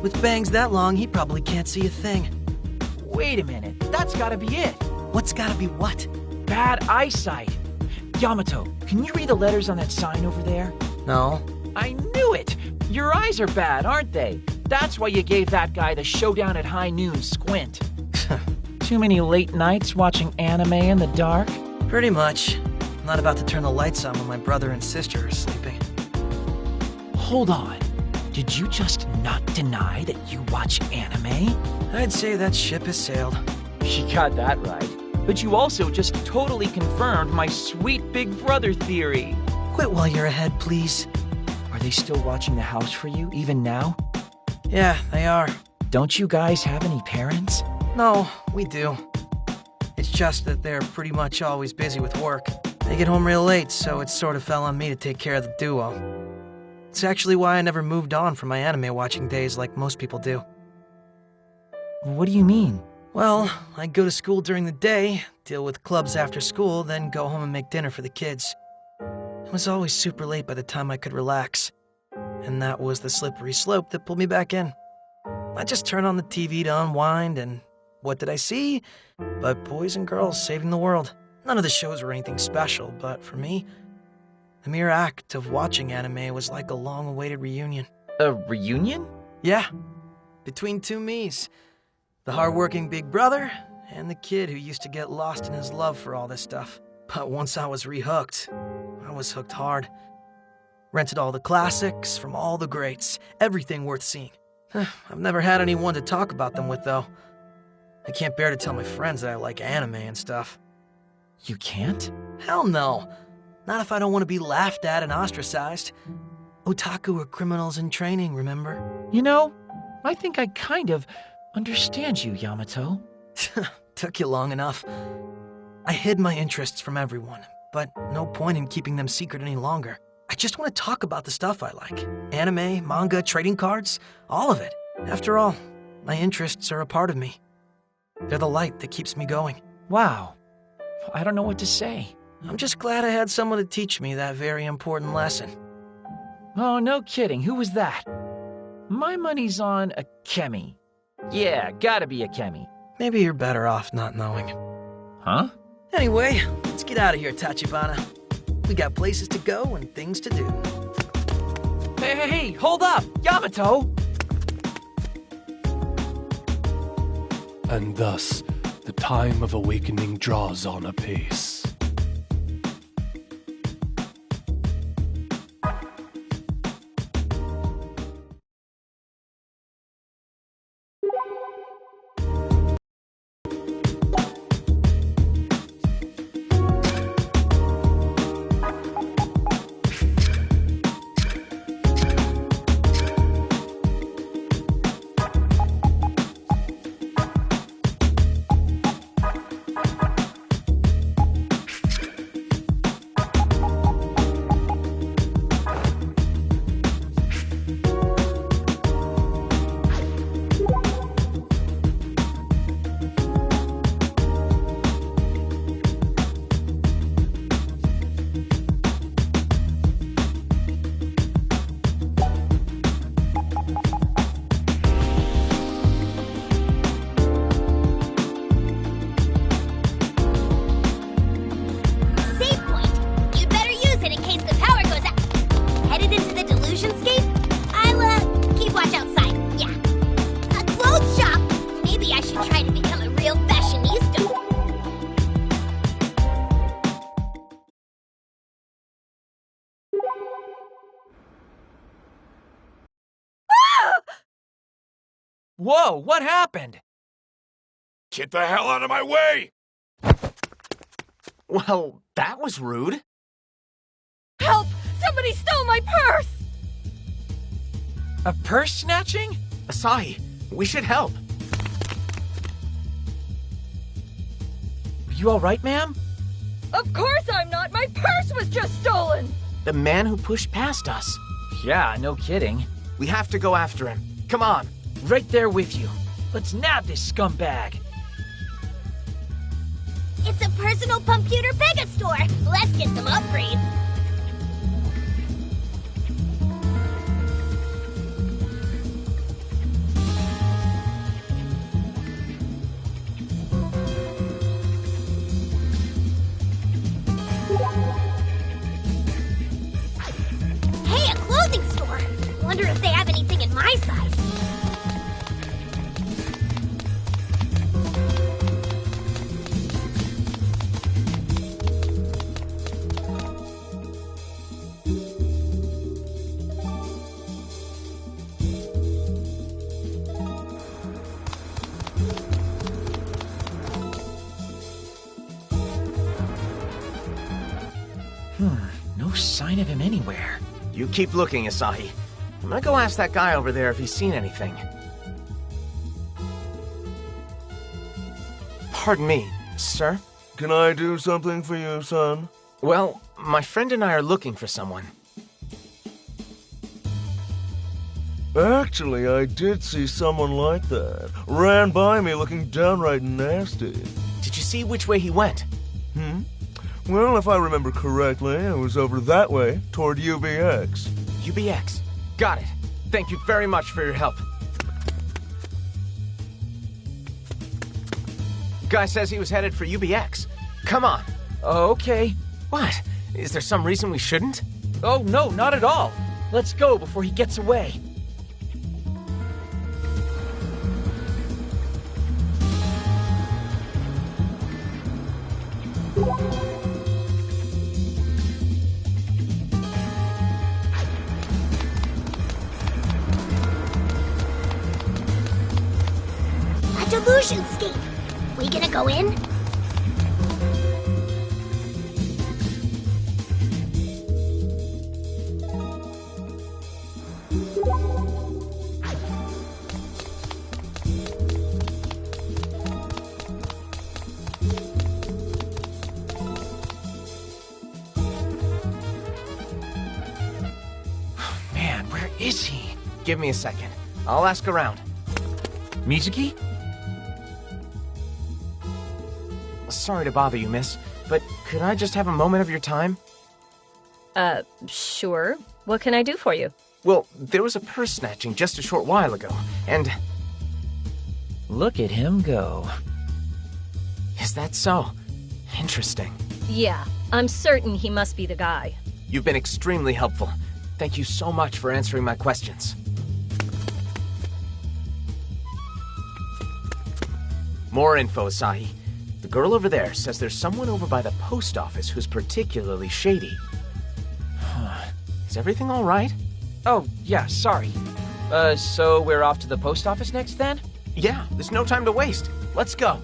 With bangs that long, he probably can't see a thing. Wait a minute, that's gotta be it. What's gotta be what? Bad eyesight. Yamato, can you read the letters on that sign over there? No. I knew it! Your eyes are bad, aren't they? That's why you gave that guy the showdown at high noon squint. Too many late nights watching anime in the dark? Pretty much. I'm not about to turn the lights on when my brother and sister are sleeping. Hold on. Did you just not deny that you watch anime? I'd say that ship has sailed. You got that right. But you also just totally confirmed my sweet big brother theory. Quit while you're ahead, please. Are they still watching the house for you, even now? Yeah, they are. Don't you guys have any parents? No, we do. It's just that they're pretty much always busy with work. They get home real late, so it sort of fell on me to take care of the duo. It's actually why I never moved on from my anime watching days like most people do. What do you mean? Well, I go to school during the day, deal with clubs after school, then go home and make dinner for the kids. It was always super late by the time I could relax. And that was the slippery slope that pulled me back in. I just turn on the TV to unwind, and what did I see? But boys and girls saving the world. None of the shows were anything special, but for me, the mere act of watching anime was like a long-awaited reunion. A reunion? Yeah, between two me's. The hard-working big brother, and the kid who used to get lost in his love for all this stuff. But once I was re-hooked, I was hooked hard. Rented all the classics from all the greats, everything worth seeing. I've never had anyone to talk about them with, though. I can't bear to tell my friends that I like anime and stuff. You can't? Hell no. Not if I don't want to be laughed at and ostracized. Otaku are criminals in training, remember? You know, I think I kind of understand you, Yamato. Took you long enough. I hid my interests from everyone, but no point in keeping them secret any longer. I just want to talk about the stuff I like. Anime, manga, trading cards, all of it. After all, my interests are a part of me. They're the light that keeps me going. Wow. I don't know what to say. I'm just glad I had someone to teach me that very important lesson. Oh, no kidding. Who was that? My money's on a Kemi. Yeah, gotta be a Kemi. Maybe you're better off not knowing. Huh? Anyway, let's get out of here, Tachibana. We got places to go and things to do. Hey, hold up! Yamato! And thus, the time of awakening draws on apace. Whoa, what happened? Get the hell out of my way! Well, that was rude. Help! Somebody stole my purse! A purse snatching? Asahi, we should help. Are you alright, ma'am? Of course I'm not! My purse was just stolen! The man who pushed past us. Yeah, no kidding. We have to go after him. Come on, right there with you. Let's nab this scumbag. It's a personal computer Pega store. Let's get some upgrades. if they have anything in my size. No sign of him anywhere. You keep looking, Asahi. I'm gonna go ask that guy over there if he's seen anything. Pardon me, sir? Can I do something for you, son? Well, my friend and I are looking for someone. Actually, I did see someone like that. Ran by me looking downright nasty. Did you see which way he went? Well, if I remember correctly, it was over that way, toward UBX. UBX. Got it. Thank you very much for your help. Guy says he was headed for UBX. Come on. Okay. What? Is there some reason we shouldn't? Oh, no, not at all. Let's go before he gets away. Delusionscape. We gonna go in? Man, where is he? Give me a second. I'll ask around. Mizuki? Sorry to bother you, miss, but could I just have a moment of your time? Sure. What can I do for you? Well, there was a purse snatching just a short while ago, and... Look at him go. Is that so? Interesting. Yeah, I'm certain he must be the guy. You've been extremely helpful. Thank you so much for answering my questions. More info, Asahi. The girl over there says there's someone over by the post office who's particularly shady. Is everything all right? Oh, yeah, sorry. So we're off to the post office next then? Yeah, there's no time to waste. Let's go.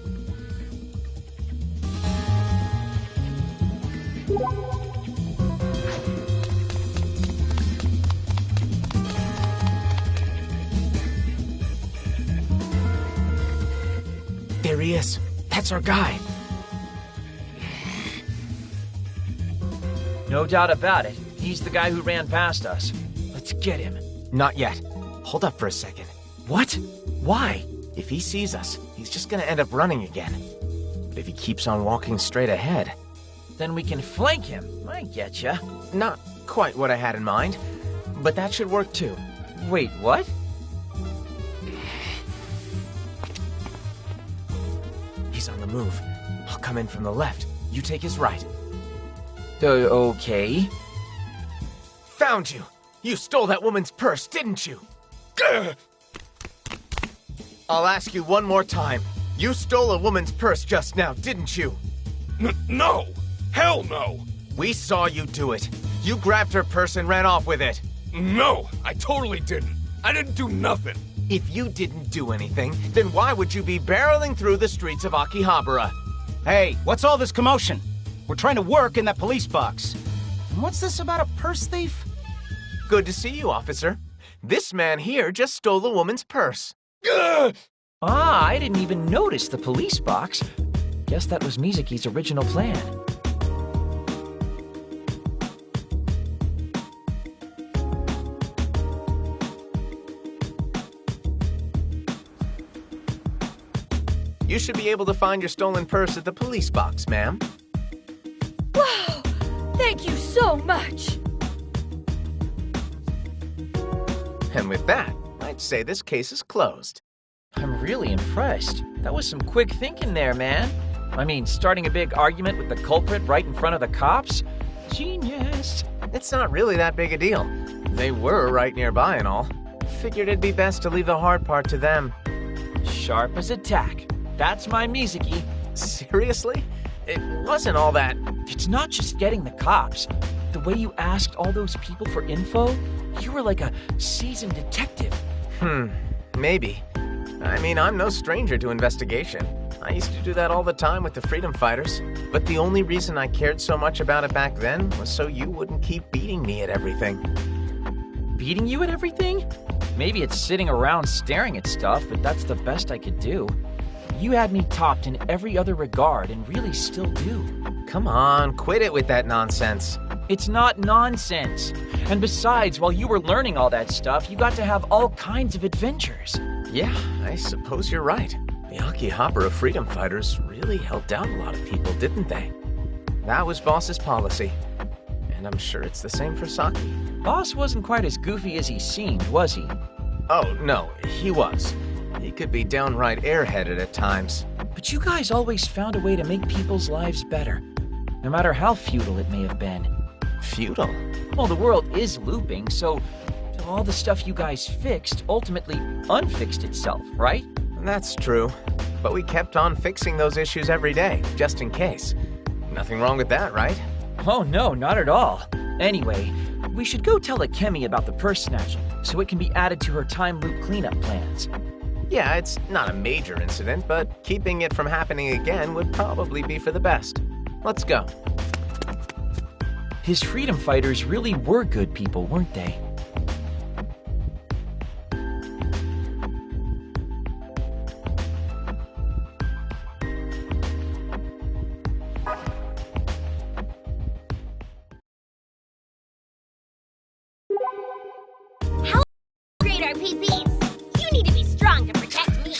There he is. That's our guy. No doubt about it. He's the guy who ran past us. Let's get him. Not yet. Hold up for a second. What? Why? If he sees us, he's just gonna end up running again. But if he keeps on walking straight ahead... Then we can flank him. I getcha. Not quite what I had in mind, but that should work too. Wait, what? He's on the move. I'll come in from the left. You take his right. Okay. Found you! You stole that woman's purse, didn't you? Gah! I'll ask you one more time. You stole a woman's purse just now, didn't you? No! Hell no! We saw you do it. You grabbed her purse and ran off with it. No, I totally didn't. I didn't do nothing. If you didn't do anything, then why would you be barreling through the streets of Akihabara? Hey, what's all this commotion? We're trying to work in that police box. And what's this about a purse thief? Good to see you, officer. This man here just stole a woman's purse. Ugh! Ah, I didn't even notice the police box. Guess that was Mizuki's original plan. You should be able to find your stolen purse at the police box, ma'am. Wow! Thank you so much! And with that, I'd say this case is closed. I'm really impressed. That was some quick thinking there, man. I mean, starting a big argument with the culprit right in front of the cops? Genius. It's not really that big a deal. They were right nearby and all. figured it'd be best to leave the hard part to them. Sharp as a tack. That's my Mizuki. Seriously? It wasn't all that... It's not just getting the cops. The way you asked all those people for info, you were like a seasoned detective. Maybe. I mean, I'm no stranger to investigation. I used to do that all the time with the freedom fighters. But the only reason I cared so much about it back then was so you wouldn't keep beating me at everything. Beating you at everything? Maybe it's sitting around staring at stuff, but that's the best I could do. You had me topped in every other regard and really still do. Come on, quit it with that nonsense. It's not nonsense. And besides, while you were learning all that stuff, you got to have all kinds of adventures. Yeah, I suppose you're right. The Akihabara freedom fighters really helped out a lot of people, didn't they? That was Boss's policy. And I'm sure it's the same for Saki. Boss wasn't quite as goofy as he seemed, was he? Oh, no, he was. He could be downright airheaded at times. But you guys always found a way to make people's lives better, no matter how futile it may have been. Futile? Well, the world is looping, so all the stuff you guys fixed ultimately unfixed itself, right? That's true. But we kept on fixing those issues every day, just in case. Nothing wrong with that, right? Oh no, not at all. Anyway, we should go tell Akemi about the purse snatching, so it can be added to her time loop cleanup plans. Yeah, it's not a major incident, but keeping it from happening again would probably be for the best. Let's go. His freedom fighters really were good people, weren't they? How great are PPs? You need to be strong to protect me.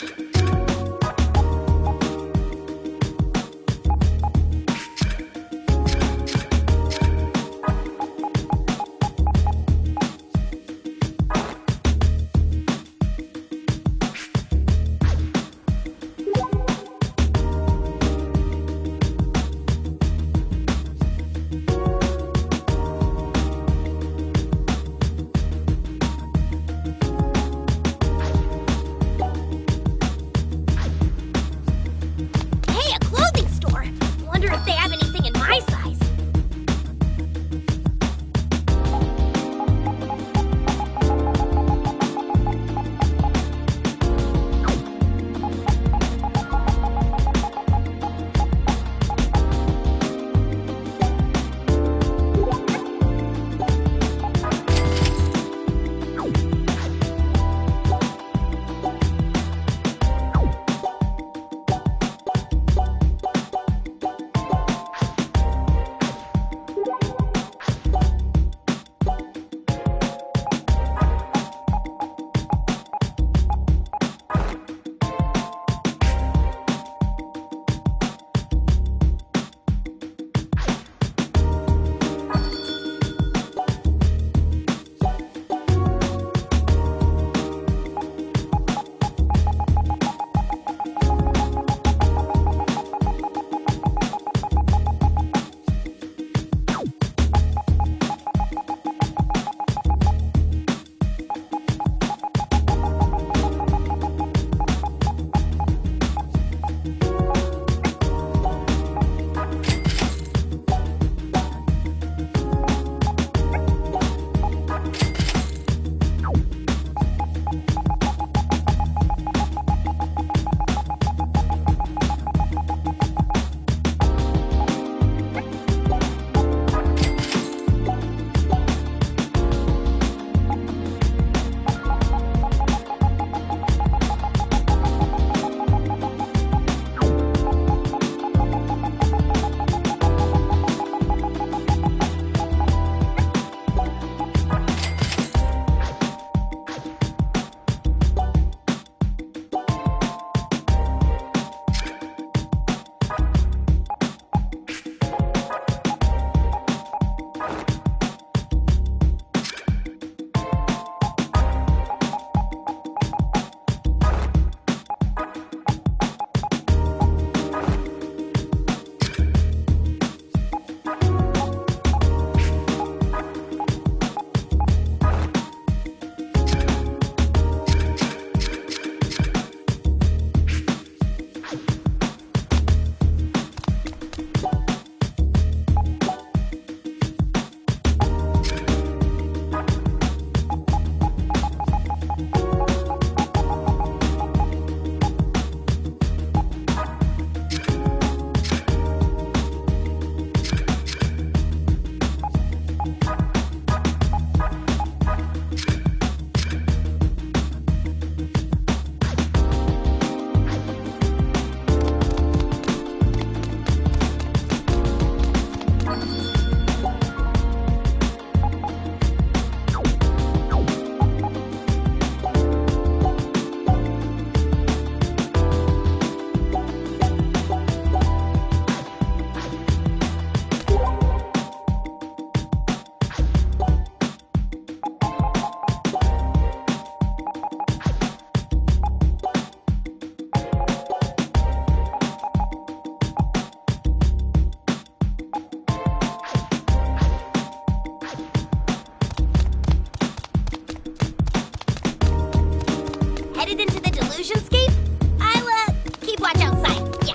Headed into the delusionscape? I'll, keep watch outside. Yeah.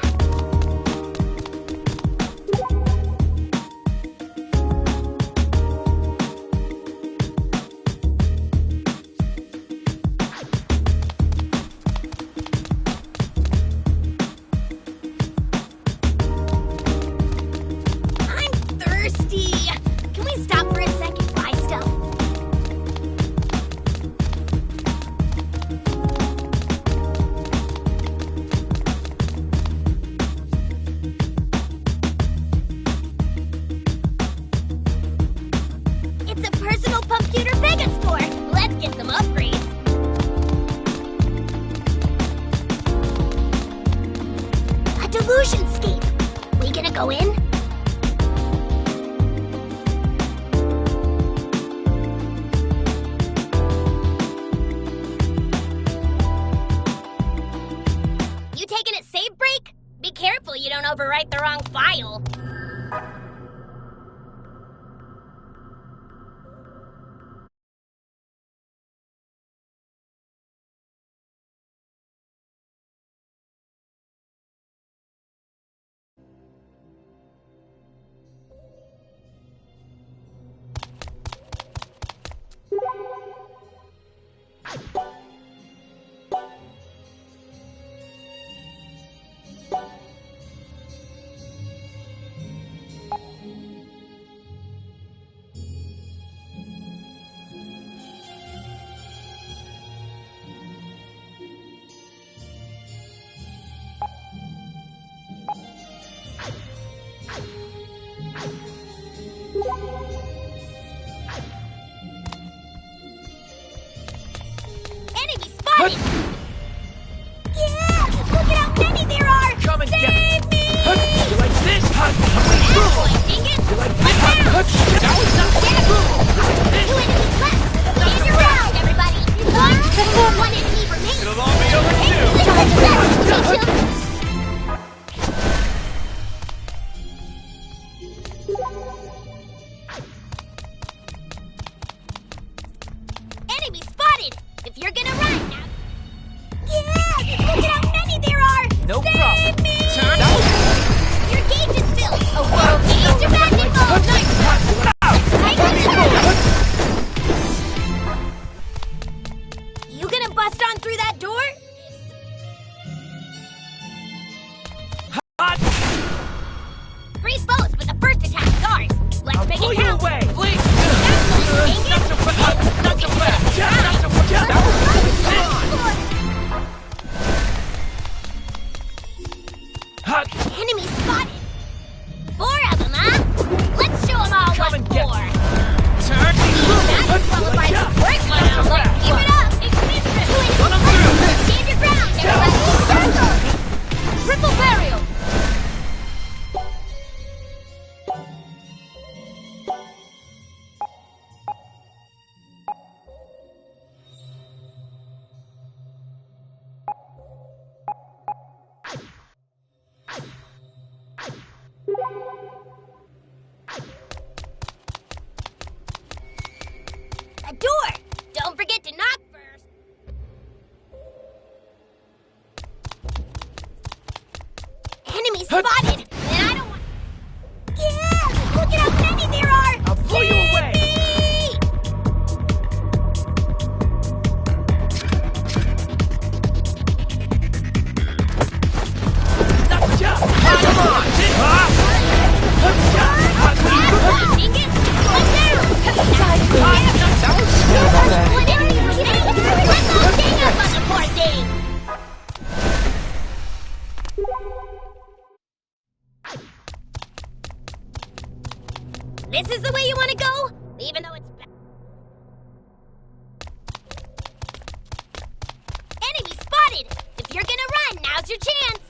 I'm thirsty. Can we stop for a second, buy stuff? It's a personal computer Pega store. Let's get some upgrades. A delusionscape. We gonna go in? You taking a save break? Be careful you don't overwrite the wrong file. Enemy spotted! Yeah! Look at how many there are! Come and get Save me! You like this? Attaboy, dingus! You like One down! That was not Two enemies left! Stand your ground, everybody! One enemy remains! It'll all be over Hey, too. look at that! Teach him! Enemy spotted! If you're gonna run now... Yeah! Look at how many there are! No Save problem. me! Turn. Your gauge is filled! Oh, whoa! Engage your magic mode! I got you! You gonna bust on through that door? Hot. Freeze foes, but the first attack's ours! Let's I'll make pull it you count! away. Please. That's Not so fast. Not so fast. Not so fast. That was hot. Enemy spotted! 4 of them, huh? Let's show them all Come what and get for! Turn. That qualifies as work now! Keep it up! Ignition! Run 'em through. Stand your ground, everybody! Triple burial! A door! Don't forget to knock first! Enemy spotted! And I don't want... Yeah! Look at how many there are! I'll blow you away. Me! Not just. Come on. Dingus! One down! That was One enemy remains! Let's all gang up on the poor thing! This is the way you want to go? Even though it's bad. Enemy spotted! If you're gonna run, now's your chance!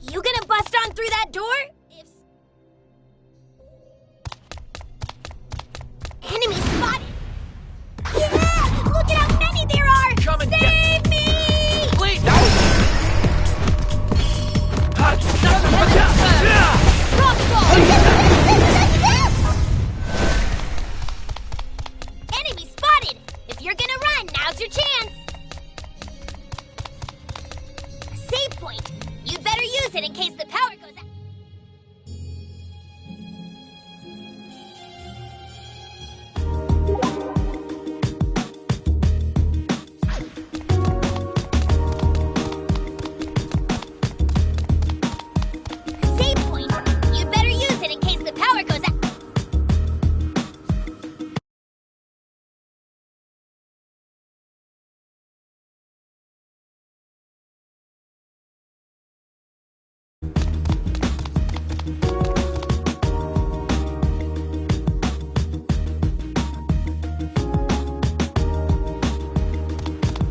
You gonna bust on through that door? If... Enemy spotted! Yeah! Look at how many there are! Come and Save me! Please. That was hot. Not so fast. Enemy spotted! If If you're gonna run, now's your chance. Save point. You'd better use it in case the power goes out. Save point. You'd better use it in case the power goes out.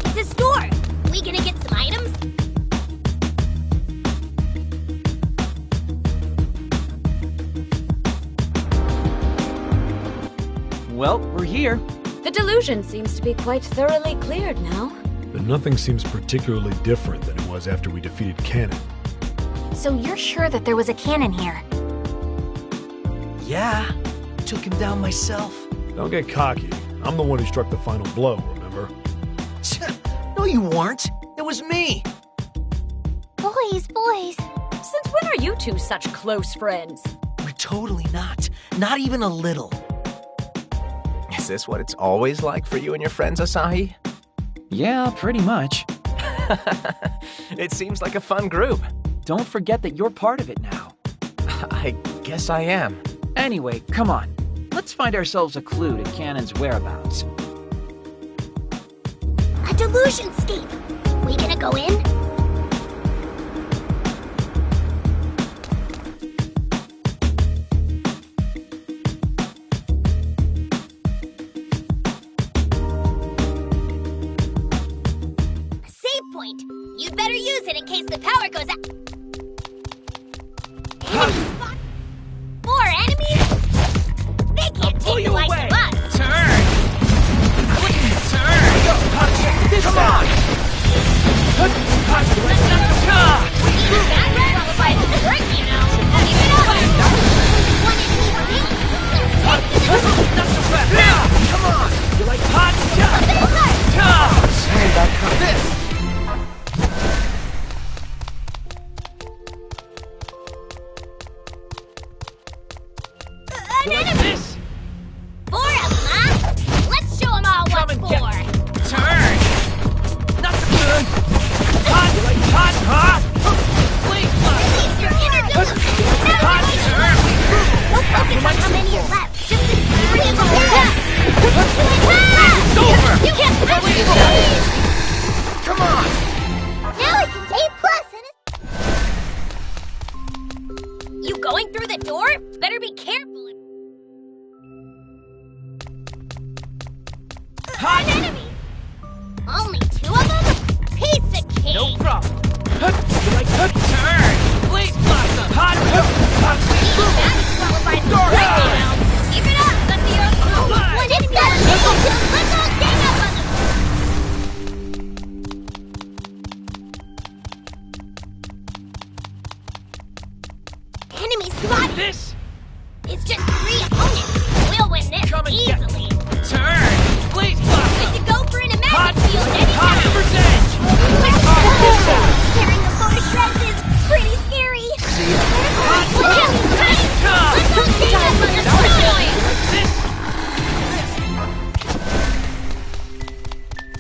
It's a store. We gonna get some items? Well, we're here. The delusion seems to be quite thoroughly cleared now. But nothing seems particularly different than it was after we defeated Cannon. So you're sure that there was a cannon here? Yeah, took him down myself. Don't get cocky. I'm the one who struck the final blow, remember? No, you weren't. It was me. Boys. Since when are you two such close friends? We're totally not. Not even a little. Is this what it's always like for you and your friends, Asahi? Yeah, pretty much. It seems like a fun group. Don't forget that you're part of it now. I guess I am. Anyway, come on. Let's find ourselves a clue to Cannon's whereabouts. A delusion scape. We gonna go in? Save point. You'd better use it in case the power goes out. Enemy spot. More enemies? They can't take the likes of us. Turn! Come on! That qualifies as a break, you know. Keep it up. One enemy remaining. Let's take to the Not so fast! Come on! You like hot? Sorry about this. You like this? 4 of them, huh? Let's show them all Come what's and for. get Turn! Not so good! Hot! You like hot? Hot? Please, Release your inner delusion. hot turn! Don't focus on how many are left. Just the 3 of them. It's over! You can't touch me! Come on! Now I can take plus and You going through the door? Better be careful. Hot! An enemy! Only 2 of them? Piece of cake! No problem. You like turn! Please, Blossom! Hot! That disqualifies the break, you know. Keep it up! Let the earth move! One enemy left! Let's all gang up on them! Enemy spotted! This! It's just 3 opponents! We'll win this Come and get easily! Turn! Please, We Blossom! should go for an Hot! imagine field Hot anytime! revenge! Tearing the floor to shreds is pretty scary! Look out! Let's all gang up on them!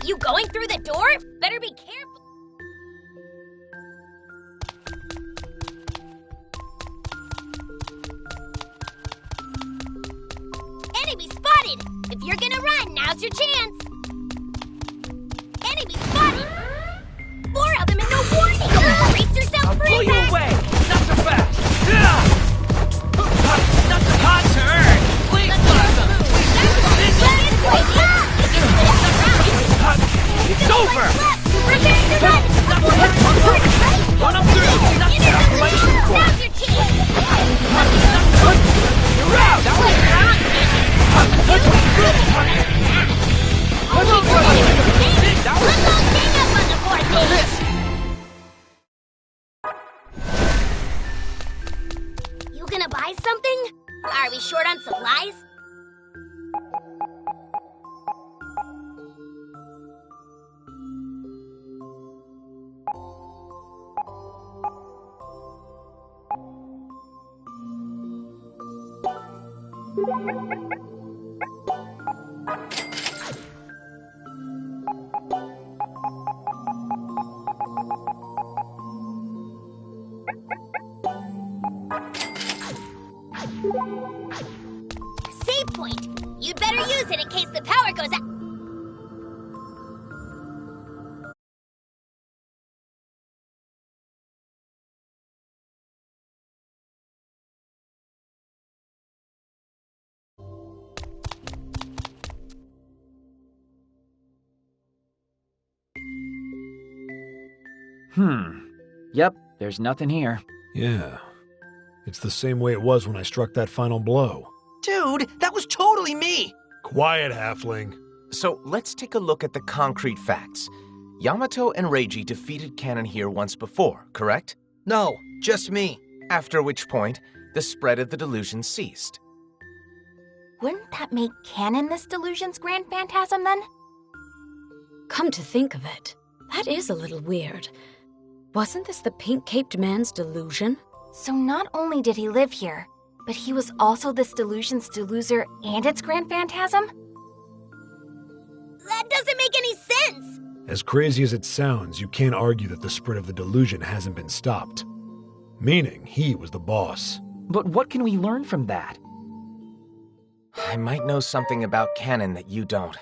You going through the door? Better be careful! Enemy spotted! If you're gonna run, now's your chance! Enemy spotted! 4 of them and no warning! Brace yourself for Pull you impact! away! Not so fast! Not so hot turn! Please, Blossom! It's over! Prepare to run! Run up through! Not the calculation for! Now's your chance! You're out! Save point! You'd better use it in case the power goes out. Yep, there's nothing here. Yeah. It's the same way it was when I struck that final blow. Dude, that was totally me! Quiet, halfling. So let's take a look at the concrete facts. Yamato and Reiji defeated Kanon here once before, correct? No, just me. After which point, the spread of the delusion ceased. Wouldn't that make Kanon this delusion's grand phantasm then? Come to think of it, that is a little weird. Wasn't this the pink-caped man's delusion? So not only did he live here, but he was also this delusion's deluser and its grand phantasm? That doesn't make any sense! As crazy as it sounds, you can't argue that the spread of the delusion hasn't been stopped. Meaning, he was the boss. But what can we learn from that? I might know something about Kanon that you don't.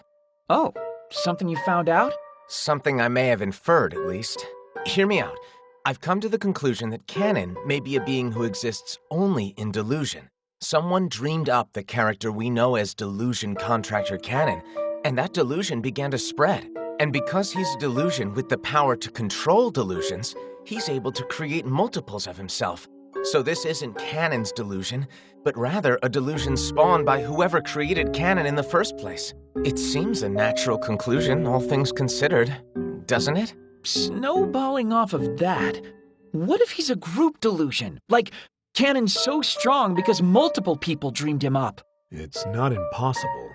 Oh, something you found out? Something I may have inferred, at least. Hear me out. I've come to the conclusion that Kanon may be a being who exists only in delusion. Someone dreamed up the character we know as Delusion Contractor Kanon, and that delusion began to spread. And because he's a delusion with the power to control delusions, he's able to create multiples of himself. So this isn't Kanon's delusion, but rather a delusion spawned by whoever created Kanon in the first place. It seems a natural conclusion, all things considered, doesn't it? Snowballing off of that, what if he's a group delusion? Like, Kanon's so strong because multiple people dreamed him up. It's not impossible,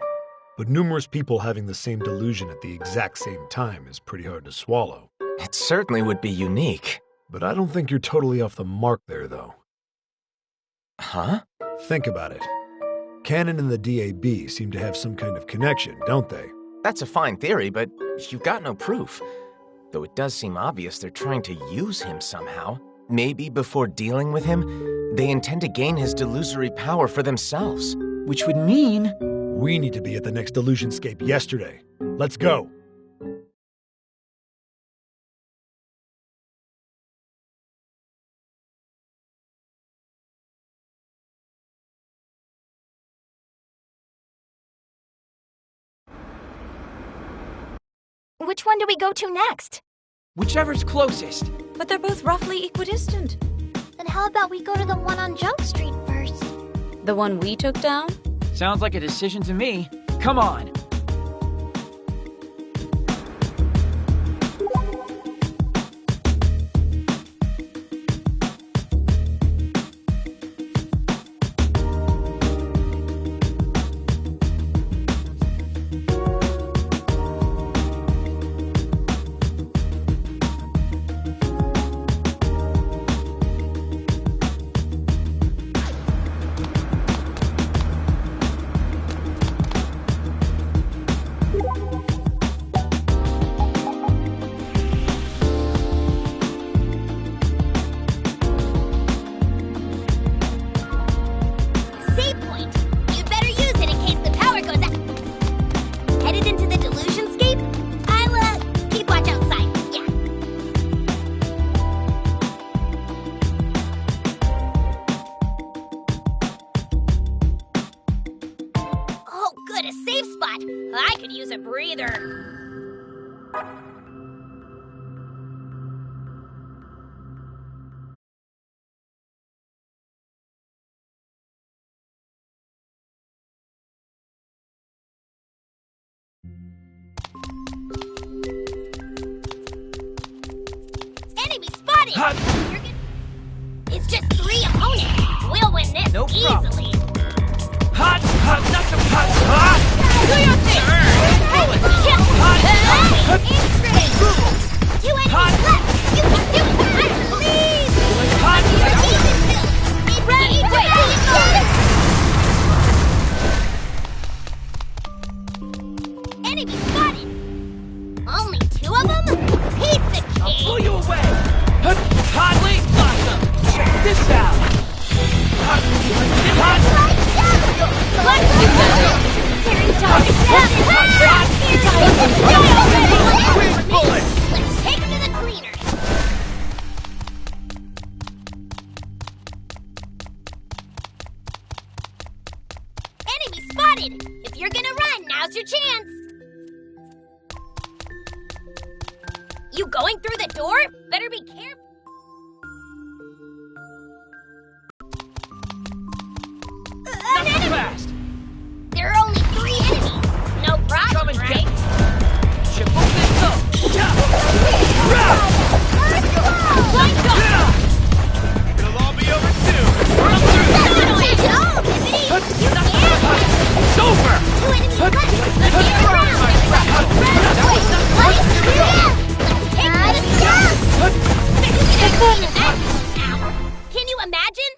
but numerous people having the same delusion at the exact same time is pretty hard to swallow. It certainly would be unique. But I don't think you're totally off the mark there, though. Huh? Think about it. Kanon and the DAB seem to have some kind of connection, don't they? That's a fine theory, but you've got no proof. Though it does seem obvious they're trying to use him somehow. Maybe before dealing with him, they intend to gain his delusory power for themselves. Which would mean... We need to be at the next Delusionscape yesterday. Let's go! Which one do we go to next? Whichever's closest. But they're both roughly equidistant. Then how about we go to the one on Junk Street first? The one we took down? Sounds like a decision to me. Come on. I could use a breather. Enemy spotted! It's just 3 opponents. We'll win this easily. Hot, not so hot. Do your thing! Two enemies left! You can do it! I believe! Be ready! Only 2 of them? Piece of cake! I'll pull you away! Hotly awesome! Check this out! Let's take him to the cleaners! Enemy spotted! If you're gonna run, now's your chance! You going through the door? Better be careful! Not so fast! There are only 3 enemies! No problem, Come and right? get Triple pistol! It'll all be over soon. It's over! 2 enemies left! Let's get around! Can you imagine?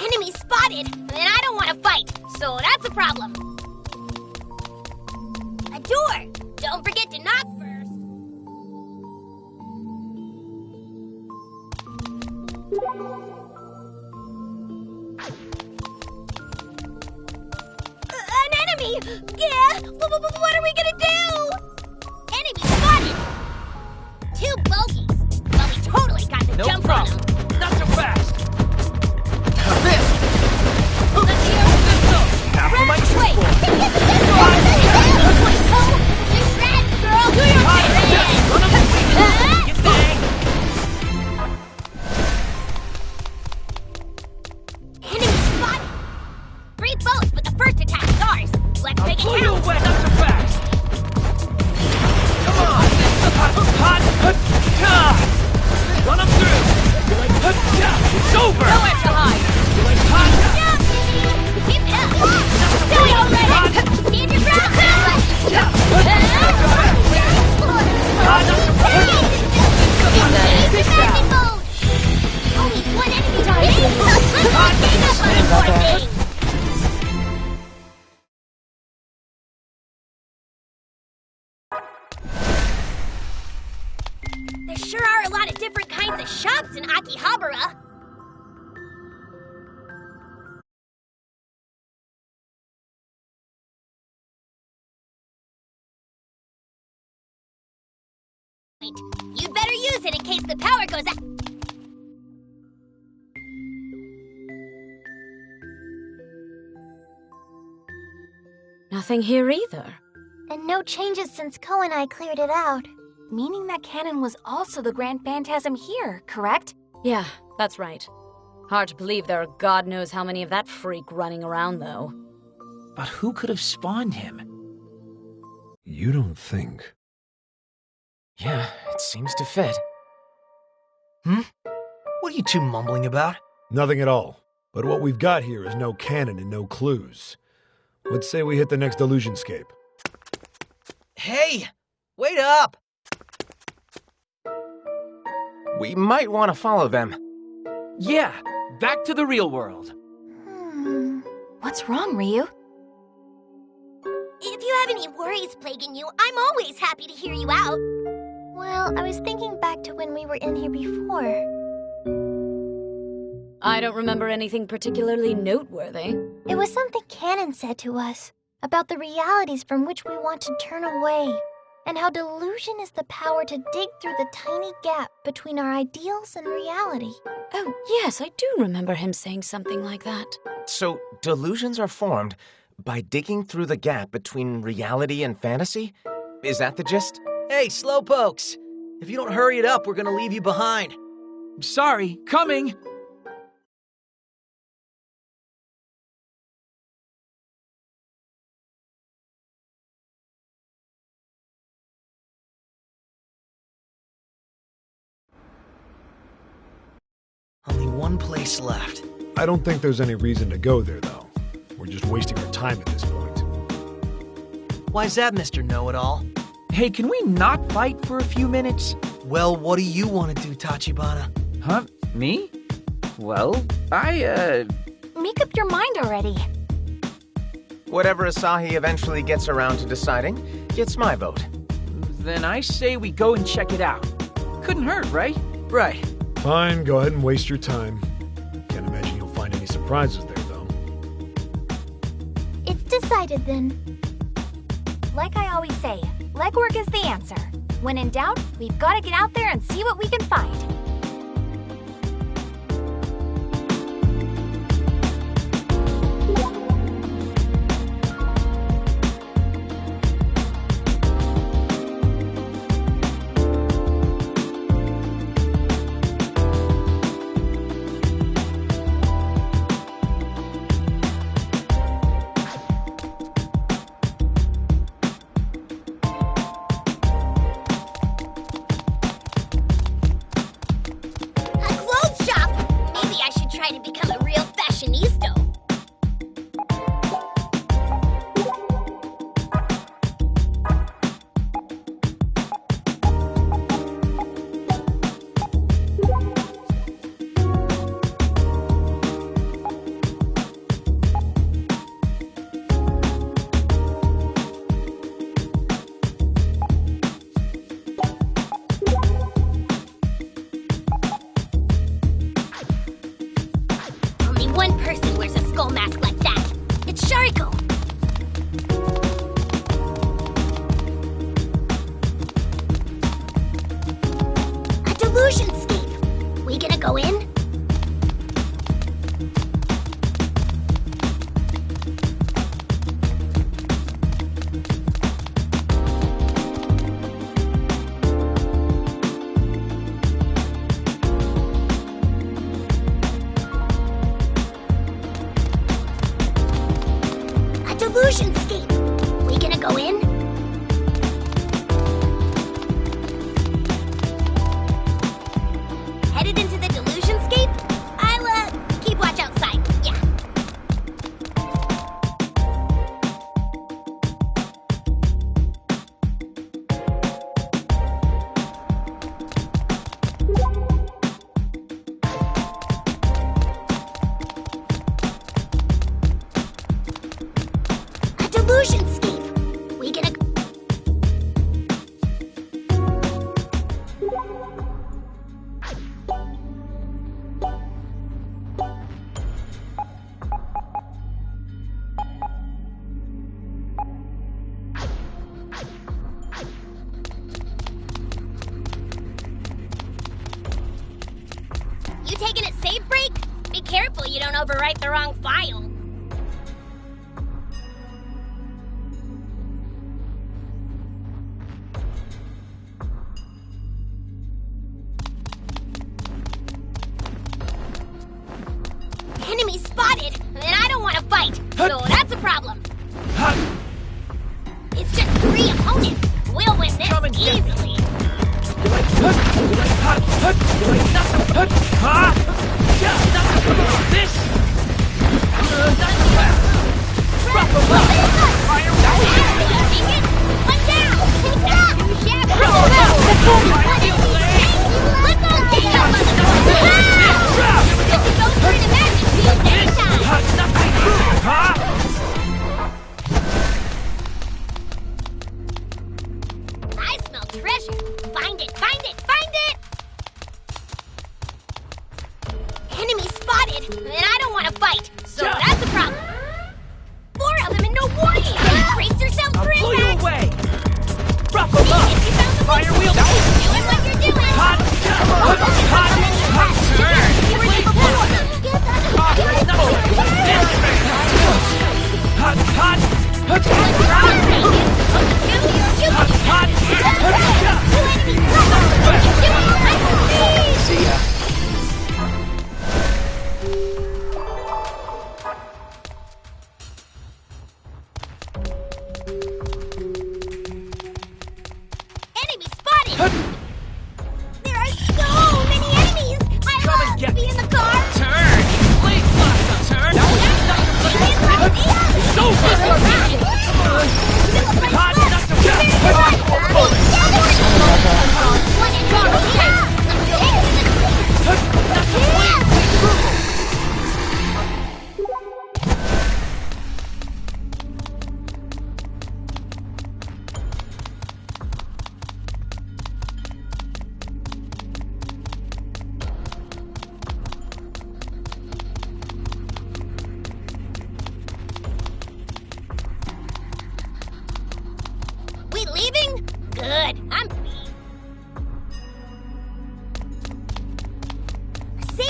Enemy spotted! And I don't want to fight, so that's a problem. A door! Don't forget to knock first. An enemy! Yeah! What are we gonna do? Enemy spotted! 2 bogeys! Well, we totally got the No jump problem. on them. Not so fast! Half of my Wait! triple. Just run, girl! Do your thing! Get bang! Enemy spotted! 3 boats, but the first attack is ours. Let's make it Pull you count. away! Not so fast! Come on! Hot! Run them through! It's over! Nowhere to hide! Keep it up! Do it already! Stand your ground! Only 1 enemy remaining! Let's not gang up on the poor thing! There sure are a lot of different kinds of shops in Akihabara. You'd better use it in case the power goes out. Nothing here either. And no changes since Ko and I cleared it out. Meaning that cannon was also the Grand Phantasm here, correct? Yeah, that's right. Hard to believe there are God knows how many of that freak running around, though. But who could have spawned him? You don't think? Yeah, it seems to fit. What are you two mumbling about? Nothing at all. But what we've got here is no cannon and no clues. Let's say we hit the next illusionscape. Hey! Wait up! We might want to follow them. Yeah, back to the real world. What's wrong, Ryu? If you have any worries plaguing you, I'm always happy to hear you out. Well, I was thinking back to when we were in here before. I don't remember anything particularly noteworthy. It was something Cannon said to us about the realities from which we want to turn away, and how delusion is the power to dig through the tiny gap between our ideals and reality. Oh, yes, I do remember him saying something like that. So, delusions are formed by digging through the gap between reality and fantasy? Is that the gist? Hey, slowpokes! If you don't hurry it up, we're gonna leave you behind. Sorry, coming! one place left. I don't think there's any reason to go there, though. We're just wasting our time at this point. Why's that, Mr. Know-It-All? Hey, can we not fight for a few minutes? Well, what do you want to do, Tachibana? Huh? Me? Well, Make up your mind already. Whatever Asahi eventually gets around to deciding gets my vote. Then I say we go and check it out. Couldn't hurt, right? Right. Fine, go ahead and waste your time. Can't imagine you'll find any surprises there, though. It's decided then. Like I always say, legwork is the answer. When in doubt, we've got to get out there and see what we can find. Overwrite the wrong file. Enemy spotted, and I don't want to fight, so that's a problem. It's just 3 opponents. We'll win this easily. I smell treasure. Find it, find it, find it! Enemy spotted, and I don't want to fight, so that's a problem. 4 of them and no warning! Brace yourself for impact! I'll pull you away! Drop them up! Fire wheel! Doing what you're doing! Hot! Turn! Hot!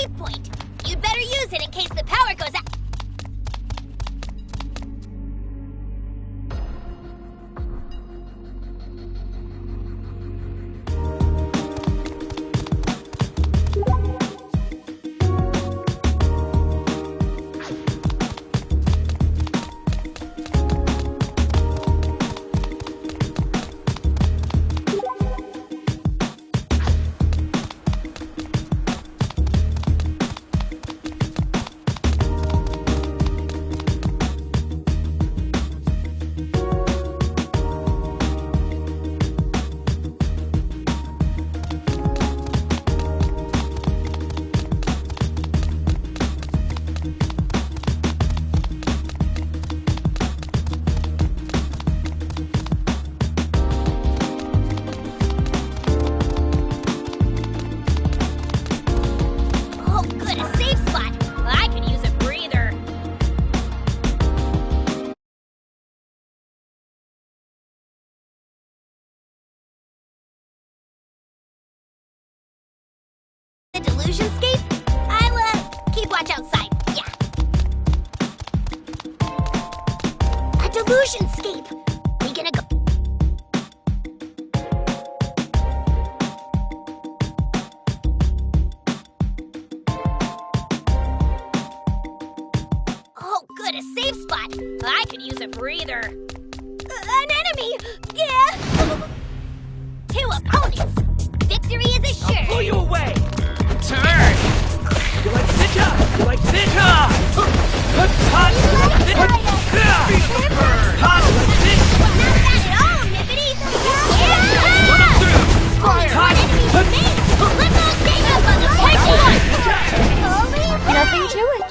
escape point. You'd better use it in case the power goes out. Delusionscape? I'll, keep watch outside. Yeah. A delusionscape! We gonna go... Oh, good, a safe spot. I could use a breather. An enemy! Yeah! 2 opponents! Victory is assured! I'll pull you away! Turn! You like ninja! You like ninja! Hot! Hot! Hot! Not bad at all, Nippity! Yeah! Run up through! Fire! Hot! Let's all gang up on the spiky one! Nothing to it.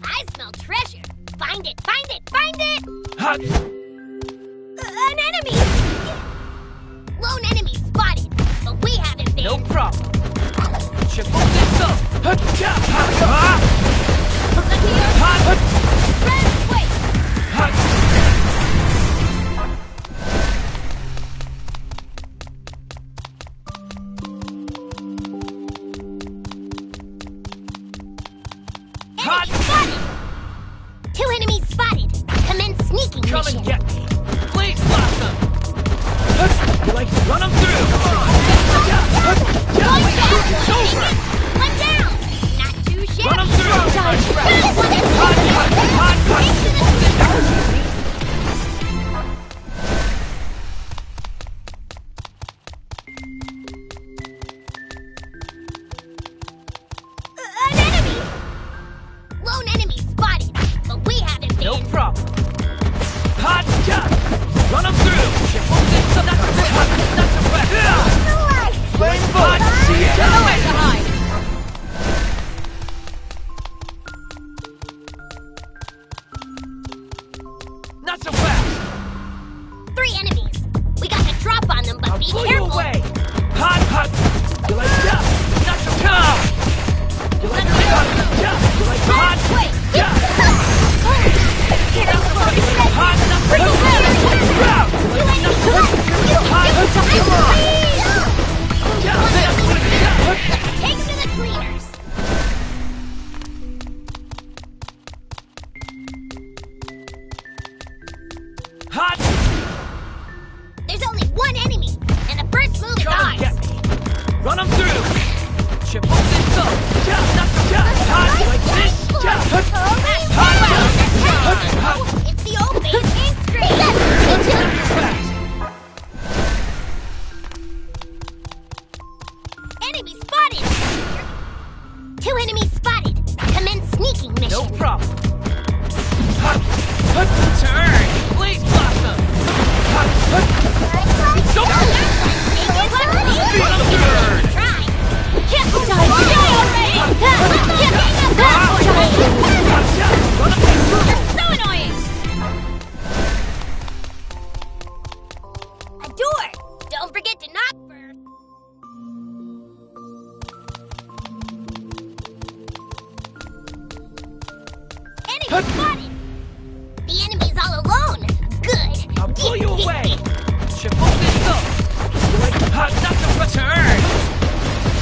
I smell treasure! Find it! Find it! Find it! Hot! An enemy! Lone enemy spotted, but we haven't been. No problem. Chip hold this up! Hot! Hot! Hot! Red way! Hot! Enemy spotted! 2 enemies spotted! Commence sneaking Come mission. and get me! Please blast them! You like to run them through! Come on! One down! It's over! One down! Not too shabby! Run them through! Hot! Hot! Hot! An enemy! Lone enemy spotted, but we haven't been. No problem. Hot! Run them through! Chip hold this up! That's a bit hot! That's a wet! Flame foot! See ya! Nowhere to hide. Not so fast! 3 enemies! We got the drop on them, but I'll be pull you careful! away! Hot! Hot! You like that? Not so tough! You like hot? You like hot? Wait! Yeah! Hot! Bring it down! Hot! You ain't Take him to the cleaners! Hot! There's only 1 enemy, and the first move is Come and ours! get me! Run them through! Chip hold this up! Hot! Like this! Hot! It's the old base ink screen! Enemy spotted! 2 enemies spotted! Commence sneaking mission! No problem. Hot! Turn! Please blast them! Hot! It's over! Run them through! Try! Run them through! You're so annoying! pull you away! Triple pistol! Hot knuckle return!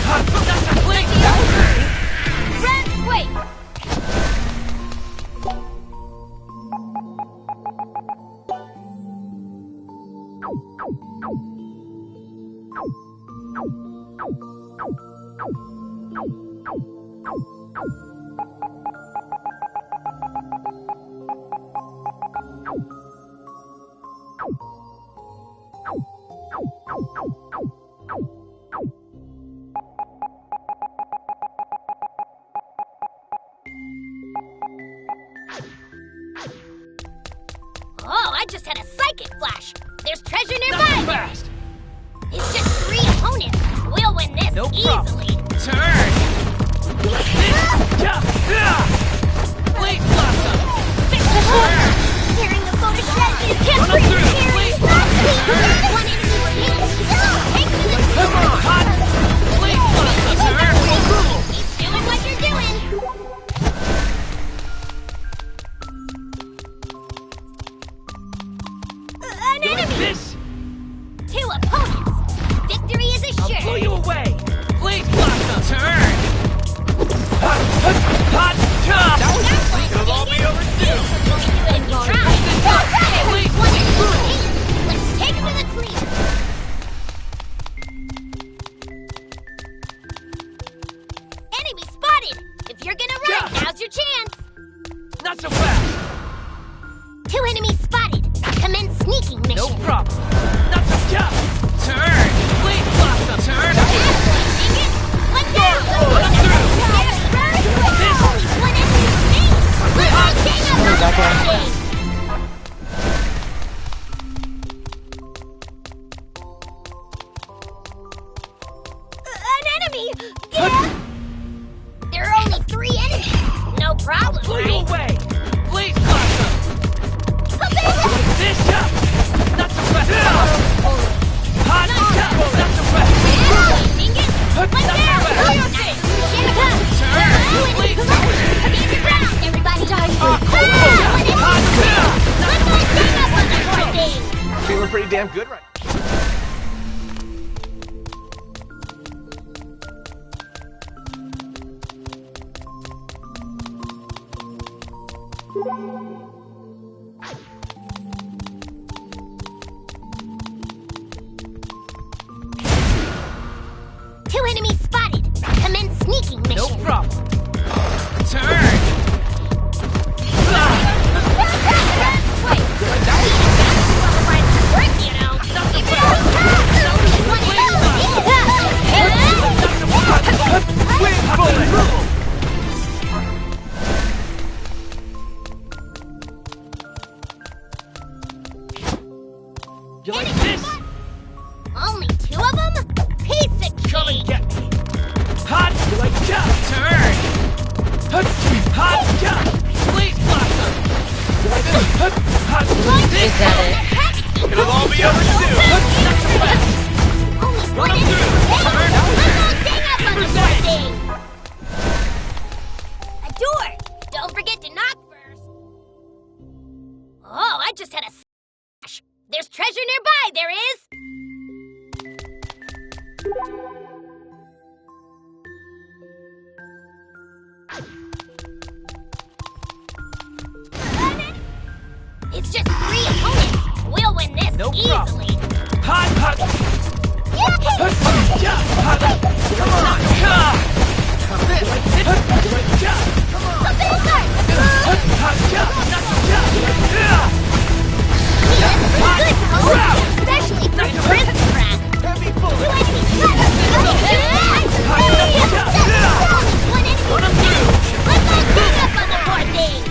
Hot knuckle blink! Wait! Oh, I just had a psychic flash. There's treasure nearby. Not fast! It's just 3 opponents. We'll win this No easily. problem. Turn! Like this! Blade blossom! Tearing the photo shreds. You can't Run breathe. through! Tearing Blade the blossom! One enemy remains. Take to the Come on! Hot! Blade blossom! Turn! Keep doing what you're doing. An Like enemy. this! 2 opponents. Victory is I'll pull assured. you away! Blade blossom! Turn! Hot! Hot! Hot! Chop! It'll all be over soon. Let's take him to the clear. Enemy spotted. If you're gonna run, now's your chance. Not so fast! 2 enemies spotted. Commence sneaking mission. No problem! Not so tough! Turn! Blade blossom! Turn! Let go! Run through! This! One enemy remains. Let's take him up on the An enemy! There are only 3 enemies. No problem, Pull you right? away! Blade blossom! This up! Not so fast! Hot! Not so fast! Not so fast! Feeling pretty damn good right Two enemies spotted. Commence sneaking mission. No problem. Turn! You like this? Only 2 of them? Piece of cake. Come and get me. Hot! You like that? Turn! Hot! Blaze blossom! You like this? Hot! This! Is that it? It'll all be over soon! Not so fast! Only Run one them through! Turn! thing. A door. Don't forget to knock first. Oh, I just had a smash. There's treasure nearby. There is. It's just 3 opponents. We'll win this No easily. problem. Hot! Hot! Yeah, Come on! Especially for a prison rat. Heavy bullet! 2 enemies left. One enemy. Let's all gang up on the poor thing.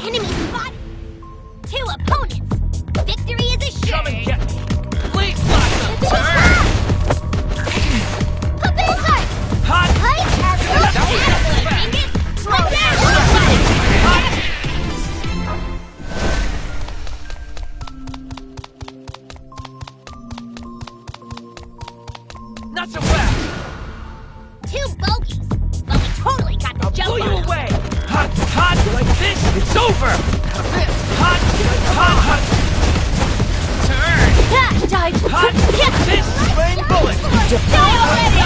Enemy spotted! 2 opponents! Victory is assured! Come and get me! Please stop them! Turn! Put this hard! Hot! Not so fast! 2 bogeys! But we totally got the jump Pull you on 'em. away! Hot! Hot! Like this! It's over! Hot! Hot! Hot! Turn! Dive! Hot! This! Rain bullet! Die already!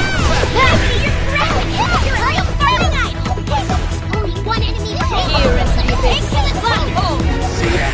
You're a real fighting idol! Only 1 enemy remaining! Here is the big black hole! See ya!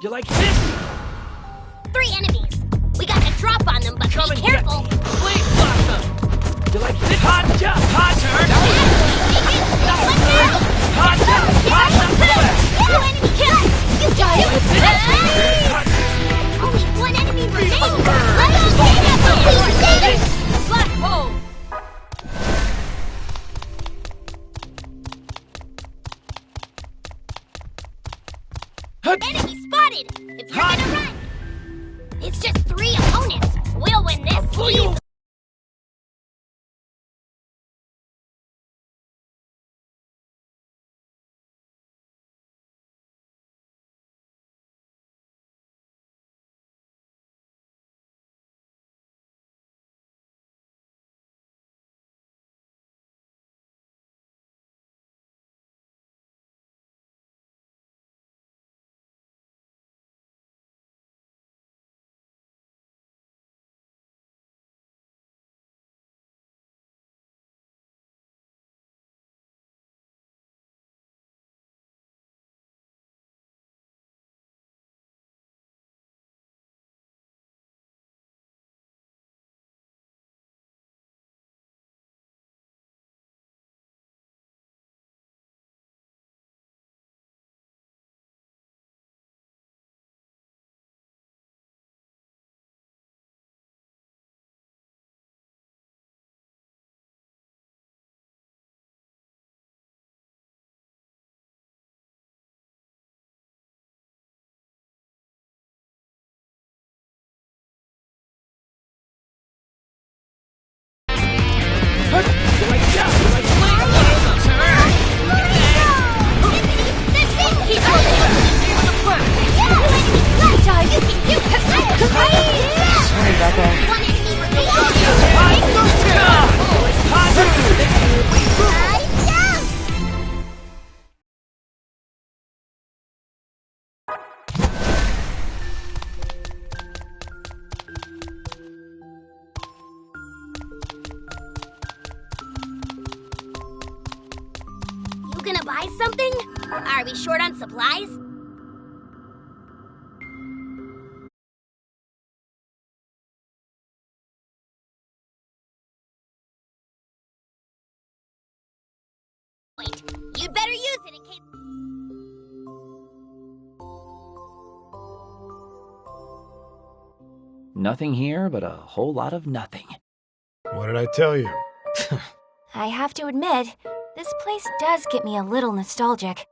You like this? 3 enemies! We got a drop on them, but Come be and careful! get me! Please stop them! You like this? Hot jump! Hot turn! Hot jump! Hot jump! 2 enemy kills! You died! Hot. Only 1 enemy remaining! Let's get up! Black hole! Enemy spotted! If you're gonna run! It's just 3 opponents! We'll win this easily! You gonna buy something? Are we short on supplies? Wait, you'd better use it in case... Nothing here but a whole lot of nothing. What did I tell you? I have to admit, this place does get me a little nostalgic.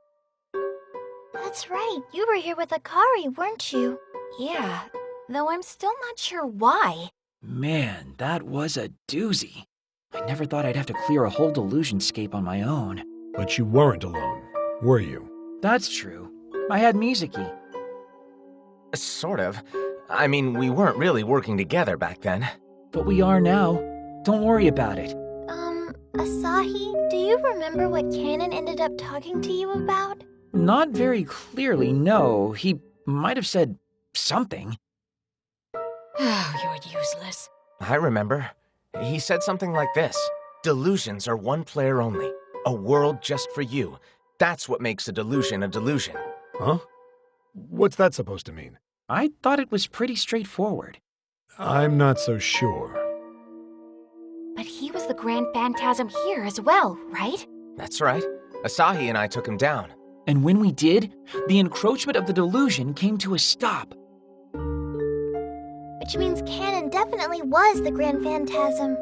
That's right, you were here with Akari, weren't you? Yeah, though I'm still not sure why. Man, that was a doozy. I never thought I'd have to clear a whole delusionscape on my own. But you weren't alone, were you? That's true. I had Mizuki. Sort of. I mean, we weren't really working together back then. But we are now. Don't worry about it. Asahi, do you remember what Canon ended up talking to you about? Not very clearly, no. He might have said something. Oh, you're useless. I remember. He said something like this. Delusions are one player only. A world just for you. That's what makes a delusion a delusion. Huh? What's that supposed to mean? I thought it was pretty straightforward. I'm not so sure. But he was the Grand Phantasm here as well, right? That's right. Asahi and I took him down. And when we did, the encroachment of the delusion came to a stop. Which means Canon definitely was the Grand Phantasm.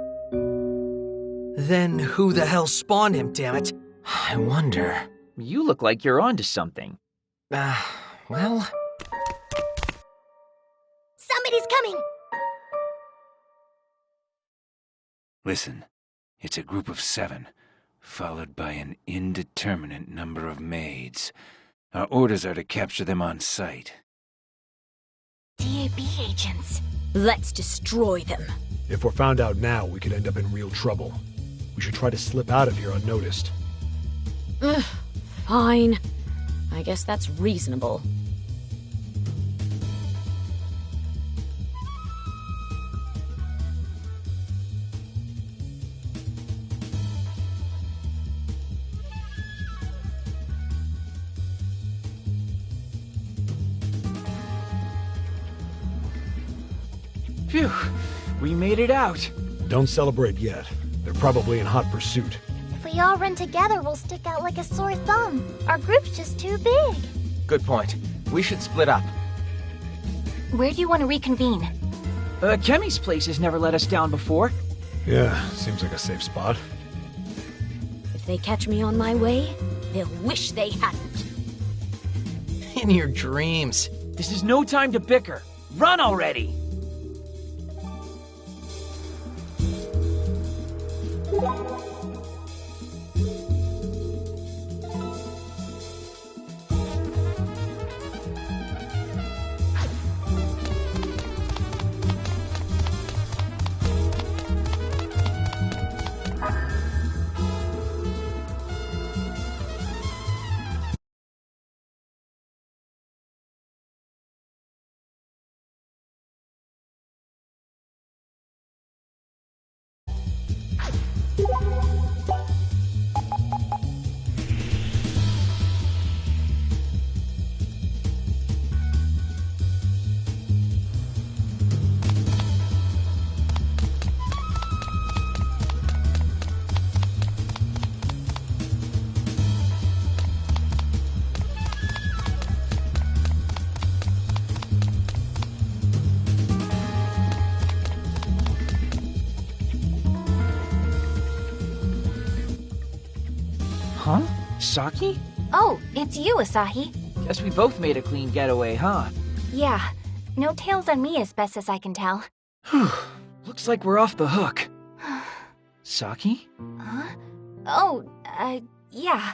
Then who the hell spawned him, damn it? I wonder. You look like you're onto something. Well... Somebody's coming! Listen, it's a group of 7, followed by an indeterminate number of maids. Our orders are to capture them on sight. DAB agents. Let's destroy them. If we're found out now, we could end up in real trouble. We should try to slip out of here unnoticed. Fine. I guess that's reasonable. Phew, we made it out. Don't celebrate yet. They're probably in hot pursuit. If we all run together, we'll stick out like a sore thumb. Our group's just too big. Good point. We should split up. Where do you want to reconvene? Kemi's place has never let us down before. Yeah, seems like a safe spot. If they catch me on my way, they'll wish they hadn't. In your dreams. This is no time to bicker. Run already! Huh? Saki? Oh, it's you, Asahi. Guess we both made a clean getaway, huh? Yeah. No tails on me as best as I can tell. Looks like we're off the hook. Saki? Huh? Oh, yeah.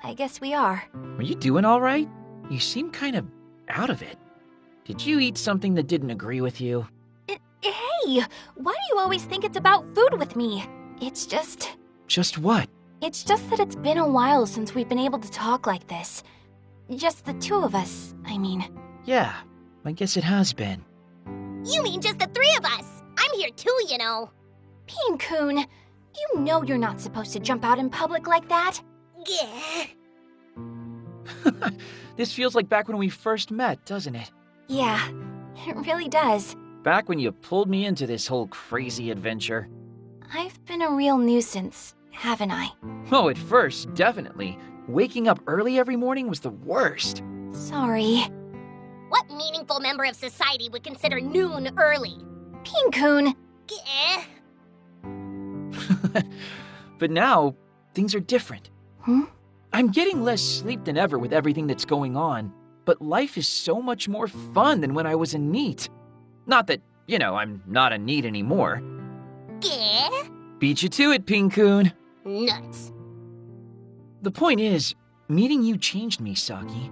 I guess we are. Are you doing all right? You seem kind of out of it. Did you eat something that didn't agree with you? Hey! Why do you always think it's about food with me? It's just... Just what? It's just that it's been a while since we've been able to talk like this. Just the two of us, I mean. Yeah, I guess it has been. You mean just the 3 of us? I'm here too, you know. Pin-kun, you know you're not supposed to jump out in public like that. Yeah. This feels like back when we first met, doesn't it? Yeah, it really does. Back when you pulled me into this whole crazy adventure. I've been a real nuisance, haven't I? Oh, at first, definitely. Waking up early every morning was the worst. Sorry. What meaningful member of society would consider noon early? Pin-kun. But now, things are different. Hmm? I'm getting less sleep than ever with everything that's going on, but life is so much more fun than when I was a NEET. Not that, I'm not a NEET anymore. Beat you to it, Ping-kun. Nuts. The point is, meeting you changed me, Saki.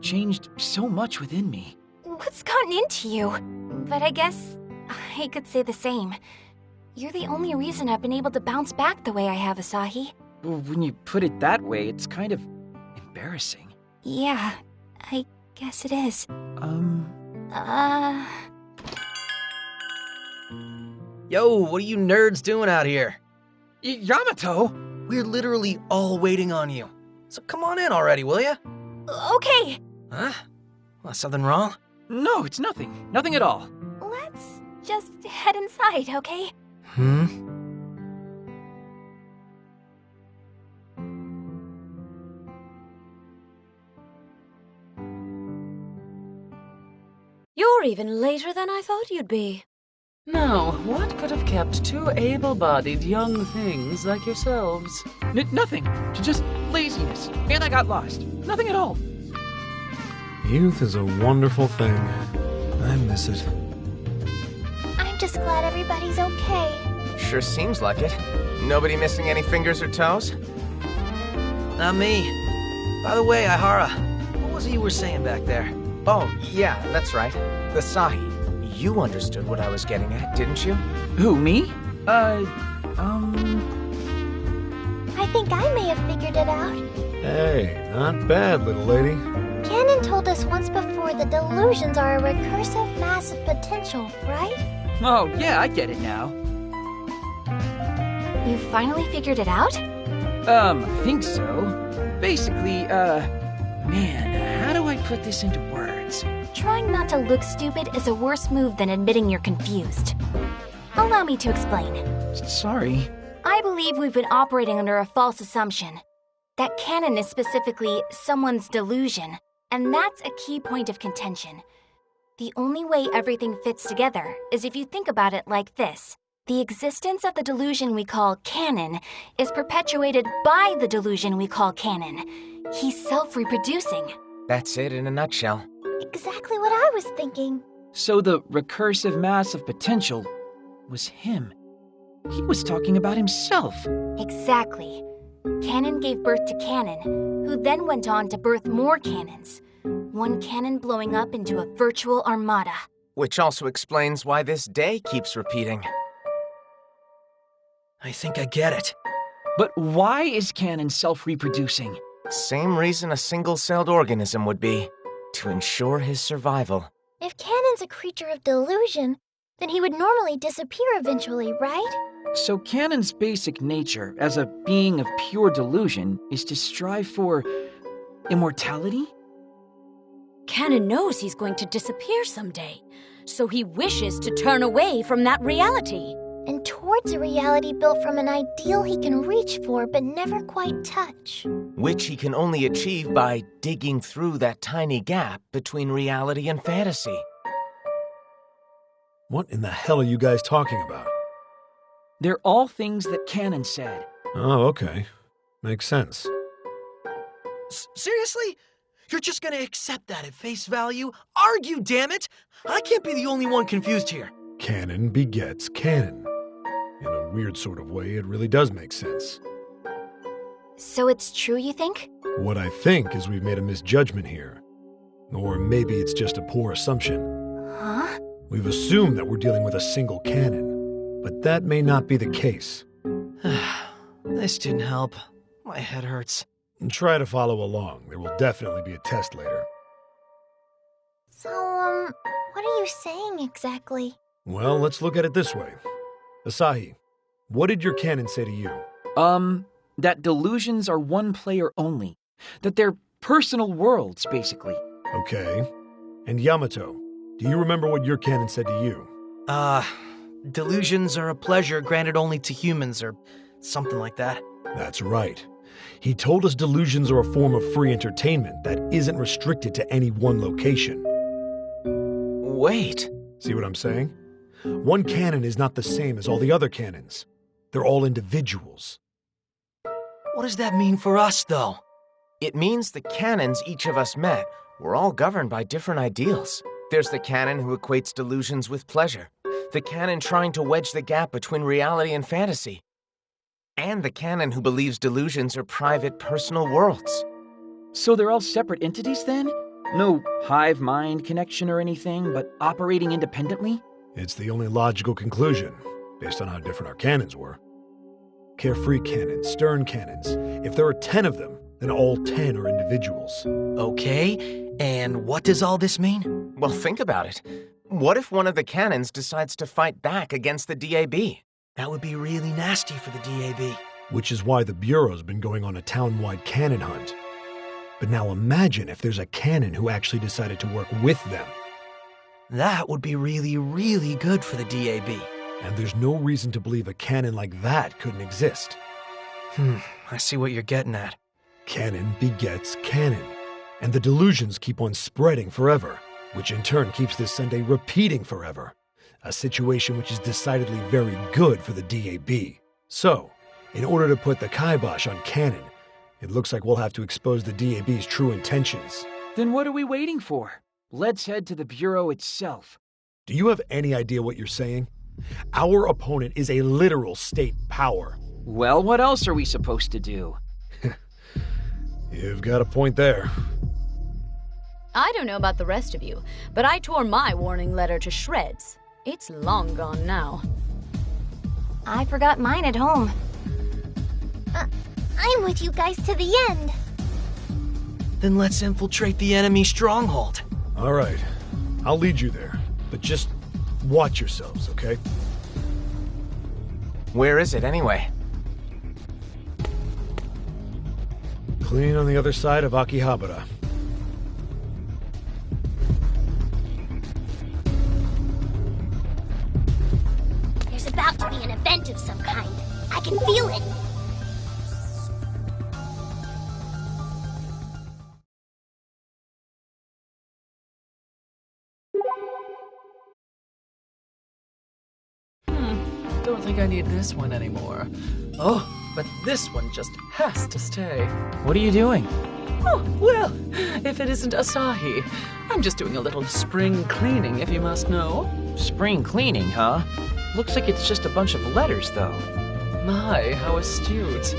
Changed so much within me. What's gotten into you? But I guess I could say the same. You're the only reason I've been able to bounce back the way I have, Asahi. Well, when you put it that way, it's kind of embarrassing. Yeah, I guess it is. Yo, what are you nerds doing out here? Yamato? We're literally all waiting on you. So come on in already, will ya? Okay. Huh? Well, something wrong? No, it's nothing. Nothing at all. Let's just head inside, okay? You're even later than I thought you'd be. Now, what could have kept two able-bodied young things like yourselves? Nothing. Just laziness. And I got lost. Nothing at all. Youth is a wonderful thing. I miss it. I'm just glad everybody's okay. Sure seems like it. Nobody missing any fingers or toes? Not me. By the way, Ihara, what was it you were saying back there? Oh, yeah, that's right. The Sahi. You understood what I was getting at, didn't you? Who, me? I think I may have figured it out. Hey, not bad, little lady. Canon told us once before that delusions are a recursive mass of potential, right? Oh, yeah, I get it now. You finally figured it out? I think so. Basically, man, how do I put this into words? Trying not to look stupid is a worse move than admitting you're confused. Allow me to explain. Sorry. I believe we've been operating under a false assumption. That canon is specifically someone's delusion, and that's a key point of contention. The only way everything fits together is if you think about it like this. The existence of the delusion we call canon is perpetuated by the delusion we call canon. He's self-reproducing. That's it in a nutshell. Exactly what I was thinking. So the recursive mass of potential was him. He was talking about himself. Exactly. Canon gave birth to canon, who then went on to birth more canons. One canon blowing up into a virtual armada. Which also explains why this day keeps repeating. I think I get it. But why is canon self-reproducing? Same reason a single-celled organism would be. To ensure his survival. If Canon's a creature of delusion, then he would normally disappear eventually, right? So Canon's basic nature, as a being of pure delusion, is to strive for immortality? Canon knows he's going to disappear someday, so he wishes to turn away from that reality. And towards a reality built from an ideal he can reach for but never quite touch. Which he can only achieve by digging through that tiny gap between reality and fantasy. What in the hell are you guys talking about? They're all things that Canon said. Oh, okay. Makes sense. Seriously? You're just gonna accept that at face value? Argue, damn it! I can't be the only one confused here. Canon begets canon. In a weird sort of way, it really does make sense. So it's true, you think? What I think is we've made a misjudgment here. Or maybe it's just a poor assumption. Huh? We've assumed that we're dealing with a single canon, but that may not be the case. This didn't help. My head hurts. And try to follow along. There will definitely be a test later. So, what are you saying exactly? Well, let's look at it this way. Asahi, what did your canon say to you? That delusions are one player only. That they're personal worlds, basically. Okay. And Yamato, do you remember what your canon said to you? Delusions are a pleasure granted only to humans, or something like that. That's right. He told us delusions are a form of free entertainment that isn't restricted to any one location. Wait. See what I'm saying? One canon is not the same as all the other canons. They're all individuals. What does that mean for us, though? It means the canons each of us met were all governed by different ideals. There's the canon who equates delusions with pleasure. The canon trying to wedge the gap between reality and fantasy. and the canon who believes delusions are private, personal worlds. So they're all separate entities then? No hive mind connection or anything, but operating independently? It's the only logical conclusion, based on how different our canons were. Carefree canons, stern canons. If there are 10 of them, then all 10 are individuals. Okay, and what does all this mean? Well, think about it. What if one of the canons decides to fight back against the DAB? That would be really nasty for the DAB. Which is why the Bureau's been going on a town-wide canon hunt. But now imagine if there's a canon who actually decided to work with them. That would be really, really good for the DAB. And there's no reason to believe a canon like that couldn't exist. I see what you're getting at. Canon begets canon. And the delusions keep on spreading forever, which in turn keeps this Sunday repeating forever. A situation which is decidedly very good for the DAB. So, in order to put the kibosh on canon, it looks like we'll have to expose the DAB's true intentions. Then what are we waiting for? Let's head to the Bureau itself. Do you have any idea what you're saying? Our opponent is a literal state power. Well, what else are we supposed to do? You've got a point there. I don't know about the rest of you, but I tore my warning letter to shreds. It's long gone now. I forgot mine at home. I'm with you guys to the end. Then let's infiltrate the enemy stronghold. All right, I'll lead you there, but just watch yourselves, okay? Where is it anyway? Clean on the other side of AKIBA'S. There's about to be an event of some kind. I can feel it. Don't think I need this one anymore. Oh, but this one just has to stay. What are you doing? Oh, well, if it isn't Asahi. I'm just doing a little spring cleaning, if you must know. Spring cleaning, huh? Looks like it's just a bunch of letters, though. My, how astute.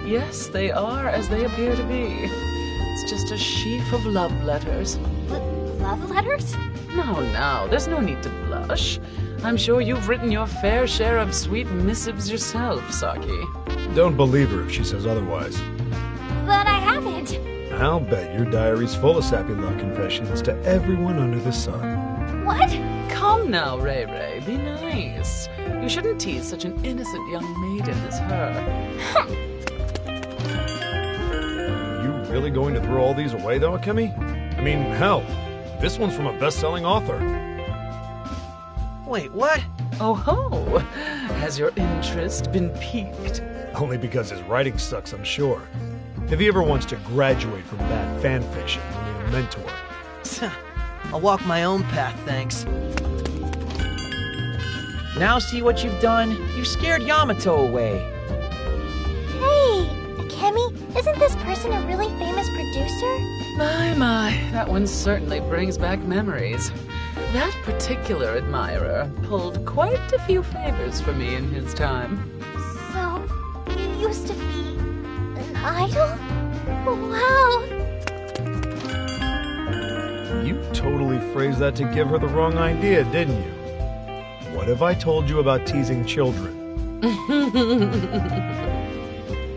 Yes, they are as they appear to be. It's just a sheaf of love letters. Love letters? Now, there's no need to blush. I'm sure you've written your fair share of sweet missives yourself, Saki. Don't believe her if she says otherwise. But I haven't. I'll bet your diary's full of sappy love confessions to everyone under the sun. What? Come now, Ray Ray, be nice. You shouldn't tease such an innocent young maiden as her. Are you really going to throw all these away, though, Akemi? I mean, hell, this one's from a best-selling author. Wait, what? Oh ho! Has your interest been piqued? Only because his writing sucks, I'm sure. If he ever wants to graduate from bad fan fiction, he'll need a mentor. I'll walk my own path, thanks. Now see what you've done? You scared Yamato away. Hey, Akemi, isn't this person a really famous producer? My, that one certainly brings back memories. That particular admirer pulled quite a few favors for me in his time. So, you used to be an idol? Wow! You totally phrased that to give her the wrong idea, didn't you? What have I told you about teasing children?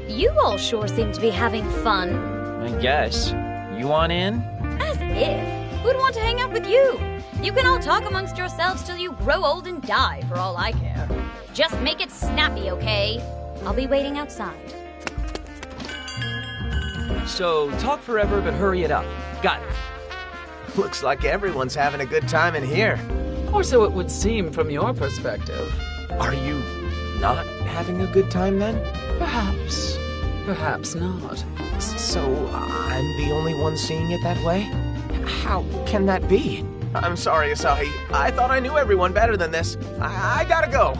You all sure seem to be having fun. I guess. You want in? As if. Who'd want to hang out with you? You can all talk amongst yourselves till you grow old and die, for all I care. Just make it snappy, okay? I'll be waiting outside. So, talk forever, but hurry it up. Got it. Looks like everyone's having a good time in here. Or so it would seem from your perspective. Are you not having a good time then? Perhaps. Perhaps not. So, I'm the only one seeing it that way? How can that be? I'm sorry, Asahi. I thought I knew everyone better than this. I gotta go.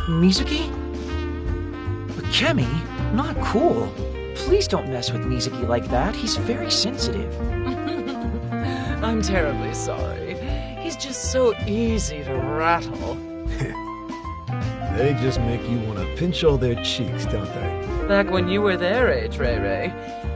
Mizuki? Akemi? Not cool. Please don't mess with Mizuki like that. He's very sensitive. I'm terribly sorry. He's just so easy to rattle. They just make you want to pinch all their cheeks, don't they? Back when you were their age, Ray Ray,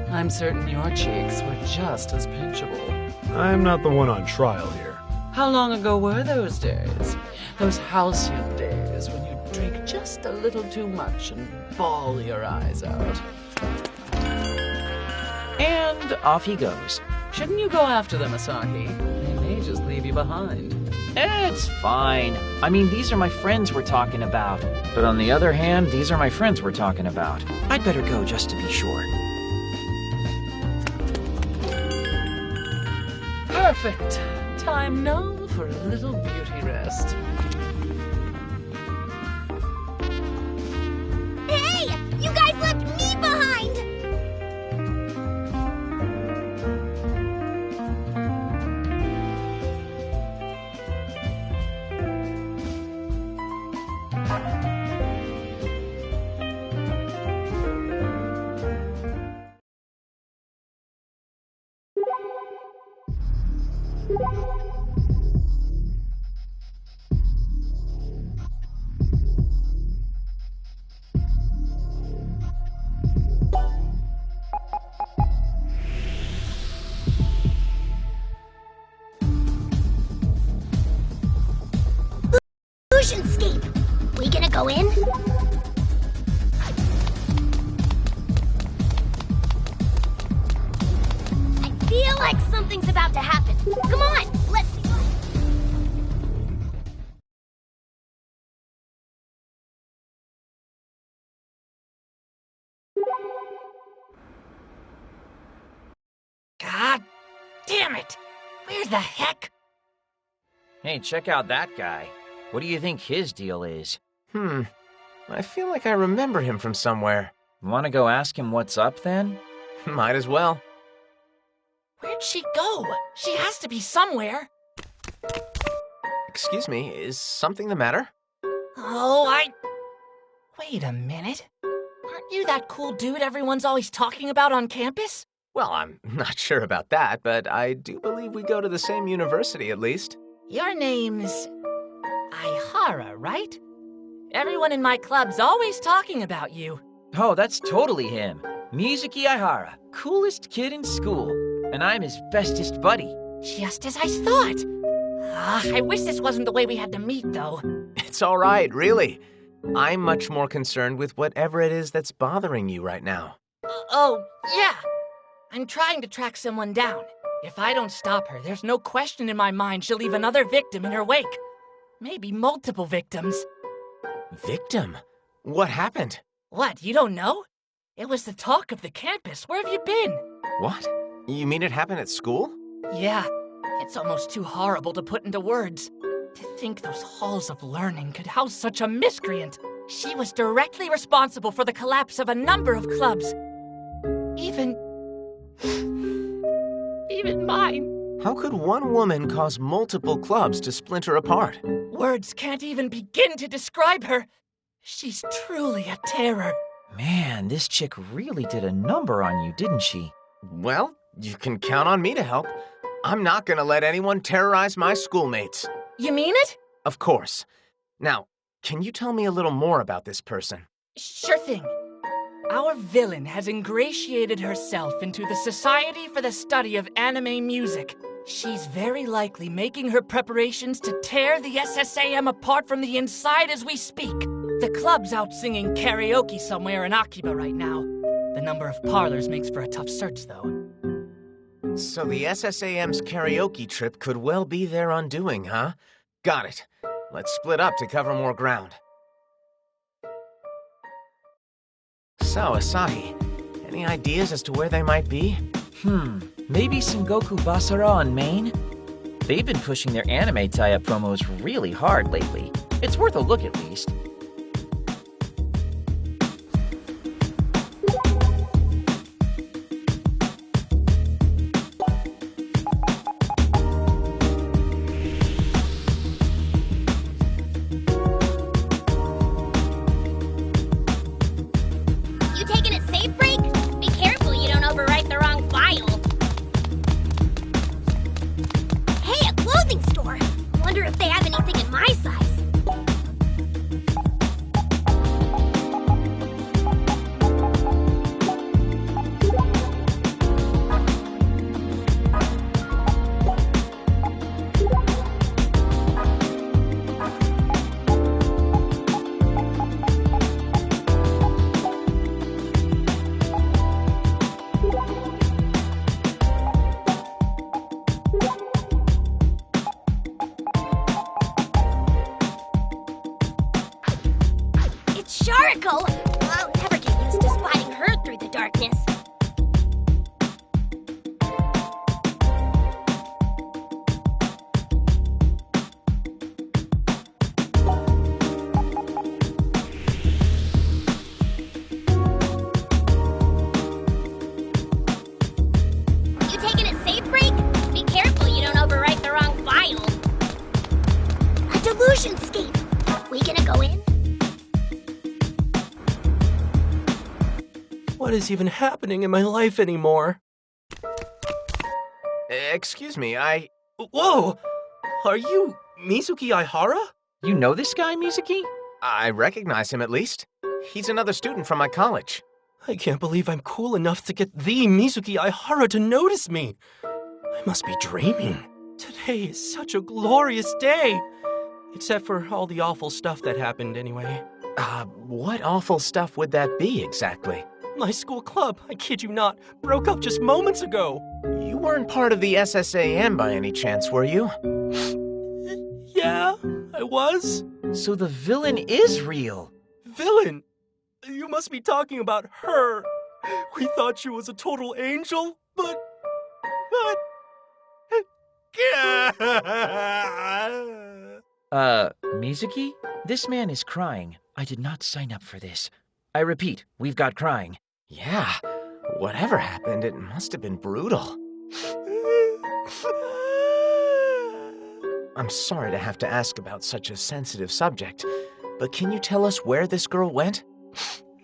I'm certain your cheeks were just as pinchable. I'm not the one on trial here. How long ago were those days? Those halcyon days when you drink just a little too much and bawl your eyes out. And off he goes. Shouldn't you go after them, Asahi? They may just leave you behind. It's fine. I mean, these are my friends we're talking about. But on the other hand, these are my friends we're talking about. I'd better go just to be sure. Perfect. Time now for a little beauty rest. Hey! You guys left me behind! Illusionscape! We gonna go in? I feel like something's about to happen. Come on, let's see. God damn it! Where the heck? Hey, check out that guy. What do you think his deal is? I feel like I remember him from somewhere. Want to go ask him what's up, then? Might as well. Where'd she go? She has to be somewhere. Excuse me, is something the matter? Oh, Wait a minute. Aren't you that cool dude everyone's always talking about on campus? Well, I'm not sure about that, but I do believe we go to the same university at least. Your name's Aihara, right? Everyone in my club's always talking about you. Oh, that's totally him. Mizuki Aihara, coolest kid in school. And I'm his bestest buddy. Just as I thought. I wish this wasn't the way we had to meet, though. It's all right, really. I'm much more concerned with whatever it is that's bothering you right now. Oh, yeah. I'm trying to track someone down. If I don't stop her, there's no question in my mind she'll leave another victim in her wake. Maybe multiple victims. Victim? What happened? What, you don't know? It was the talk of the campus. Where have you been? What? You mean it happened at school? Yeah. It's almost too horrible to put into words. To think those halls of learning could house such a miscreant. She was directly responsible for the collapse of a number of clubs. Even mine. How could one woman cause multiple clubs to splinter apart? Words can't even begin to describe her. She's truly a terror. Man, this chick really did a number on you, didn't she? Well, you can count on me to help. I'm not gonna let anyone terrorize my schoolmates. You mean it? Of course. Now, can you tell me a little more about this person? Sure thing. Our villain has ingratiated herself into the Society for the Study of Anime Music. She's very likely making her preparations to tear the SSAM apart from the inside as we speak. The club's out singing karaoke somewhere in Akiba right now. The number of parlors makes for a tough search, though. So the SSAM's karaoke trip could well be their undoing, huh? Got it. Let's split up to cover more ground. So, Asahi, any ideas as to where they might be? Maybe Sengoku Basara on Main? They've been pushing their anime tie-up promos really hard lately. It's worth a look at least. You taking a safe break? Be careful you don't overwrite the wrong file. Hey, a clothing store! Wonder if they have anything in my size. Miracle! I'll never get used to spotting her through the darkness. You taking a safe break? Be careful you don't overwrite the wrong file. A delusion scape. We gonna go in? What is even happening in my life anymore? Excuse me, Whoa! Are you Mizuki Aihara? You know this guy, Mizuki? I recognize him at least. He's another student from my college. I can't believe I'm cool enough to get the Mizuki Aihara to notice me. I must be dreaming. Today is such a glorious day. Except for all the awful stuff that happened anyway. What awful stuff would that be exactly? My school club, I kid you not, broke up just moments ago. You weren't part of the SSAM by any chance, were you? Yeah, I was. So the villain is real. Villain? You must be talking about her. We thought she was a total angel, but... Mizuki? This man is crying. I did not sign up for this. I repeat, we've got crying. Yeah, whatever happened, it must have been brutal. I'm sorry to have to ask about such a sensitive subject, but can you tell us where this girl went?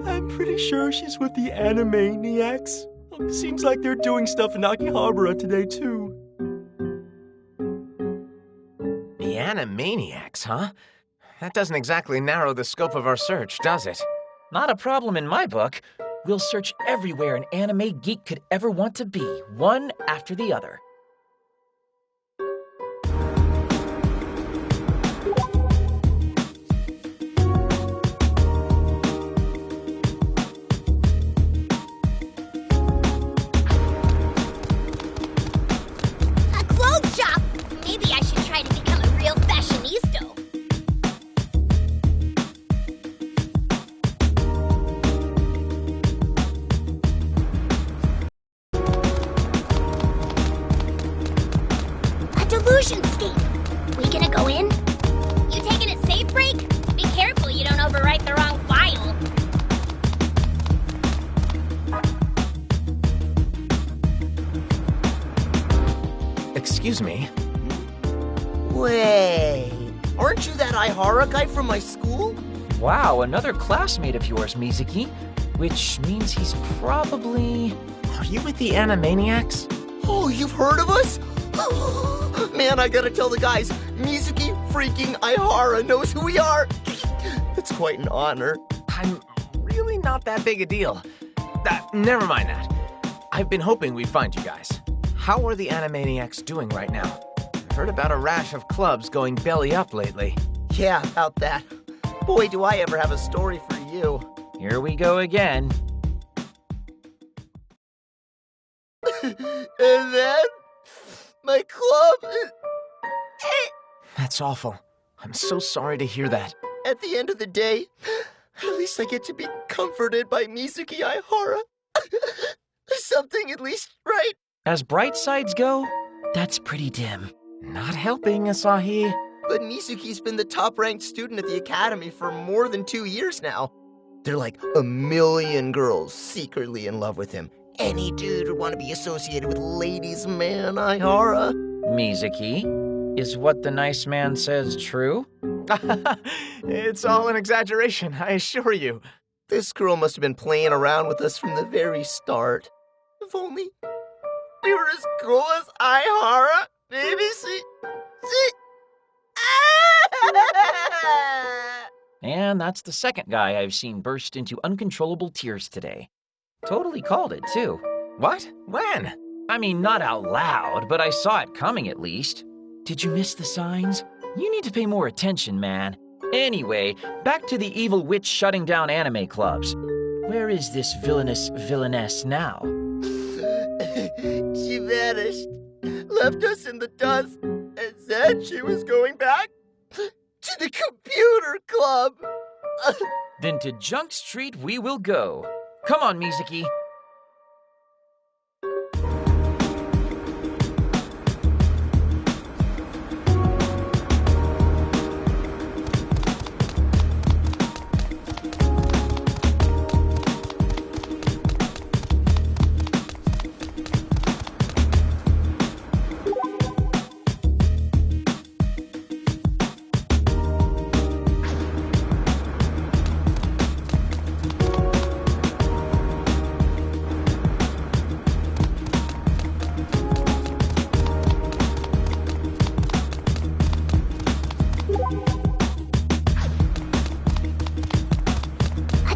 I'm pretty sure she's with the Animaniacs. Seems like they're doing stuff in Akihabara today, too. The Animaniacs, huh? That doesn't exactly narrow the scope of our search, does it? Not a problem in my book. We'll search everywhere an anime geek could ever want to be, one after the other. A clothes shop! Maybe I should try to become a real fashionista. Delusionscape. We gonna go in? You taking a safe break? Be careful you don't overwrite the wrong file. Excuse me? Wait, aren't you that Aihara guy from my school? Wow, another classmate of yours, Mizuki. Which means he's probably... Are you with the Animaniacs? Oh, you've heard of us? Man, I gotta tell the guys, Mizuki freaking Aihara knows who we are. It's quite an honor. I'm really not that big a deal. Never mind that. I've been hoping we'd find you guys. How are the Animaniacs doing right now? I've heard about a rash of clubs going belly up lately. Yeah, about that. Boy, do I ever have a story for you. Here we go again. And then, my club... That's awful. I'm so sorry to hear that. At the end of the day, at least I get to be comforted by Mizuki Aihara. Something at least, right? As bright sides go, that's pretty dim. Not helping, Asahi. But Mizuki's been the top-ranked student at the academy for more than 2 years now. There are like 1 million girls secretly in love with him. Any dude would want to be associated with ladies' man Aihara. Mizuki, is what the nice man says true? It's all an exaggeration, I assure you. This girl must have been playing around with us from the very start. If only we were as cool as Aihara. Maybe see. And that's the second guy I've seen burst into uncontrollable tears today. Totally called it, too. What? When? I mean, not out loud, but I saw it coming at least. Did you miss the signs? You need to pay more attention, man. Anyway, back to the evil witch shutting down anime clubs. Where is this villainess now? She vanished, left us in the dust, and said she was going back to the computer club. Then to Junk Street we will go. Come on, Mizuki.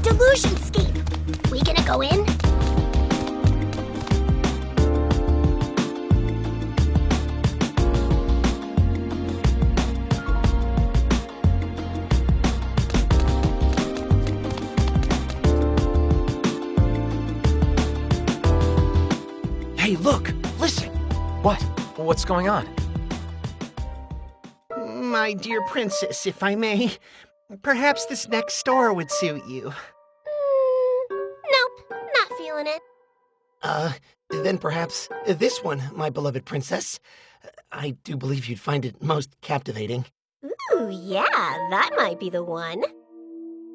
Delusionscape. We gonna go in? Hey, look! Listen! What? What's going on? My dear princess, if I may, perhaps this next store would suit you. Nope, not feeling it. Then perhaps this one, my beloved princess. I do believe you'd find it most captivating. Ooh, yeah, that might be the one.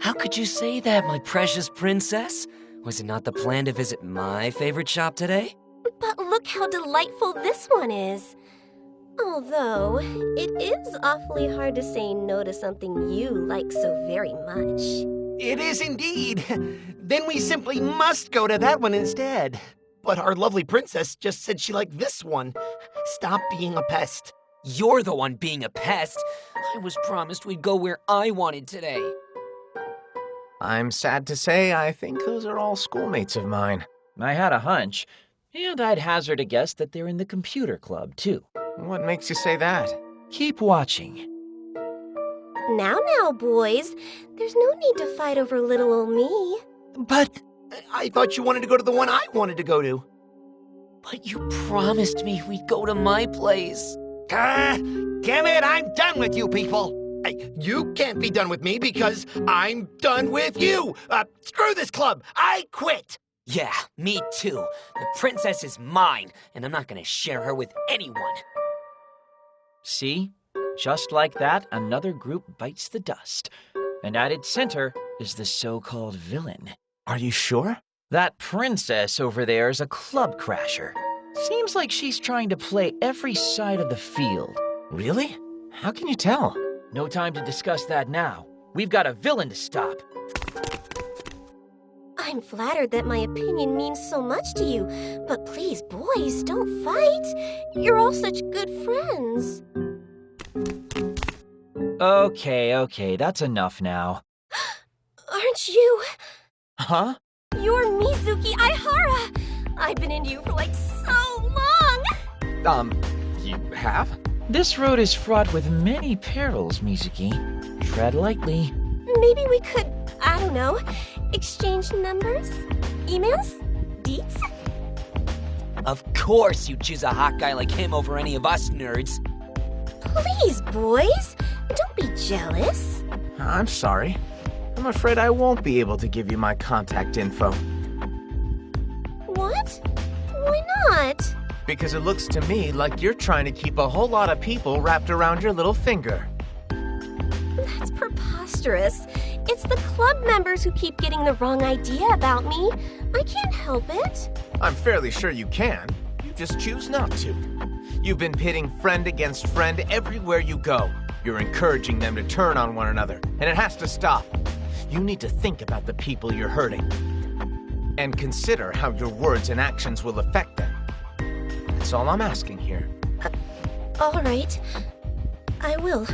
How could you say that, my precious princess? Was it not the plan to visit my favorite shop today? But look how delightful this one is. Although, it is awfully hard to say no to something you like so very much. It is indeed. Then we simply must go to that one instead. But our lovely princess just said she liked this one. Stop being a pest. You're the one being a pest. I was promised we'd go where I wanted today. I'm sad to say I think those are all schoolmates of mine. I had a hunch, and I'd hazard a guess that they're in the computer club, too. What makes you say that? Keep watching. Now, boys. There's no need to fight over little old me. But I thought you wanted to go to the one I wanted to go to. But you promised me we'd go to my place. Damn it, I'm done with you people. You can't be done with me because I'm done with you. Screw this club. I quit. Yeah, me too. The princess is mine, and I'm not gonna share her with anyone. See? Just like that, another group bites the dust. And at its center is the so-called villain. Are you sure? That princess over there is a club crasher. Seems like she's trying to play every side of the field. Really? How can you tell? No time to discuss that now. We've got a villain to stop. I'm flattered that my opinion means so much to you, but please, boys, don't fight. You're all such good friends. Okay, that's enough now. Aren't you? Huh? You're Mizuki Aihara. I've been into you for like so long. You have? This road is fraught with many perils, Mizuki. Tread lightly. Maybe we could, I don't know, exchange numbers? Emails? Deets? Of course you'd choose a hot guy like him over any of us nerds. Please, boys, don't be jealous. I'm sorry. I'm afraid I won't be able to give you my contact info. What? Why not? Because it looks to me like you're trying to keep a whole lot of people wrapped around your little finger. That's preposterous. It's the club members who keep getting the wrong idea about me. I can't help it. I'm fairly sure you can. You just choose not to. You've been pitting friend against friend everywhere you go. You're encouraging them to turn on one another, and it has to stop. You need to think about the people you're hurting. And consider how your words and actions will affect them. That's all I'm asking here. All right. I will.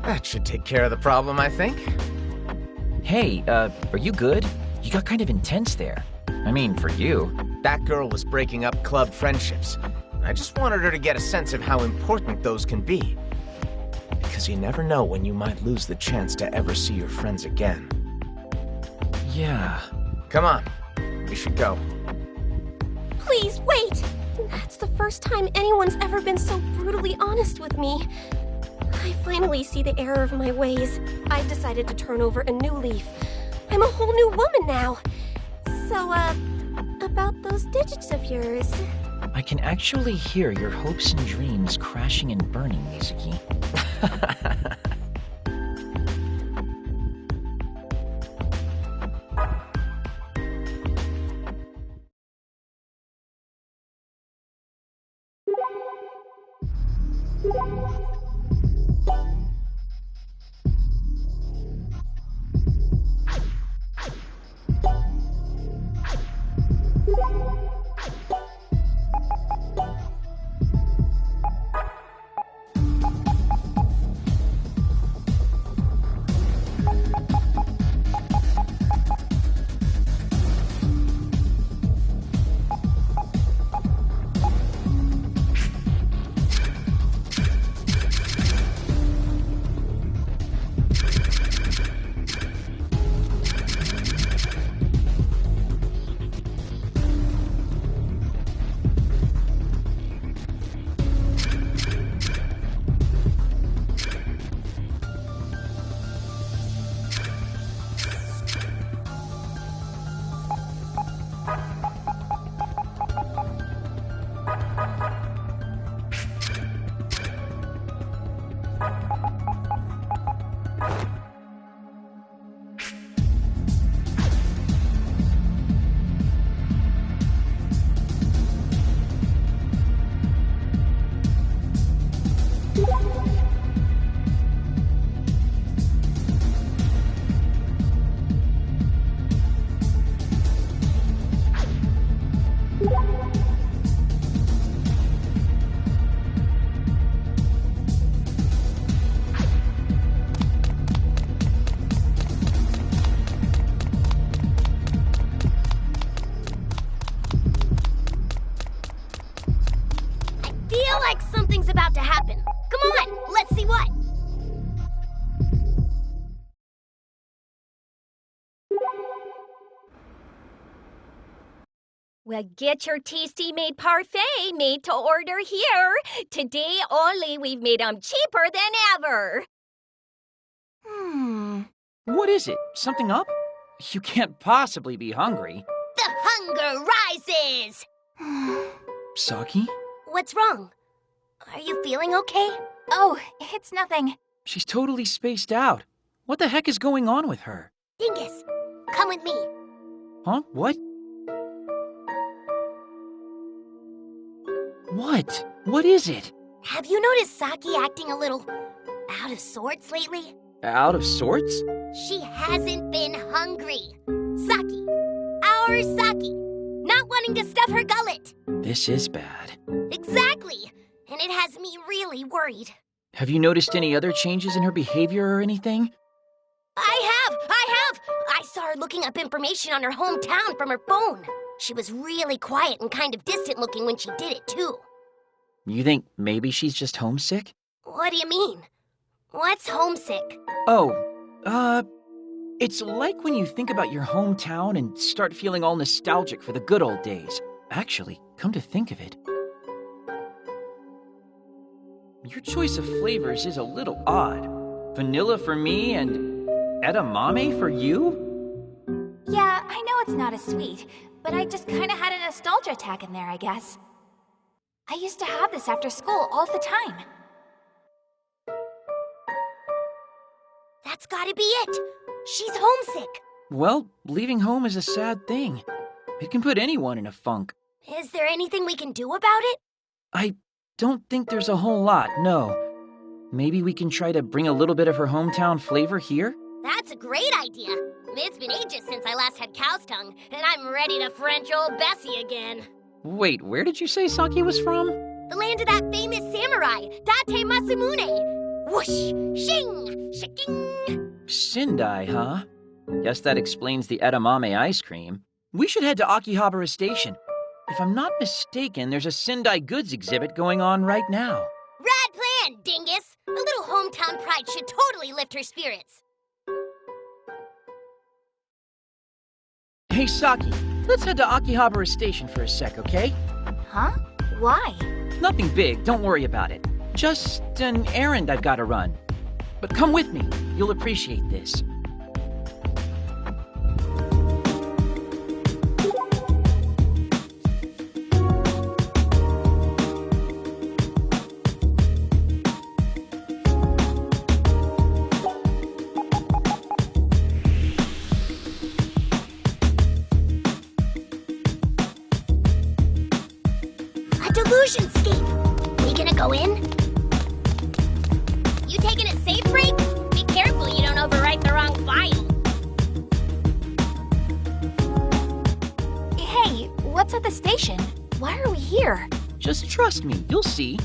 That should take care of the problem, I think. Hey, are you good? You got kind of intense there. I mean, for you. That girl was breaking up club friendships. I just wanted her to get a sense of how important those can be. Because you never know when you might lose the chance to ever see your friends again. Yeah. Come on. We should go. Please, wait! That's the first time anyone's ever been so brutally honest with me. I finally see the error of my ways, I've decided to turn over a new leaf. I'm a whole new woman now. So, about those digits of yours. I can actually hear your hopes and dreams crashing and burning, Mizuki. Something's about to happen. Come on, let's see what. Well, get your tasty-made parfait made to order here. Today only we've made them cheaper than ever. What is it? Something up? You can't possibly be hungry. The hunger rises! Saki? What's wrong? Are you feeling okay? Oh, it's nothing. She's totally spaced out. What the heck is going on with her? Dingus, come with me. Huh? What? What? What is it? Have you noticed Saki acting a little out of sorts lately? Out of sorts? She hasn't been hungry. Saki. Our Saki. Not wanting to stuff her gullet. This is bad. Exactly. And it has me really worried. Have you noticed any other changes in her behavior or anything? I have! I saw her looking up information on her hometown from her phone. She was really quiet and kind of distant looking when she did it, too. You think maybe she's just homesick? What do you mean? What's homesick? Oh, it's like when you think about your hometown and start feeling all nostalgic for the good old days. Actually, come to think of it, your choice of flavors is a little odd. Vanilla for me and edamame for you? Yeah, I know it's not as sweet, but I just kinda had a nostalgia attack in there, I guess. I used to have this after school all the time. That's gotta be it. She's homesick. Well, leaving home is a sad thing. It can put anyone in a funk. Is there anything we can do about it? I don't think there's a whole lot, no. Maybe we can try to bring a little bit of her hometown flavor here? That's a great idea. It's been ages since I last had cow's tongue, and I'm ready to French old Bessie again. Wait, where did you say Saki was from? The land of that famous samurai, Date Masamune. Whoosh, shing, shaking. Sendai, huh? Guess that explains the edamame ice cream. We should head to Akihabara Station. If I'm not mistaken, there's a Sendai goods exhibit going on right now. Rad plan, dingus! A little hometown pride should totally lift her spirits. Hey, Saki, let's head to Akihabara Station for a sec, okay? Huh? Why? Nothing big, don't worry about it. Just an errand I've got to run. But come with me. You'll appreciate this. Delusionscape. We gonna go in? You taking it safe, Freak? Be careful you don't overwrite the wrong file. Hey, what's at the station? Why are we here? Just trust me, you'll see.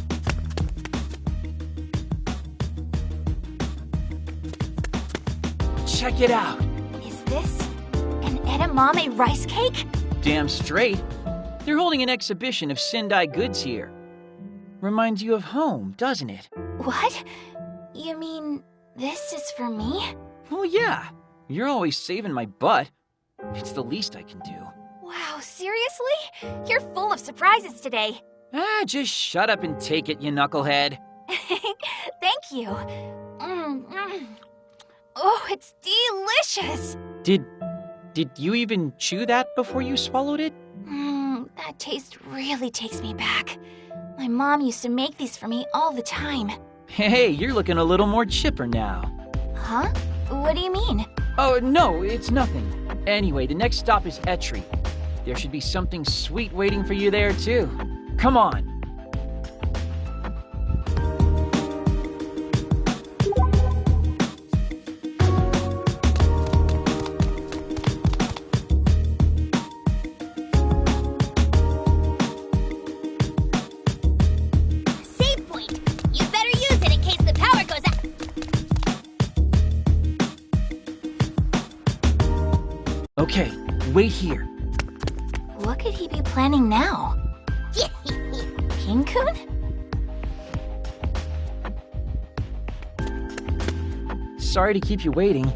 Check it out. Is this an edamame rice cake? Damn straight. They're holding an exhibition of Sendai goods here. Reminds you of home, doesn't it? What? You mean this is for me? Well, yeah. You're always saving my butt. It's the least I can do. Wow, seriously? You're full of surprises today. Just shut up and take it, you knucklehead. Thank you. Oh, it's delicious. Did you even chew that before you swallowed it? That taste really takes me back. My mom used to make these for me all the time. Hey, you're looking a little more chipper now. Huh? What do you mean? Oh, no, it's nothing. Anyway, the next stop is Etri. There should be something sweet waiting for you there, too. Come on. Okay, wait here. What could he be planning now? King-kun? Sorry to keep you waiting.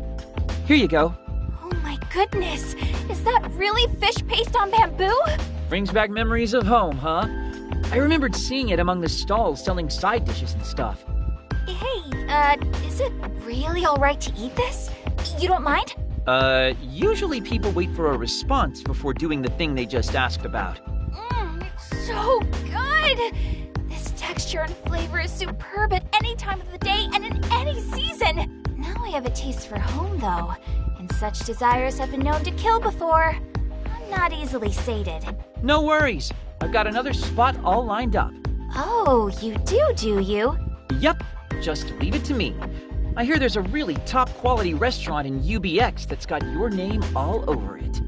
Here you go. Oh my goodness! Is that really fish paste on bamboo? Brings back memories of home, huh? I remembered seeing it among the stalls selling side dishes and stuff. Hey, is it really alright to eat this? You don't mind? Usually people wait for a response before doing the thing they just asked about. It's so good! This texture and flavor is superb at any time of the day and in any season! Now I have a taste for home, though, and such desires have been known to kill before. I'm not easily sated. No worries. I've got another spot all lined up. Oh, you do you? Yep. Just leave it to me. I hear there's a really top-quality restaurant in UBX that's got your name all over it.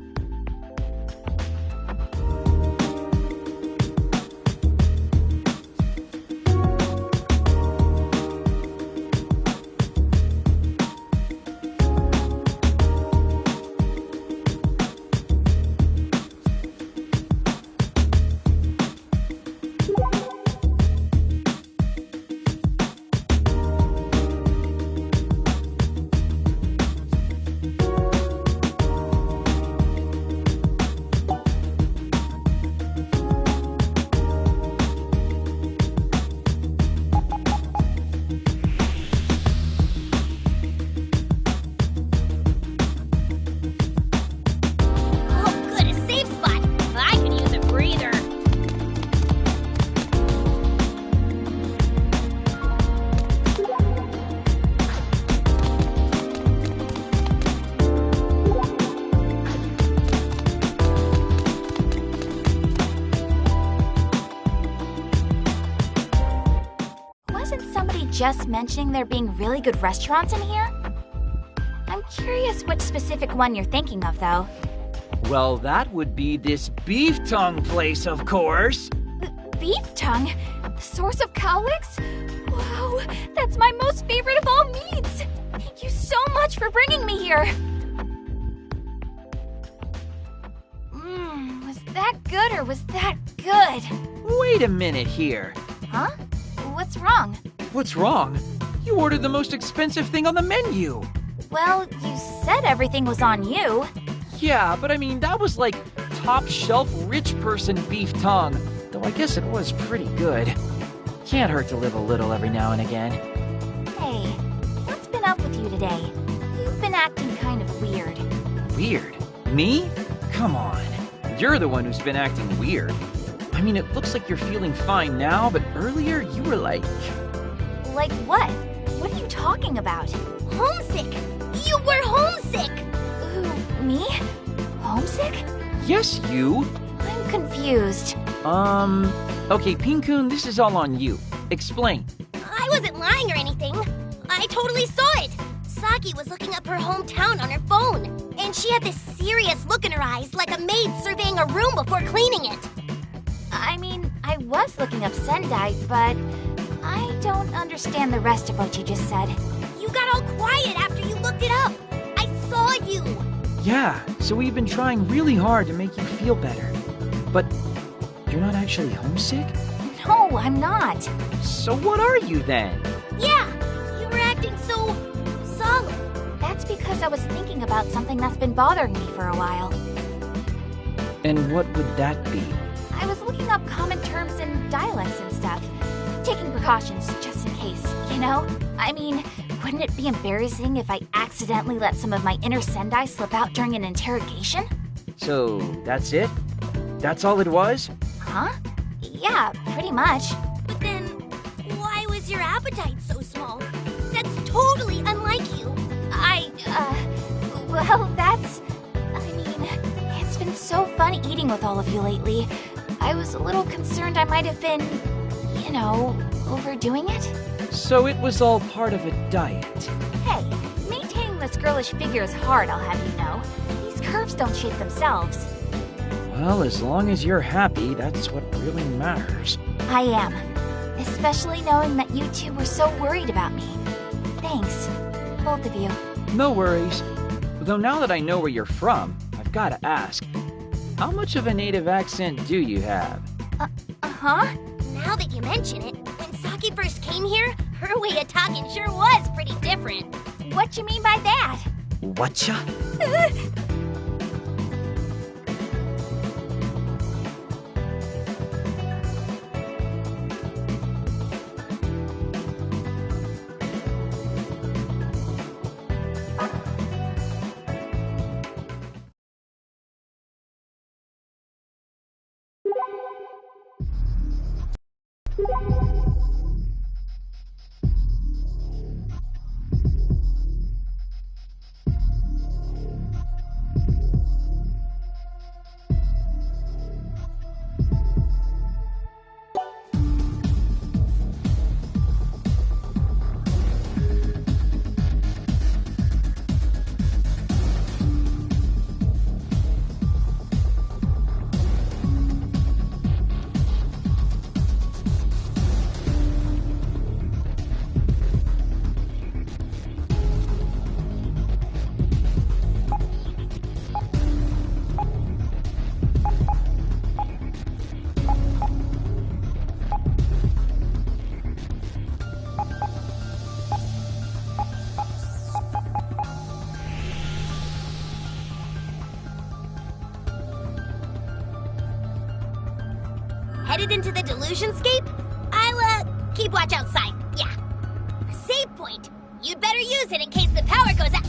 Just mentioning there being really good restaurants in here? I'm curious which specific one you're thinking of, though. Well, that would be this beef tongue place, of course. Beef tongue? The source of cowlicks? Wow, that's my most favorite of all meats! Thank you so much for bringing me here! Was that good or was that good? Wait a minute here. Huh? What's wrong? What's wrong? You ordered the most expensive thing on the menu. Well, you said everything was on you. Yeah, but I mean, that was like top-shelf rich person beef tongue. Though I guess it was pretty good. Can't hurt to live a little every now and again. Hey, that's today. You've been acting kind of weird. Weird? Me? Come on. You're the one who's been acting weird. I mean, it looks like you're feeling fine now, but earlier you were like... Like what? What are you talking about? Homesick! You were homesick! Who, me? Homesick? Yes, you. I'm confused. Okay, Pinkun, this is all on you. Explain. I wasn't lying or anything. I totally saw it. Saki was looking up her hometown on her phone, and she had this serious look in her eyes, like a maid surveying a room before cleaning it. I mean, I was looking up Sendai, but I don't understand the rest of what you just said. You got all quiet after you looked it up. I saw you. Yeah, so we've been trying really hard to make you feel better. But you're not actually homesick? No, I'm not. So what are you then? Yeah, you were acting so solemn. That's because I was thinking about something that's been bothering me for a while. And what would that be? I was looking up common terms and dialects and stuff. Taking precautions just in case, you know? I mean, wouldn't it be embarrassing if I accidentally let some of my inner Sendai slip out during an interrogation? So, that's it? That's all it was? Huh? Yeah, pretty much. But then, why was your appetite so small? That's totally unlike you. Well, that's... I mean, it's been so fun eating with all of you lately. I was a little concerned I might have been, you know, overdoing it. So it was all part of a diet. Hey, maintaining this girlish figure is hard, I'll have you know. These curves don't shape themselves. Well, as long as you're happy, that's what really matters. I am. Especially knowing that you two were so worried about me. Thanks, both of you. No worries. Though now that I know where you're from, I've gotta ask, how much of a native accent do you have? Uh-huh? Now that you mention it, when Saki first came here, her way of talking sure was pretty different. What you mean by that? Whatcha? Headed into the Delusionscape? I'll, keep watch outside, yeah. A save point. You'd better use it in case the power goes out.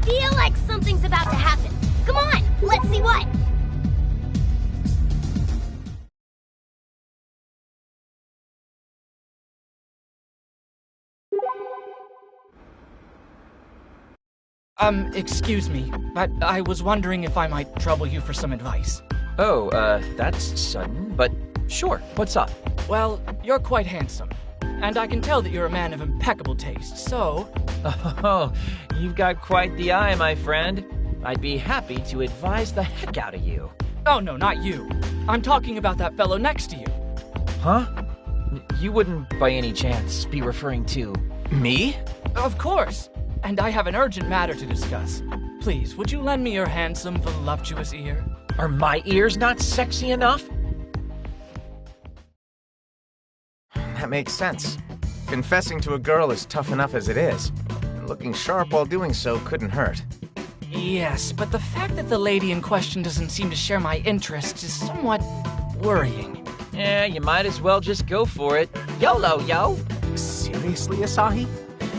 Feel like something's about to happen. Come on, let's see what. Excuse me, but I was wondering if I might trouble you for some advice. Oh, that's sudden, but sure, what's up? Well, you're quite handsome, and I can tell that you're a man of impeccable taste, so... Oh, you've got quite the eye, my friend. I'd be happy to advise the heck out of you. Oh, no, not you. I'm talking about that fellow next to you. Huh? You wouldn't, by any chance, be referring to me? Of course. And I have an urgent matter to discuss. Please, would you lend me your handsome, voluptuous ear? Are my ears not sexy enough? That makes sense. Confessing to a girl is tough enough as it is. And looking sharp while doing so couldn't hurt. Yes, but the fact that the lady in question doesn't seem to share my interests is somewhat worrying. Yeah, you might as well just go for it. YOLO, yo! Seriously, Asahi?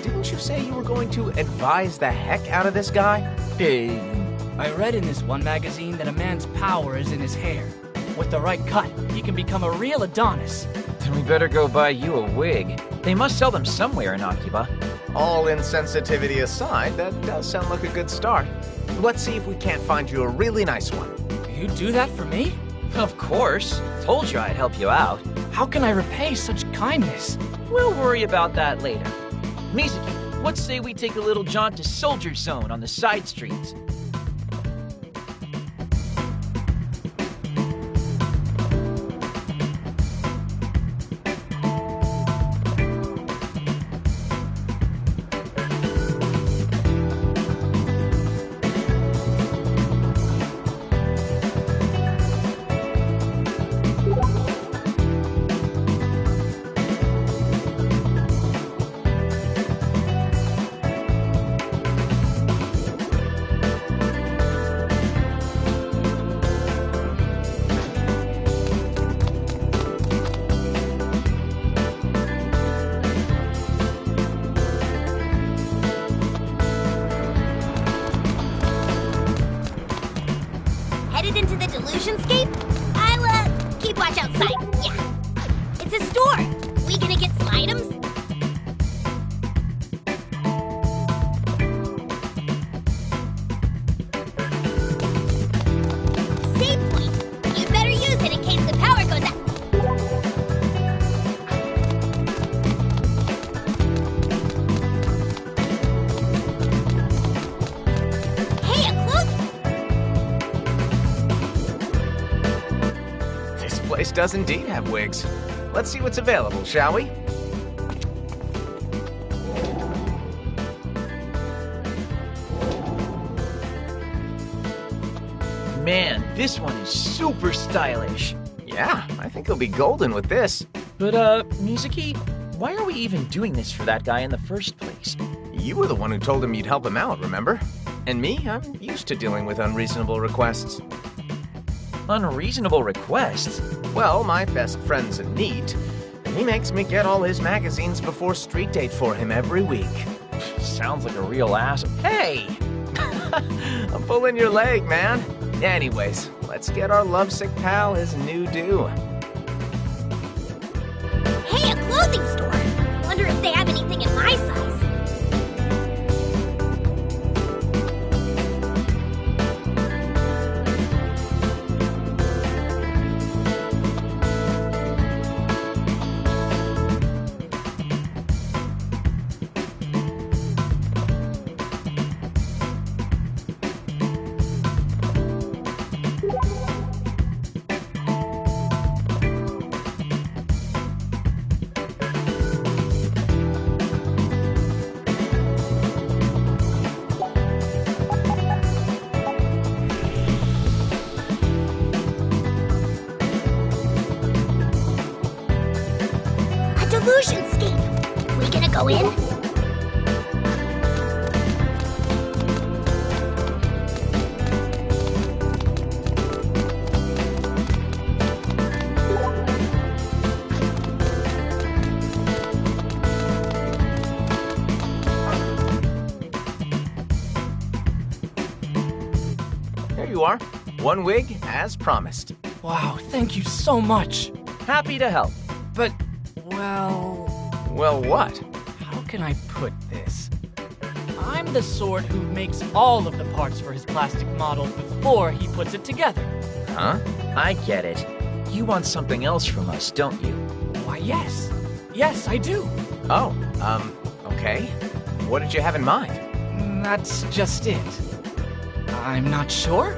Didn't you say you were going to advise the heck out of this guy? I read in this one magazine that a man's power is in his hair. With the right cut, he can become a real Adonis. Then we better go buy you a wig. They must sell them somewhere in Akiba. All insensitivity aside, that does sound like a good start. Let's see if we can't find you a really nice one. You do that for me? Of course. Told you I'd help you out. How can I repay such kindness? We'll worry about that later. Mizuki, let's say we take a little jaunt to Soldier Zone on the side streets. Headed into the Delusionscape? I'll, keep watch outside. Yeah. It's a store. We gonna get some items? Save point. You better use it in case the power goes out. Hey, a cloak? This place does indeed have wigs. Let's see what's available, shall we? Man, this one is super stylish. Yeah, I think he'll be golden with this. But, Mizuki, why are we even doing this for that guy in the first place? You were the one who told him you'd help him out, remember? And me, I'm used to dealing with unreasonable requests. Unreasonable requests? Well, my best friend's in need, and he makes me get all his magazines before street date for him every week. Sounds like a real ass. Hey! I'm pulling your leg, man. Anyways, let's get our lovesick pal his new due. Hey, a clothing store! Wonder if they have anything in my size. you are. One wig, as promised. Wow, thank you so much. Happy to help. But, well... Well, what? How can I put this? I'm the sort who makes all of the parts for his plastic model before he puts it together. Huh? I get it. You want something else from us, don't you? Why, yes. Yes, I do. Oh, okay. What did you have in mind? That's just it. I'm not sure.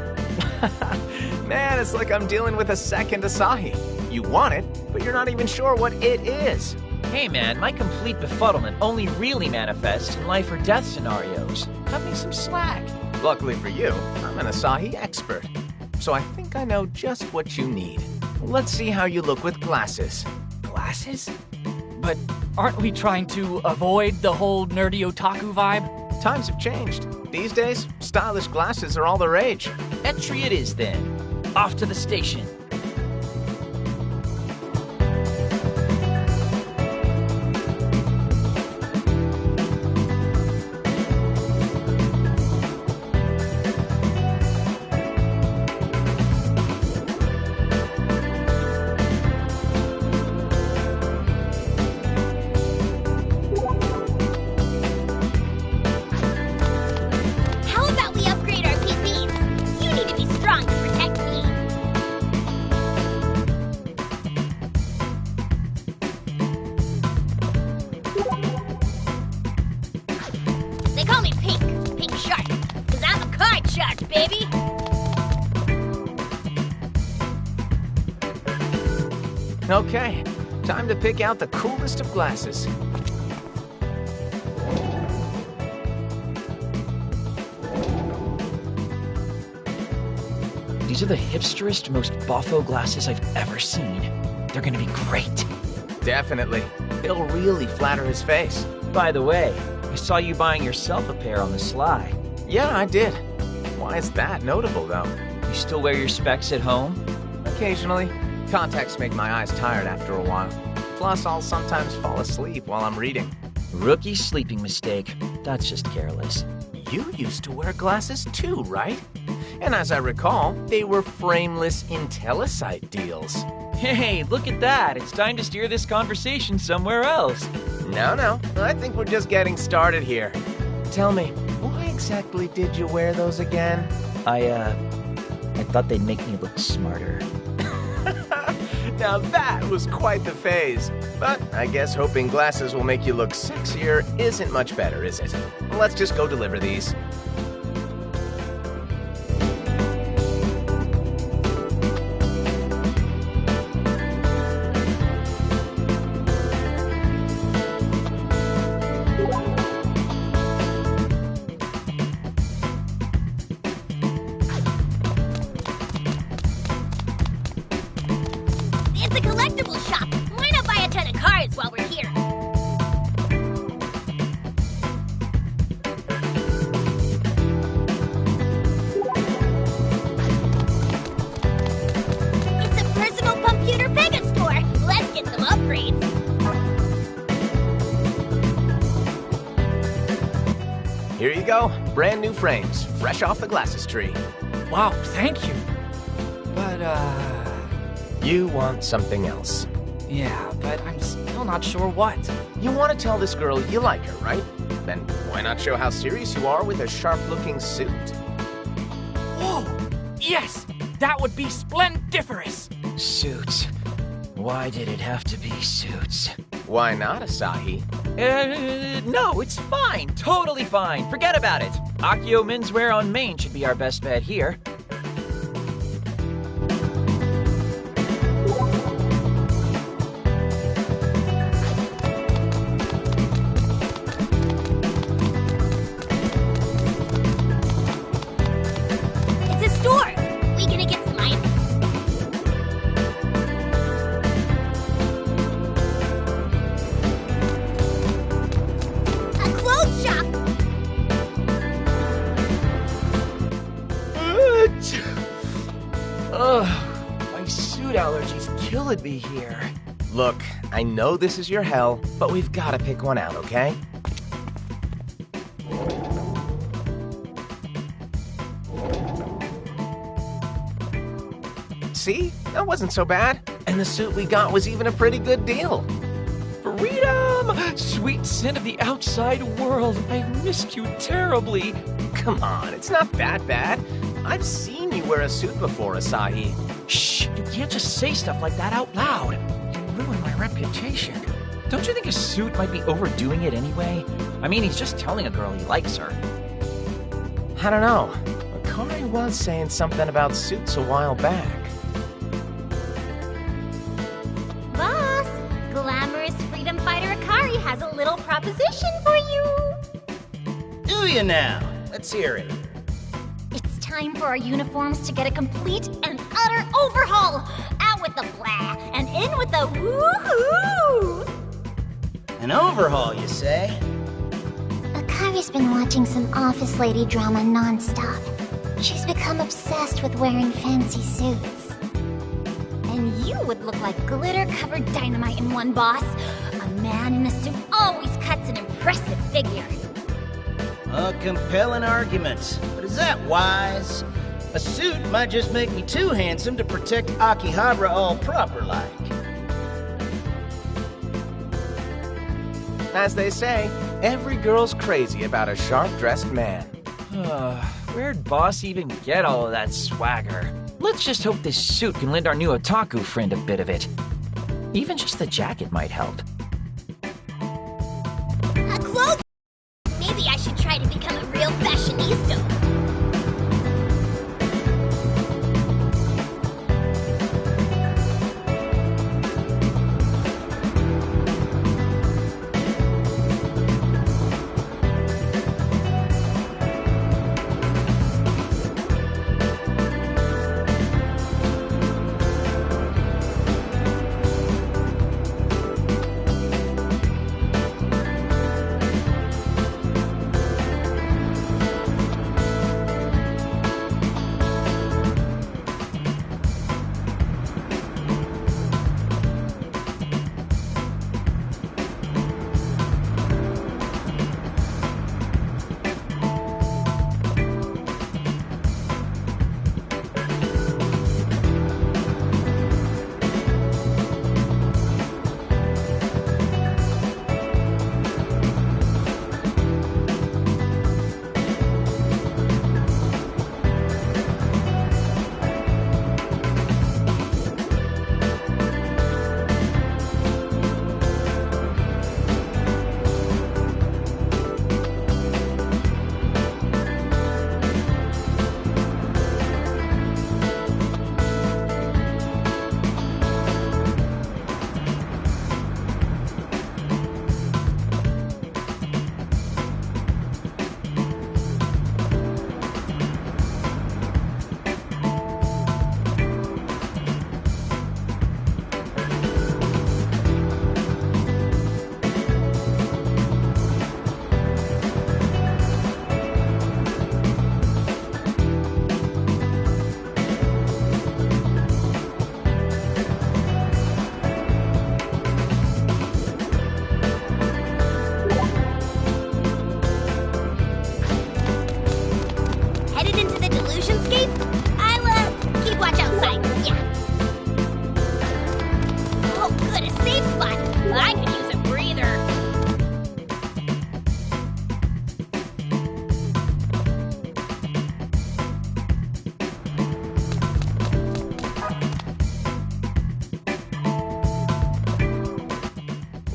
Man, it's like I'm dealing with a second Asahi. You want it, but you're not even sure what it is. Hey man, my complete befuddlement only really manifests in life or death scenarios. Cut me some slack. Luckily for you, I'm an Asahi expert. So I think I know just what you need. Let's see how you look with glasses. Glasses? But aren't we trying to avoid the whole nerdy otaku vibe? Times have changed. These days, stylish glasses are all the rage. Entry it is then. Off to the station. Okay, time to pick out the coolest of glasses. These are the hipsterest, most boffo glasses I've ever seen. They're gonna be great. Definitely. It'll really flatter his face. By the way, I saw you buying yourself a pair on the sly. Yeah, I did. Why is that notable, though? You still wear your specs at home? Occasionally. Contacts make my eyes tired after a while. Plus, I'll sometimes fall asleep while I'm reading. Rookie sleeping mistake. That's just careless. You used to wear glasses too, right? And as I recall, they were frameless Intellicite deals. Hey, look at that. It's time to steer this conversation somewhere else. No. I think we're just getting started here. Tell me, why exactly did you wear those again? I thought they'd make me look smarter. Now that was quite the phase. But I guess hoping glasses will make you look sexier isn't much better, is it? Let's just go deliver these. Here you go, brand new frames, fresh off the glasses tree. Wow, thank you. But, You want something else. Yeah, but I'm still not sure what. You want to tell this girl you like her, right? Then why not show how serious you are with a sharp-looking suit? Whoa! Yes! That would be splendiferous! Suits. Why did it have to be suits? Why not, Asahi? No, it's fine. Totally fine. Forget about it. Akio Menswear on Main should be our best bet here. It's a store. We gonna get some items. Ugh, my suit allergy's killing me here. Look, I know this is your hell, but we've got to pick one out, okay? See? That wasn't so bad. And the suit we got was even a pretty good deal. Freedom! Sweet scent of the outside world. I've missed you terribly. Come on, it's not that bad. I've seen you wear a suit before, Asahi. Shh, you can't just say stuff like that out loud. You ruin my reputation. Don't you think a suit might be overdoing it anyway? I mean, he's just telling a girl he likes her. I don't know. Akari was saying something about suits a while back. Boss, glamorous freedom fighter Akari has a little proposition for you. Do you now? Let's hear it. It's time for our uniforms to get a complete and utter overhaul. Out with the blah and in with the woohoo! An overhaul, you say? Akari's been watching some office lady drama nonstop. She's become obsessed with wearing fancy suits. And you would look like glitter-covered dynamite in one, boss. A man in a suit always cuts an impressive figure. A compelling argument. But is that wise? A suit might just make me too handsome to protect Akihabara all proper-like. As they say, every girl's crazy about a sharp-dressed man. Where'd Boss even get all of that swagger? Let's just hope this suit can lend our new otaku friend a bit of it. Even just the jacket might help. A cloak? Maybe I should try to become a real fashionista.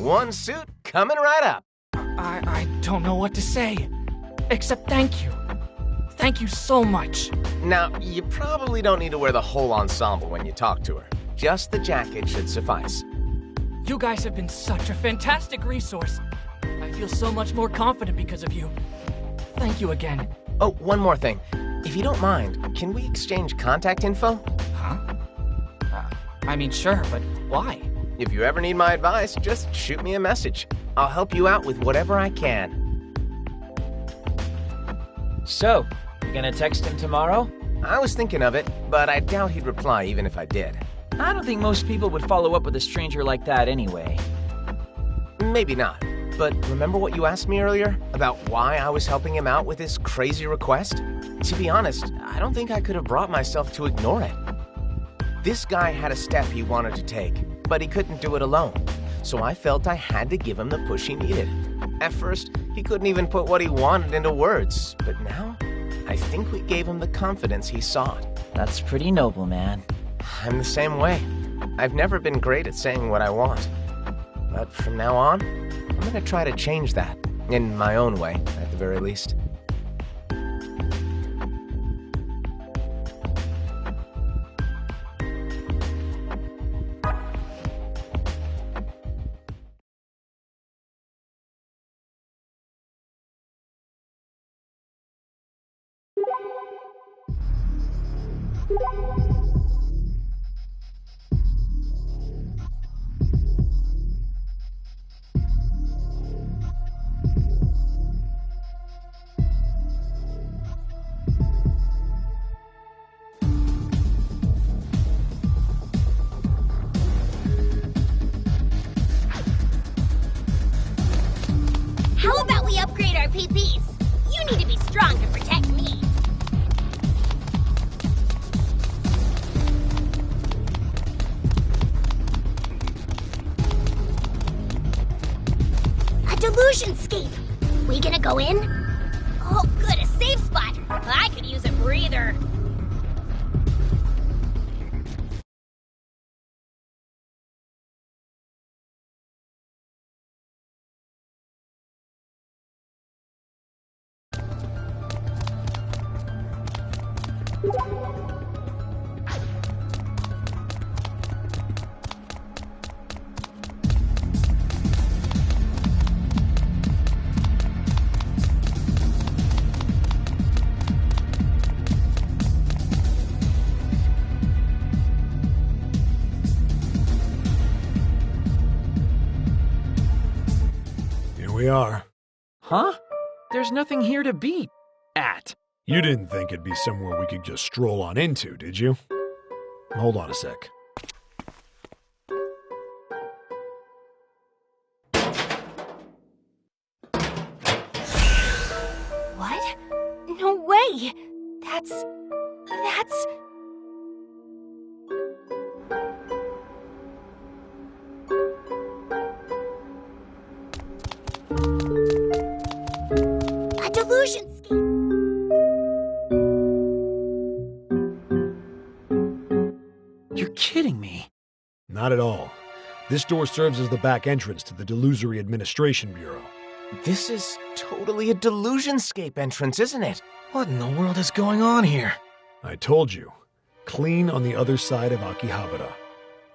One suit coming right up. I don't know what to say, except thank you. Thank you so much. Now, you probably don't need to wear the whole ensemble when you talk to her. Just the jacket should suffice. You guys have been such a fantastic resource. I feel so much more confident because of you. Thank you again. Oh, one more thing. If you don't mind, can we exchange contact info? Huh? I mean, sure, but why? If you ever need my advice, just shoot me a message. I'll help you out with whatever I can. So, you gonna text him tomorrow? I was thinking of it, but I doubt he'd reply even if I did. I don't think most people would follow up with a stranger like that anyway. Maybe not. But remember what you asked me earlier? About why I was helping him out with his crazy request? To be honest, I don't think I could have brought myself to ignore it. This guy had a step he wanted to take, but he couldn't do it alone. So I felt I had to give him the push he needed. At first, he couldn't even put what he wanted into words, but now, I think we gave him the confidence he sought. That's pretty noble, man. I'm the same way. I've never been great at saying what I want. But from now on, I'm gonna try to change that. In my own way, at the very least. How about we upgrade our PPs? You need to be strong to protect me. A delusion scape. We gonna go in? Oh, good, a safe spot. I could use a breather. Here we are. Huh? There's nothing here to be at. You didn't think it'd be somewhere we could just stroll on into, did you? Hold on a sec. What? No way! That's... A delusion scape. You're kidding me. Not at all. This door serves as the back entrance to the Delusory Administration Bureau. This is totally a delusionscape entrance, isn't it? What in the world is going on here? I told you. Clean on the other side of Akihabara.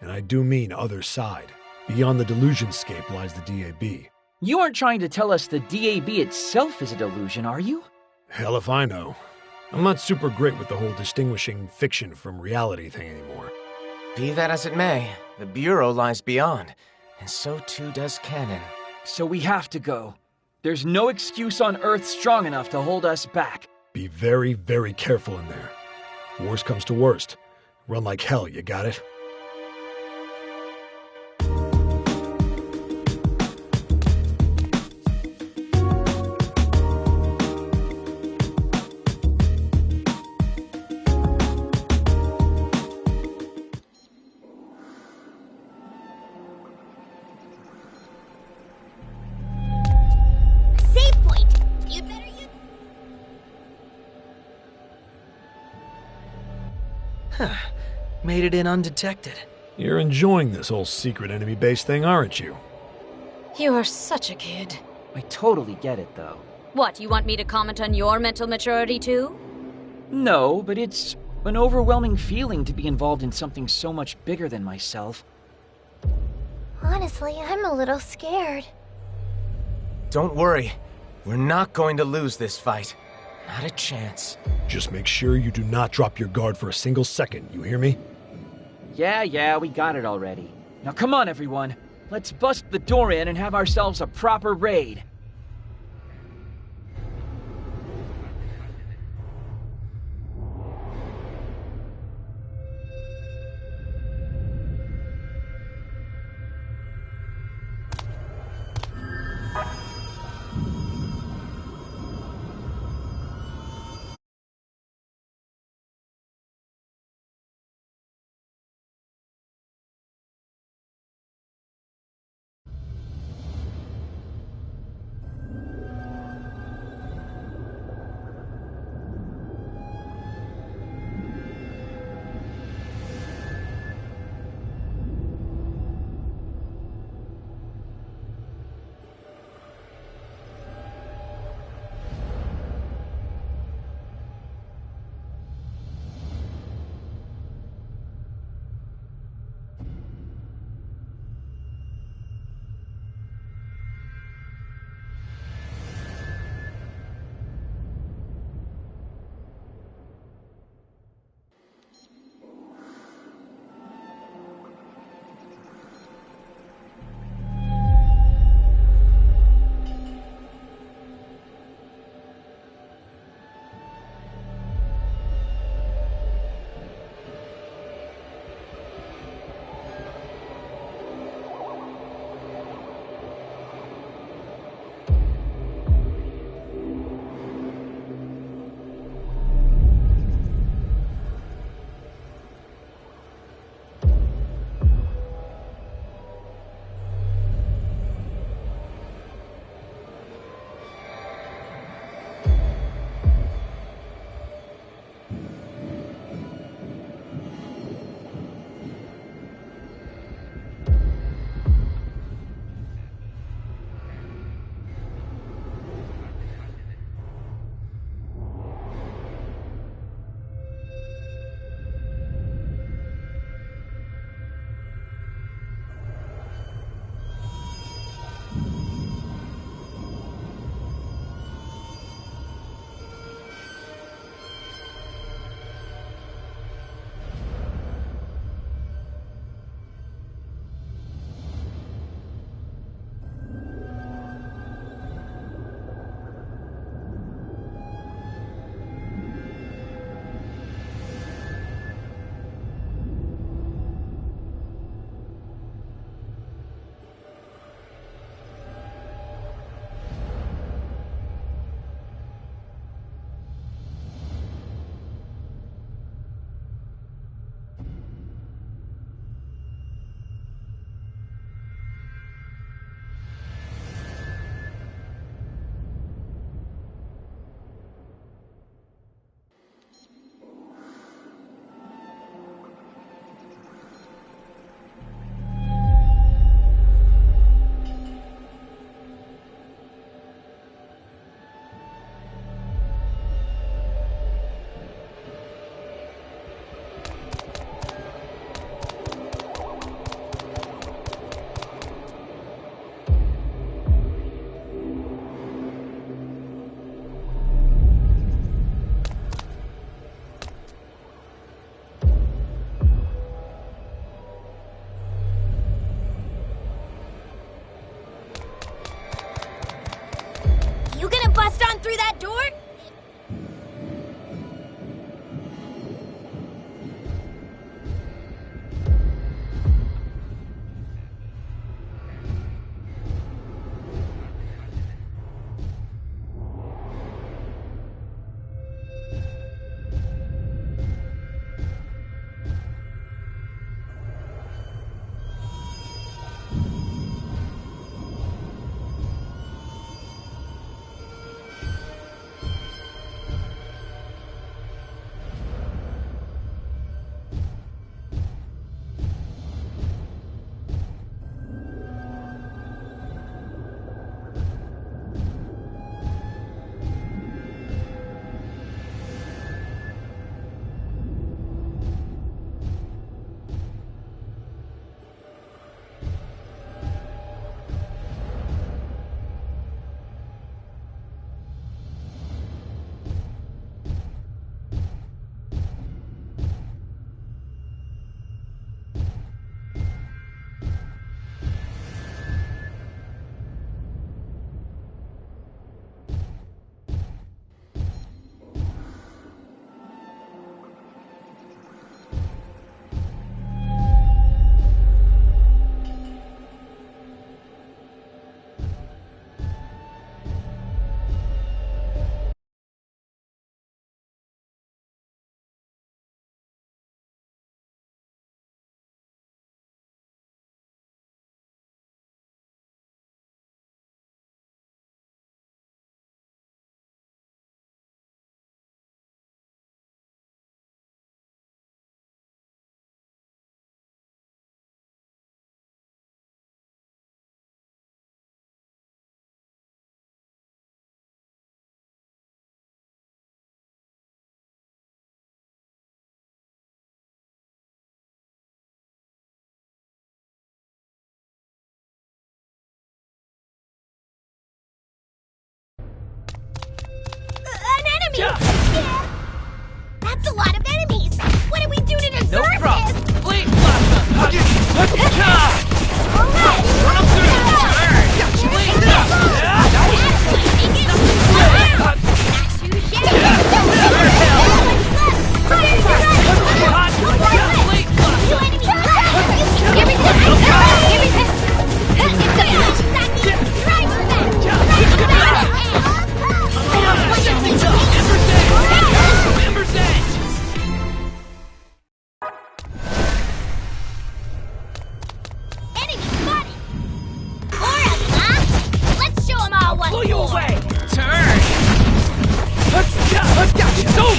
And I do mean other side. Beyond the delusionscape lies the DAB. You aren't trying to tell us the DAB itself is a delusion, are you? Hell if I know. I'm not super great with the whole distinguishing fiction from reality thing anymore. Be that as it may, the Bureau lies beyond, and so too does canon. So we have to go. There's no excuse on Earth strong enough to hold us back. Be very, very careful in there. If worst comes to worst, run like hell, you got it? Save point. You'd better use... Huh. Made it in undetected. You're enjoying this whole secret enemy base thing, aren't you? You are such a kid. I totally get it, though. What, you want me to comment on your mental maturity too? No, but it's an overwhelming feeling to be involved in something so much bigger than myself. Honestly, I'm a little scared. Don't worry. We're not going to lose this fight. Not a chance. Just make sure you do not drop your guard for a single second, you hear me? Yeah, we got it already. Now come on, everyone. Let's bust the door in and have ourselves a proper raid.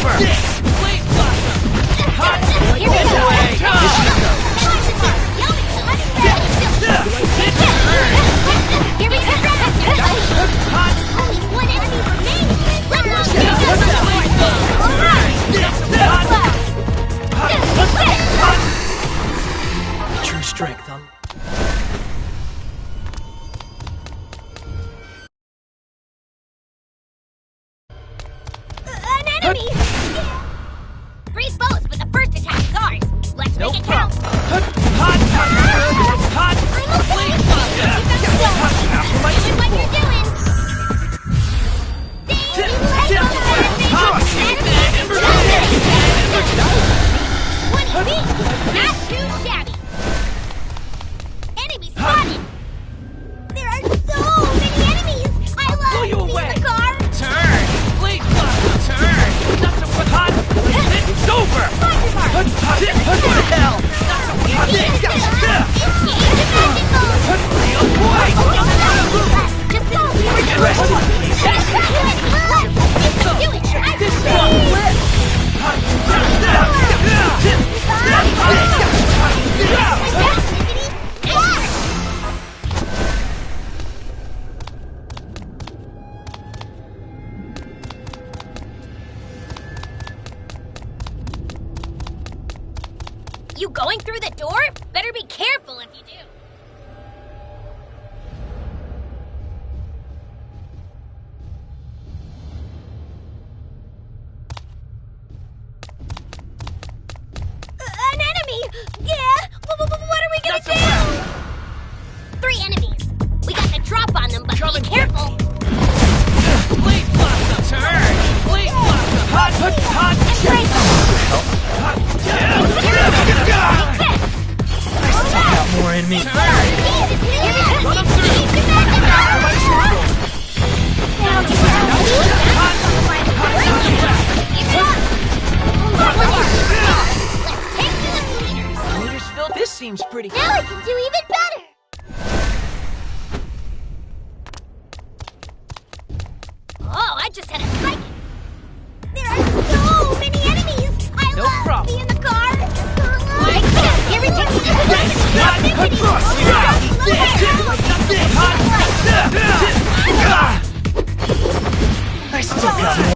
over! Blade blossom! Hot! Here we go! Here we go! Only one enemy remains! Let True strength, huh? An enemy! Freeze foes, but the first attack is ours. Let's make it count. Hot! Blade blossom! Doing what you're doing. Not too shabby. Enemy spotted. There are so many enemies. I love Blow you being away. in the car. Turn! Blade blossom! Turn! Not so hot! It's over! What the hell? Not so hot! Real boy! Just go. Do it. This one flip! You going through the door? Better be careful if you do. An enemy! Yeah! What are we gonna do? 3 enemies. We got the drop on them, but be careful. Blade blossom! Turn! Blade blossom! Hot! More enemies. Run them through! Leadersville, this seems pretty Now I can do even better! Oh, I just had a psychic! There are so many enemies! I No love problem. being in the car! Everything I still got more.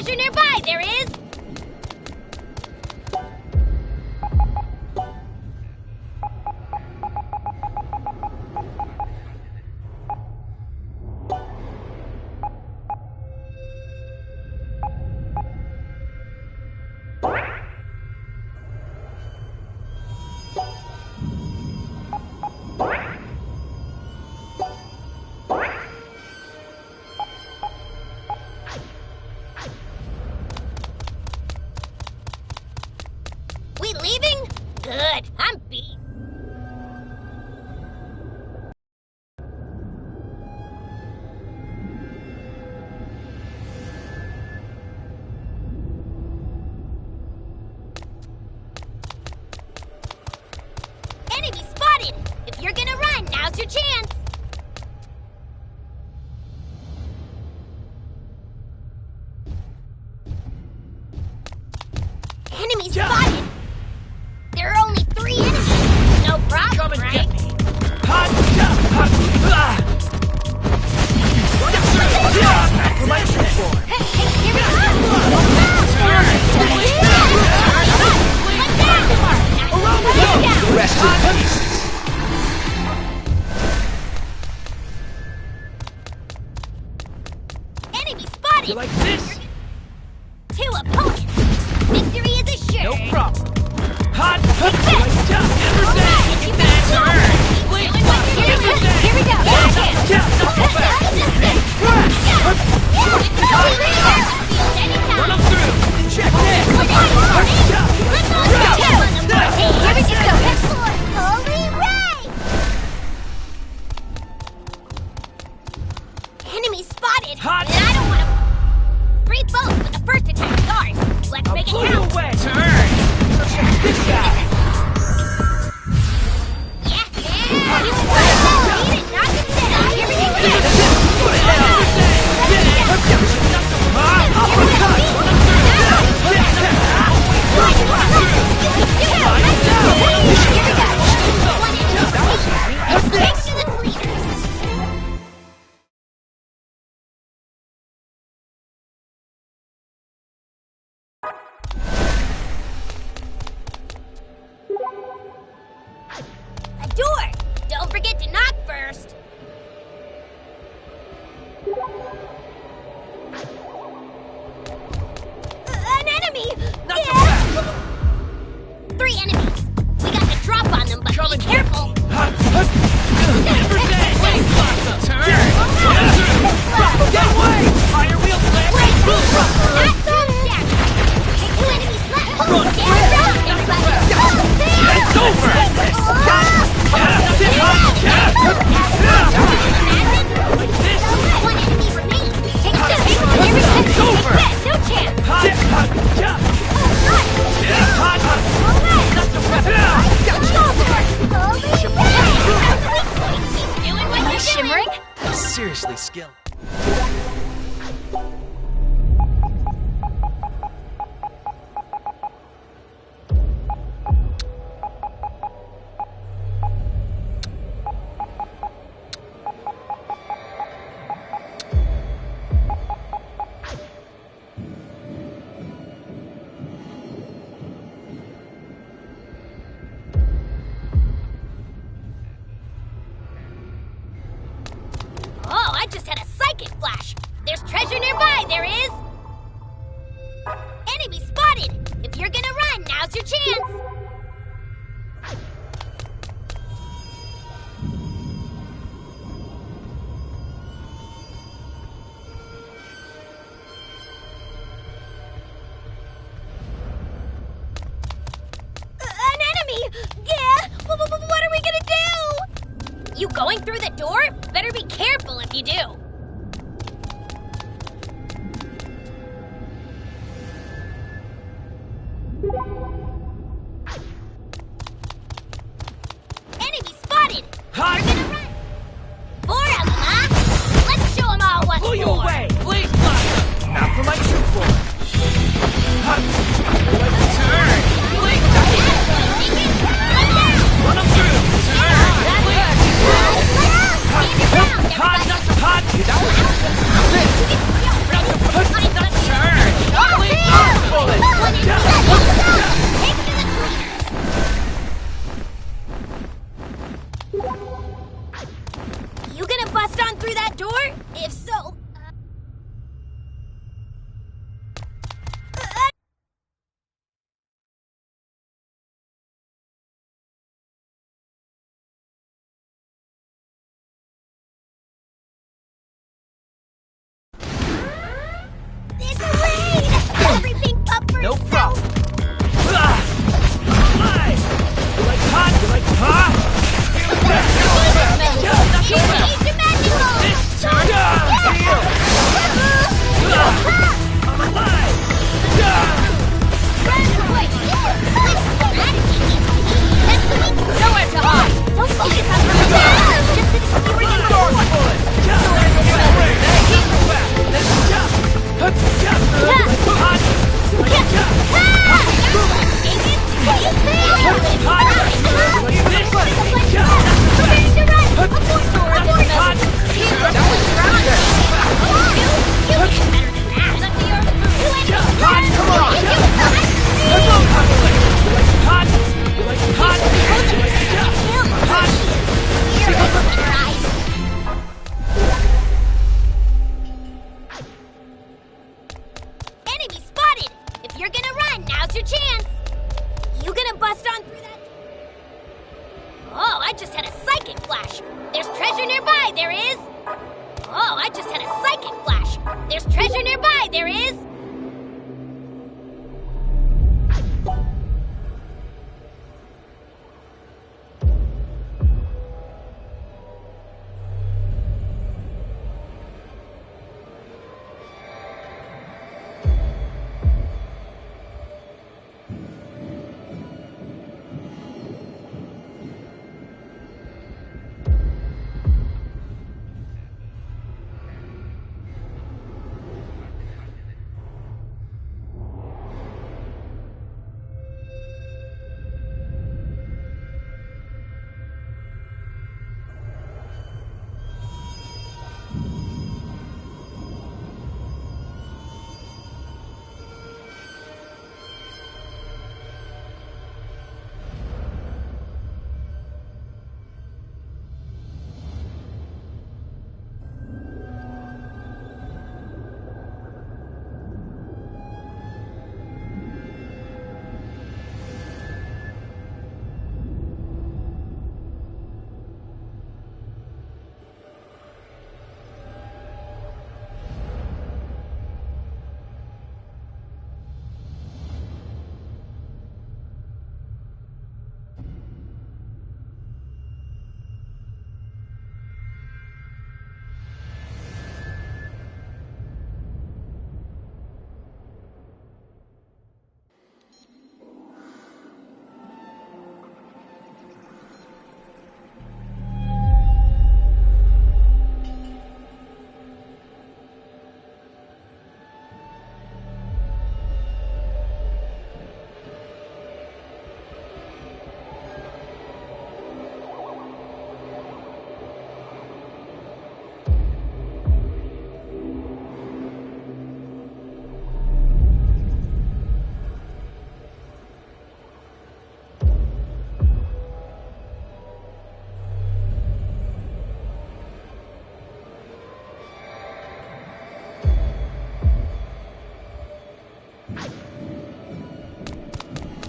treasure nearby, there is! We leaving? Good. I'm beat. Enemy spotted! If you're gonna run, now's your chance! Enemy spotted! There are only 3 enemies. No problem, Come and right? get me. Hot jump! Hot! Ah! For my triple. Hey, here we go! Rest in peace. Enemy spotted! You like this? 2 opponents! Victory is assured! No problem. Hot! Like jump! Everything! You better turn! Here we go! Run them through! Check this! Enemy spotted! Hot! And I don't want to... 3 boats, but the first attack is ours! Let's make it Blow you count! away! Turn! Check this guy! A door! Don't forget to knock first! An enemy! Not so fast! 3 enemies! We got the drop on them, but be careful! Everything! Wait, blossom! Turn! Get away! Fire wheel flip! Not so fast! 2 enemies left! It's over! One enemy remains! Take 2! It's over! No chance! Am I shimmering? Seriously, skill. Oh, I just had a psychic flash! There's treasure nearby, there is! Enemy spotted! If you're gonna run, now's your chance! An enemy! Yeah! What are we gonna do? You going through the door? Better be careful if you do. Enemy spotted! Hot! We're gonna run! 4 of them, huh? Let's show them all what's Blow you for. away! Please, blossom! Not for my true form! Hot! Turn! Please, run them through! Turn! Hot! Not so hot! There's treasure nearby, there is!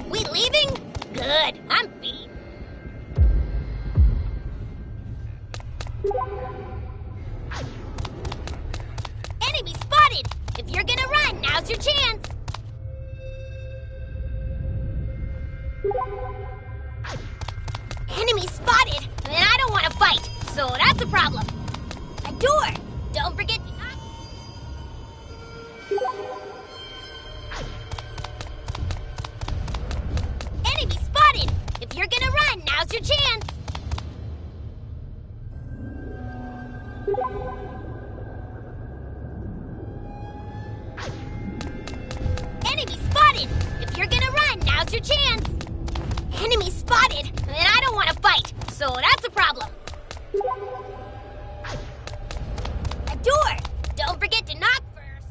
We leaving? Good, I'm beat. Enemy spotted! If you're gonna run, now's your chance! Enemy spotted! And I don't want to fight, so that's a problem. A door! Don't forget to knock. Enemy spotted! If you're gonna run, now's your chance! Enemy spotted! If you're gonna run, now's your chance! Enemy spotted! And I don't want to fight, so that's a problem. A door! Don't forget to knock first.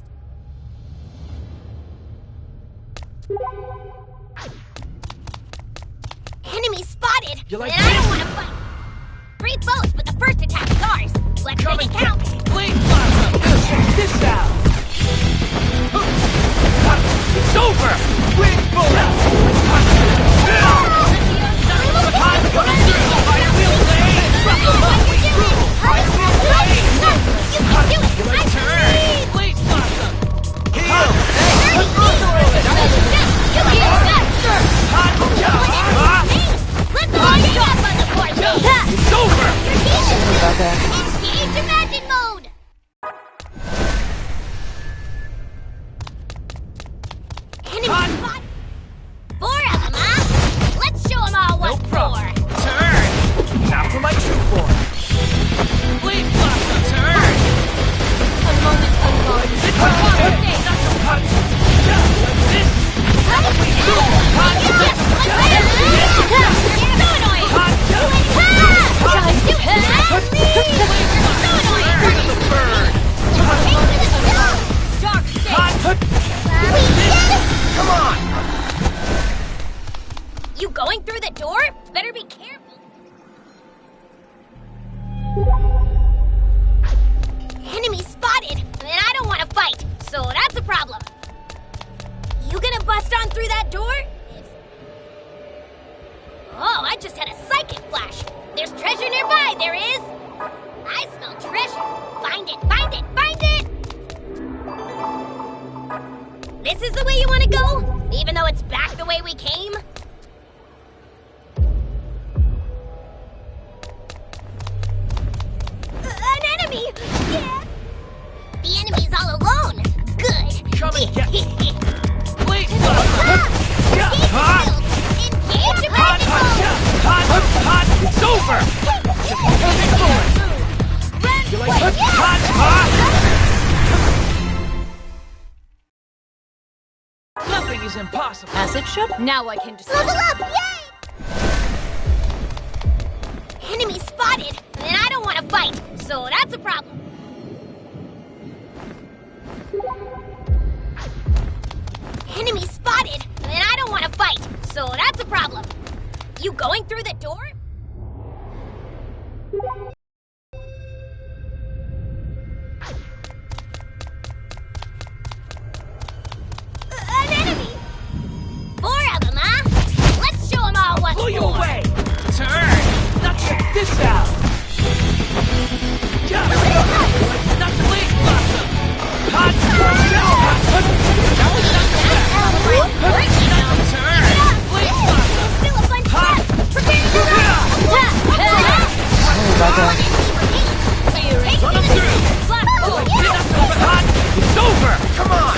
Enemy spotted! You like and I don't want to fight. 3 foes, but the first attack is ours. Let's make it count. Blade Blossom! Check this out! It's over! Blade Bullet! Imagine mode! Enemy spot! 4 of them, huh? Let's show them all what's for! Turn! Now for my true form! Blade Blossom, turn! A moment alone. Come on! You going through the door? Better be careful. Enemy spotted! And I don't want to fight, so that's a problem. You gonna bust on through that door? Oh, I just had a psychic flash. There's treasure nearby, there is. I smell treasure. Find it, find it, find it! This is the way you want to go? Even though it's back the way we came? An enemy! Yeah! The enemy's all alone! Good! Come and get me! Please! It's over! You like Nothing is impossible! As it should. Now I can just Level up! Yay! Enemy spotted! And I don't want to fight, so that's a problem. Enemy spotted! And I don't want to fight, so that's a problem. You going through the door? An enemy! 4 of them, huh? Let's show them all what's Pull you for. away! Turn! Now check this out! Now please, Blossom! Hot! It's over! Come on!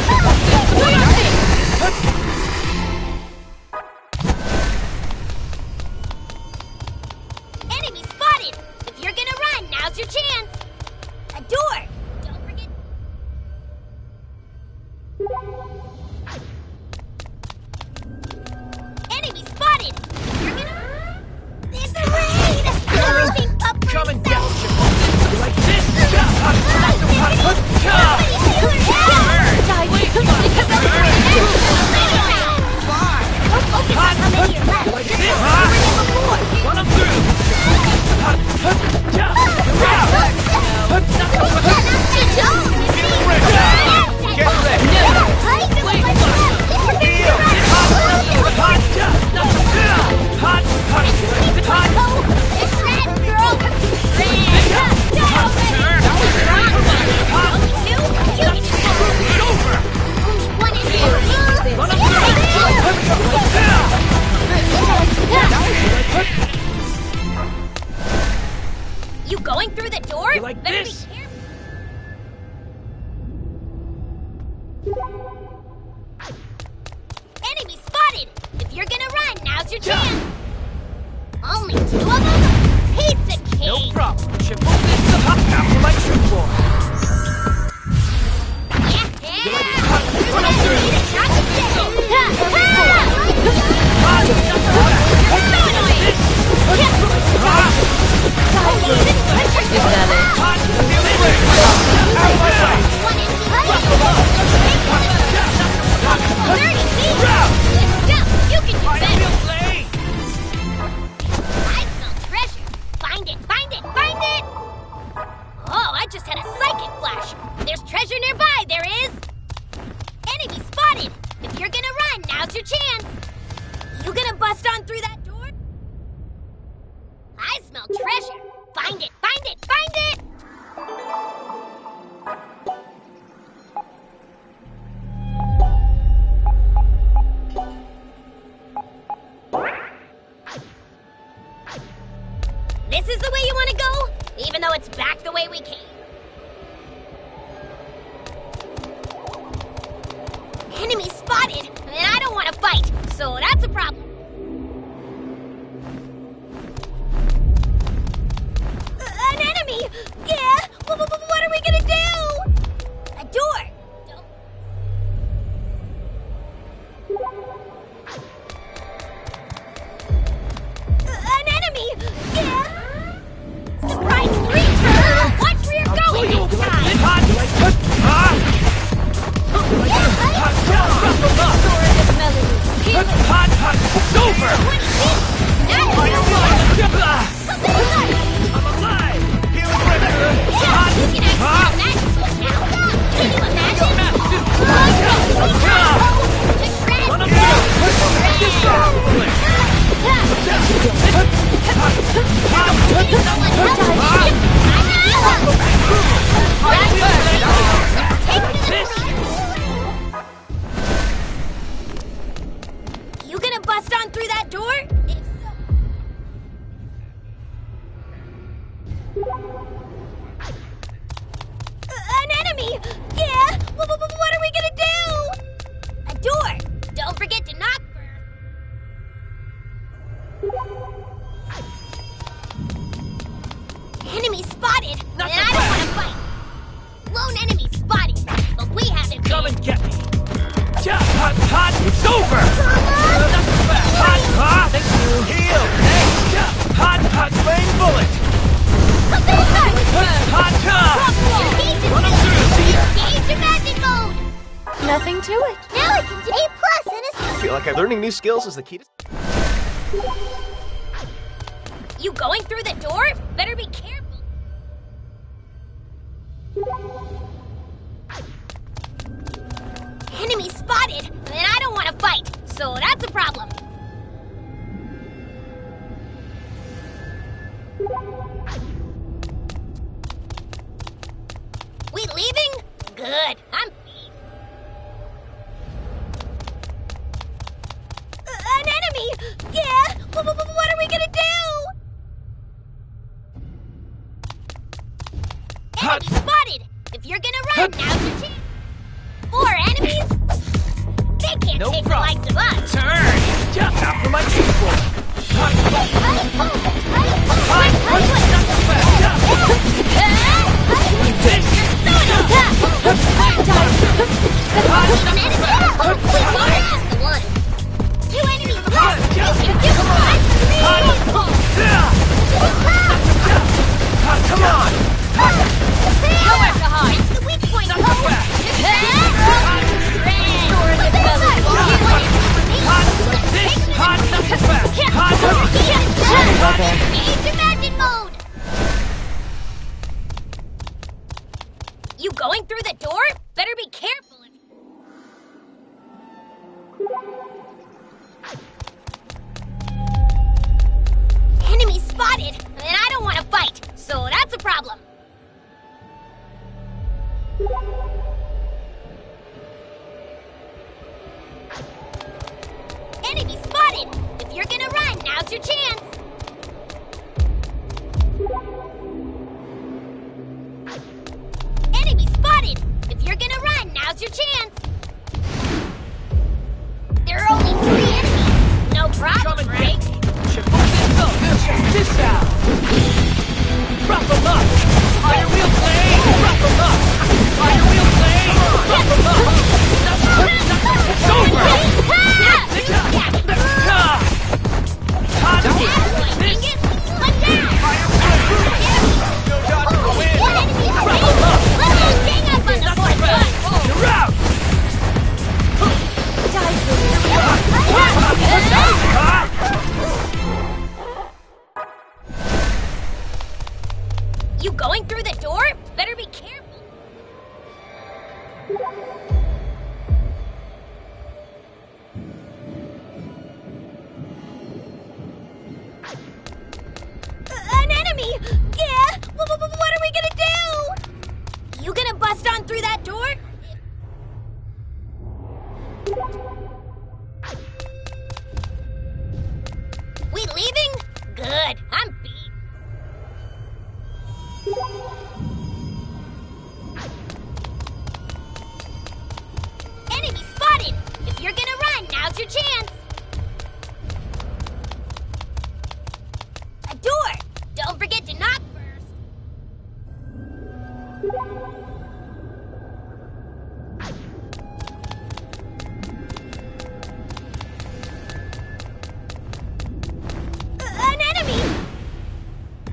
Enemy spotted! If you're gonna run, now's your chance! A door! Don't forget... Enemy spotted! If you're gonna... There's a raid! Everything up for Come and get itself. you! Like this! You going through the door? You like Better this? be careful. Enemy spotted! If you're gonna run, now's your chance! Only 2 of them? Piece of cake! No problem. Chip will get some hot after my trip for. Oh, I just had a psychic flash. There's treasure nearby, there is. Enemy spotted. If you're gonna run, now's your chance. You gonna bust on through that door? I smell treasure. Find it, find it, find it! This is the way you want to go? Even though it's back the way we came? Enemy spotted! And I don't want to fight, so that's a problem. An enemy! Yeah! What are we gonna do? A door! An enemy! Yeah! Surprise creature! Watch where you're going next time! Hot! and get me. Hot, hot, it's over! That's fast. Hot, hot! Thank you. Heal! Hey! Hot, hot, flame bullet! Hot, hot! Run him through! Engage your magic mode! Nothing to it. Now I can do A+ in a I feel like learning new skills is the key to... You going through the door? Better be careful. Enemy spotted, and I don't want to fight, so that's a problem. We leaving? Good. I'm an enemy! Yeah! What are we gonna do? Enemy spotted! If you're gonna run, now's your chance. 4 enemies? They can't take the likes of us. Turn! Jump out for my people! Two enemies left! Come on! Nowhere to hide! It's the weak point! Engage your magic mode! You going through the door? Better be careful. Enemy spotted, and I don't want to fight, so that's a problem. Enemy spotted! If you're gonna run, now's your chance! Enemy spotted! If you're gonna run, now's your chance! There are only 3 enemies! No problem, right? Check this out! Wrap them up! Fire wheel blade! Wrap them up! Fire wheel blade! Wrap them up! It's over! You going through the door? Better be careful. An enemy! Yeah! What are we gonna do? You gonna bust on through that door? We leaving? Good. I'm beat. Enemy spotted! If you're gonna run, now's your chance. A door! Don't forget to knock first. An enemy!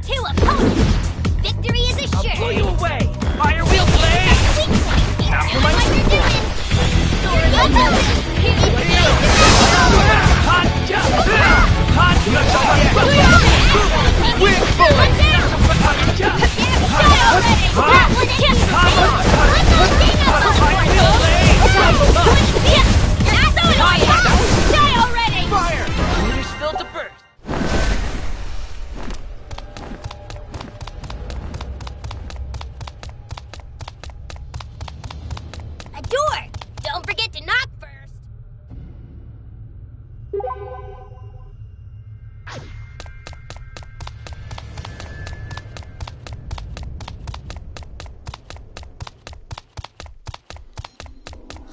2 opponents! Victory is assured! I'll blow you away! Fire wheel blade! After my people! Hot jump! Hot jump! Wind bullet! Fire wheel blade! Die already! Fire! Leaders filled to burst! A door! Don't forget to knock first.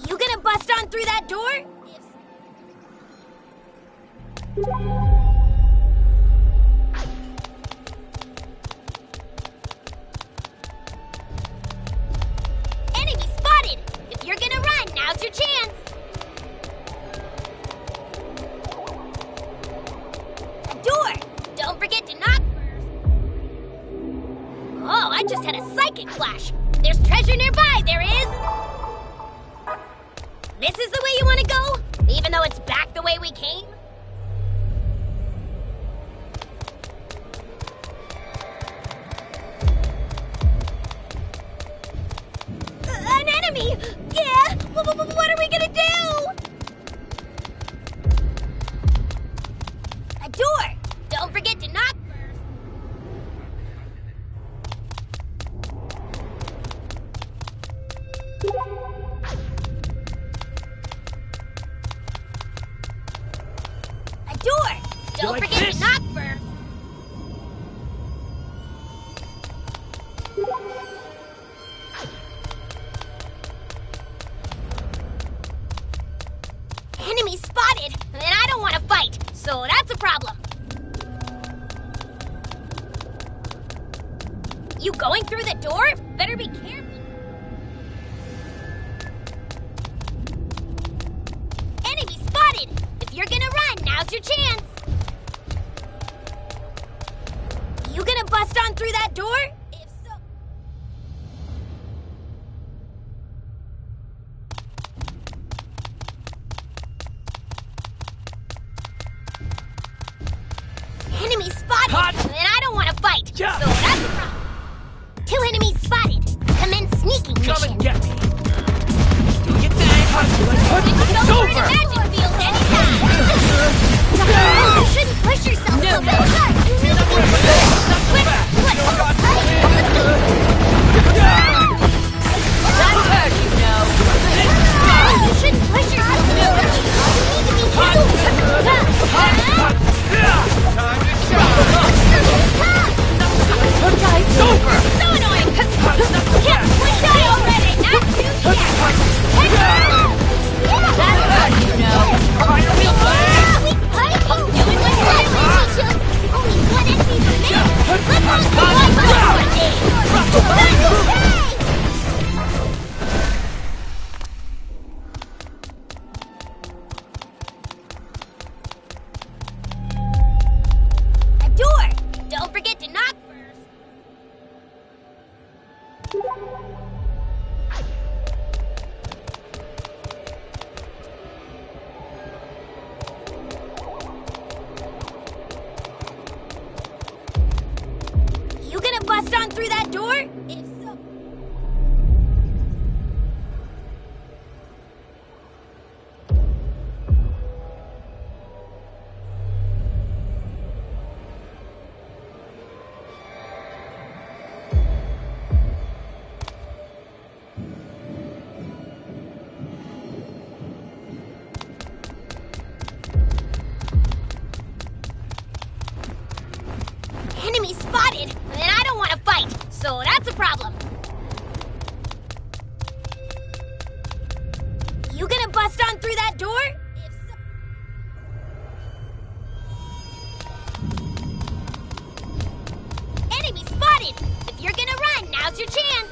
You gonna bust on through that door? Enemy spotted! If you're gonna run, What are we gonna do? A door! Don't forget to knock first. A door! Don't forget to knock first. Enemy spotted! And I don't want to fight, so that's a problem. You going through the door? Better be careful. Enemy spotted! If you're gonna run, now's your chance. You gonna bust on through that door? If so... Enemy spotted! And I don't want to fight, so that's a problem. 2 enemies spotted. Commence sneaking mission. Come and get me. Do your thing. It's over in the magic field anytime. You shouldn't push yourself so bad. You need to be That's hurt, you know. You shouldn't push yourself so much. You need to be It's over! So annoying! Yeah, we die already! Not too yet! That's hurt, you know. We fight! Doing what we should! Only one enemy remains! Let's all survive for one day! That's okay! A door! Don't forget to knock first! You gonna bust on through that door? If so... Enemy spotted! And I don't want to fight, so that's a problem. You gonna bust on through that door? If so... Enemy spotted! If you're gonna run, now's your chance!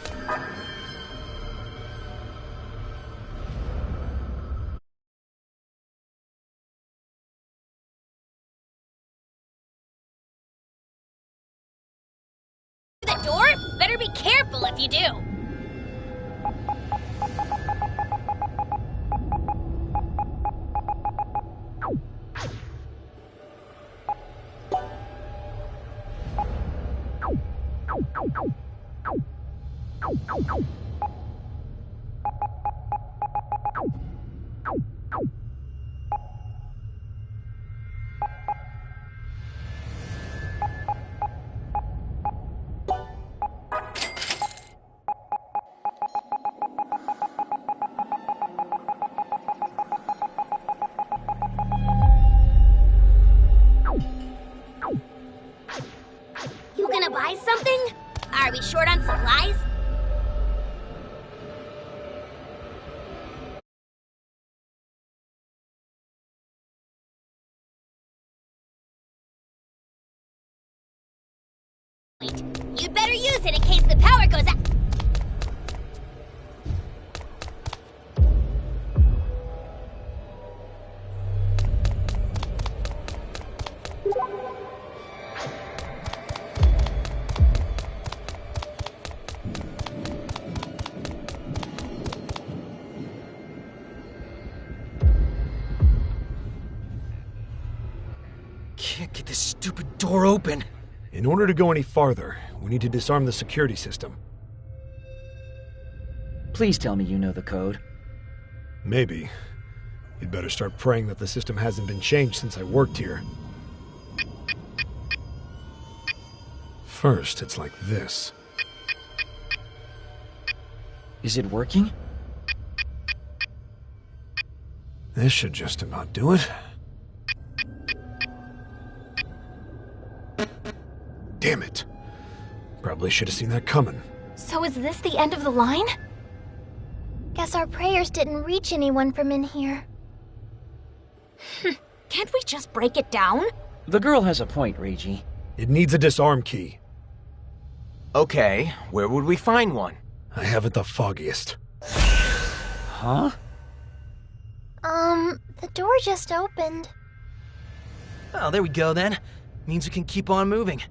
The door? Better be careful if you do. You gonna buy something? Are we short on supplies? Wait, you'd better use it in case the power goes out. Can't get this stupid door open. In order to go any farther, we need to disarm the security system. Please tell me you know the code. Maybe. You'd better start praying that the system hasn't been changed since I worked here. First, it's like this. Is it working? This should just about do it. Damn it. Probably should have seen that coming. So is this the end of the line? Guess our prayers didn't reach anyone from in here. Can't we just break it down? The girl has a point, Reiji. It needs a disarm key. Okay, where would we find one? I haven't the foggiest. Huh? The door just opened. Oh, there we go then. Means we can keep on moving.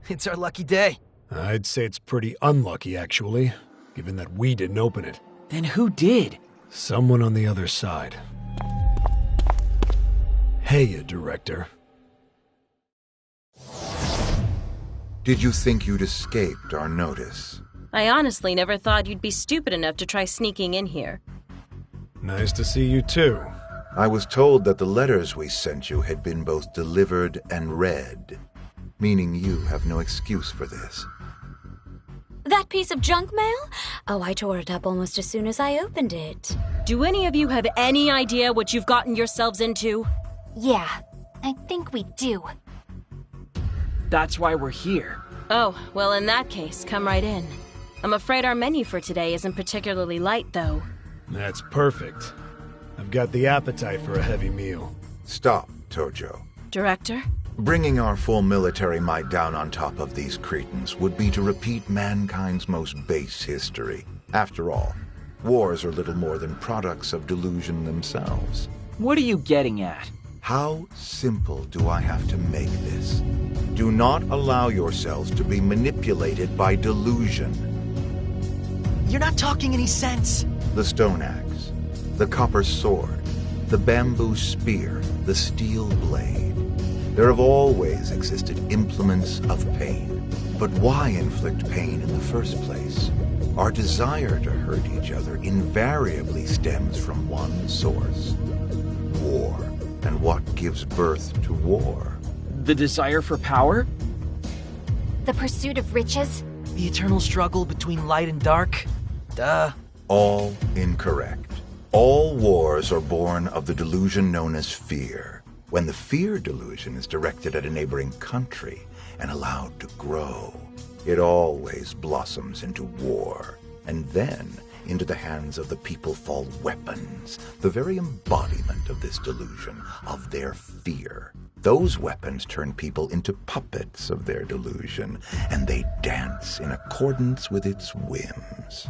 It's our lucky day. I'd say it's pretty unlucky, actually, given that we didn't open it. Then who did? Someone on the other side. Hey, Director. Did you think you'd escaped our notice? I honestly never thought you'd be stupid enough to try sneaking in here. Nice to see you too. I was told that the letters we sent you had been both delivered and read, meaning you have no excuse for this. That piece of junk mail? Oh, I tore it up almost as soon as I opened it. Do any of you have any idea what you've gotten yourselves into? Yeah, I think we do. That's why we're here. Oh, well in that case, come right in. I'm afraid our menu for today isn't particularly light, though. That's perfect. I've got the appetite for a heavy meal. Stop, Tojo. Director? Bringing our full military might down on top of these cretins would be to repeat mankind's most base history. After all, wars are little more than products of delusion themselves. What are you getting at? How simple do I have to make this? Do not allow yourselves to be manipulated by delusion. You're not talking any sense. The stone axe, the copper sword, the bamboo spear, the steel blade. There have always existed implements of pain. But why inflict pain in the first place? Our desire to hurt each other invariably stems from one source: war. And what gives birth to war? The desire for power? The pursuit of riches? The eternal struggle between light and dark? Duh. All incorrect. All wars are born of the delusion known as fear. When the fear delusion is directed at a neighboring country and allowed to grow, it always blossoms into war. And then, into the hands of the people fall weapons, the very embodiment of this delusion, of their fear. Those weapons turn people into puppets of their delusion, and they dance in accordance with its whims.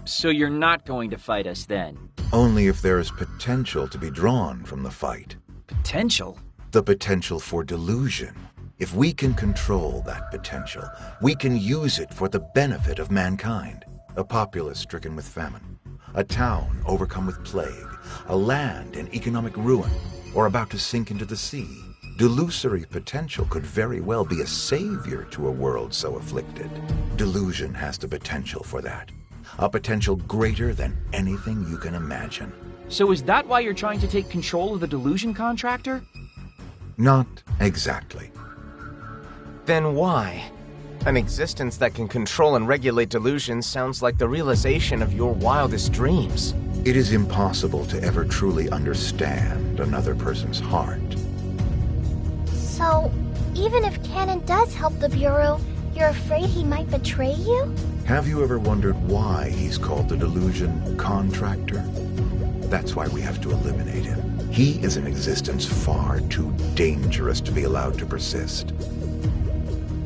So you're not going to fight us then? Only if there is potential to be drawn from the fight. Potential? The potential for delusion. If we can control that potential, we can use it for the benefit of mankind. A populace stricken with famine, a town overcome with plague, a land in economic ruin, or about to sink into the sea. Delusory potential could very well be a savior to a world so afflicted. Delusion has the potential for that. A potential greater than anything you can imagine. So is that why you're trying to take control of the delusion contractor? Not exactly. Then why? An existence that can control and regulate delusions sounds like the realization of your wildest dreams. It is impossible to ever truly understand another person's heart. So, even if Cannon does help the Bureau, you're afraid he might betray you? Have you ever wondered why he's called the delusion contractor? That's why we have to eliminate him. He is an existence far too dangerous to be allowed to persist.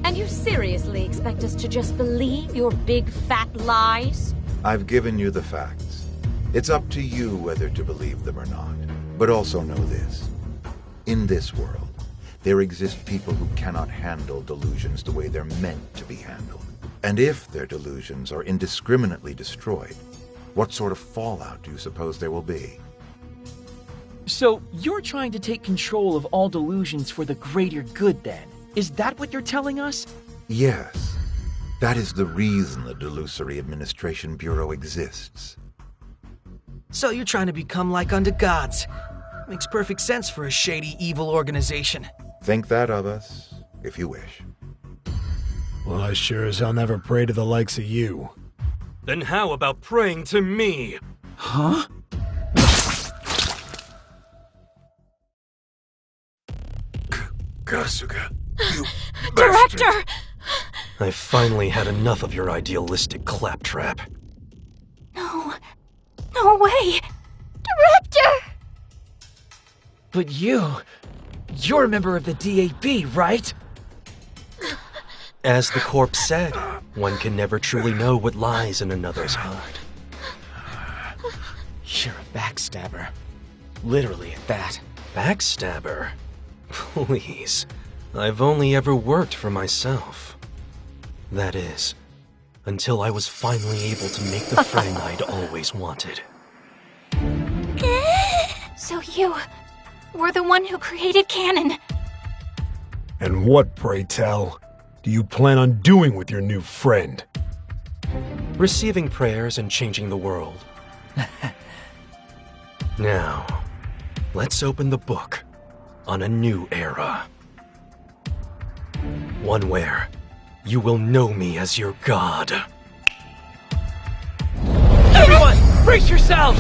And you seriously expect us to just believe your big fat lies? I've given you the facts. It's up to you whether to believe them or not. But also know this. In this world, there exist people who cannot handle delusions the way they're meant to be handled. And if their delusions are indiscriminately destroyed, what sort of fallout do you suppose there will be? So you're trying to take control of all delusions for the greater good then? Is that what you're telling us? Yes. That is the reason the Delusory Administration Bureau exists. So you're trying to become like unto gods. Makes perfect sense for a shady, evil organization. Think that of us, if you wish. Well, I sure as hell never pray to the likes of you. Then how about praying to me? Huh? Kasuga, you Director! I finally had enough of your idealistic claptrap. No. No way! Director! But you're a member of the DAB, right? As the corpse said, one can never truly know what lies in another's heart. You're a backstabber. Literally at that. Backstabber? Please. I've only ever worked for myself. That is, until I was finally able to make the friend I'd always wanted. So you were the one who created Canon. And what, pray tell, do you plan on doing with your new friend? Receiving prayers and changing the world. Now, let's open the book on a new era. One where you will know me as your god. Everyone, brace yourselves!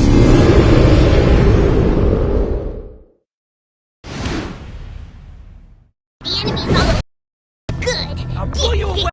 The enemy's all good. I'll pull you away!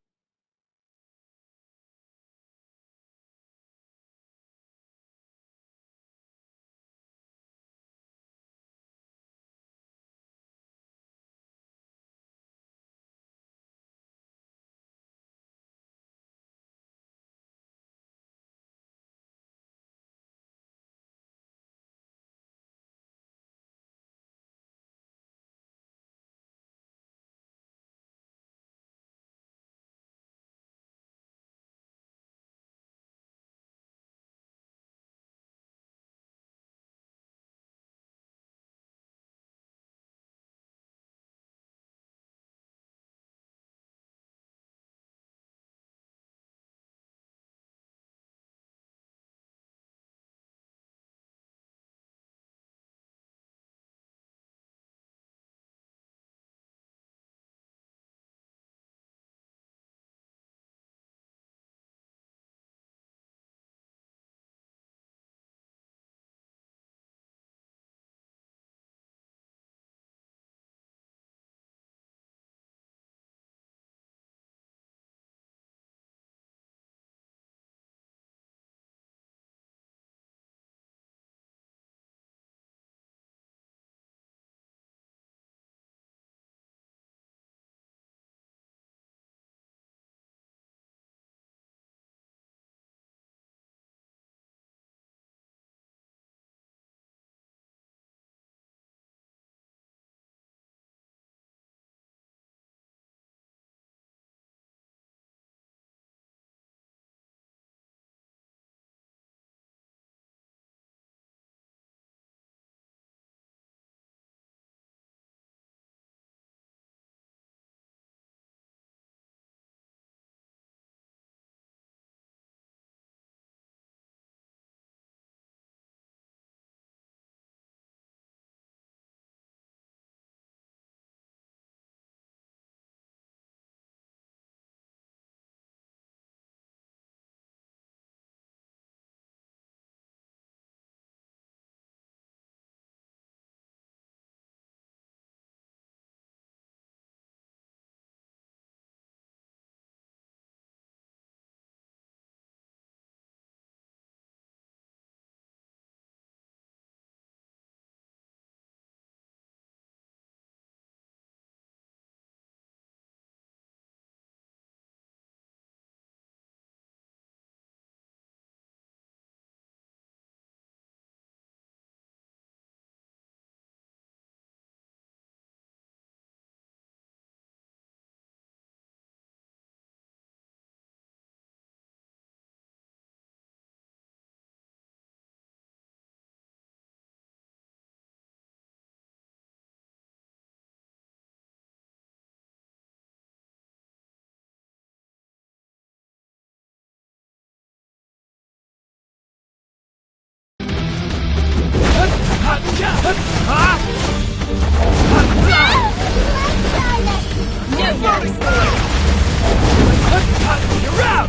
You're out!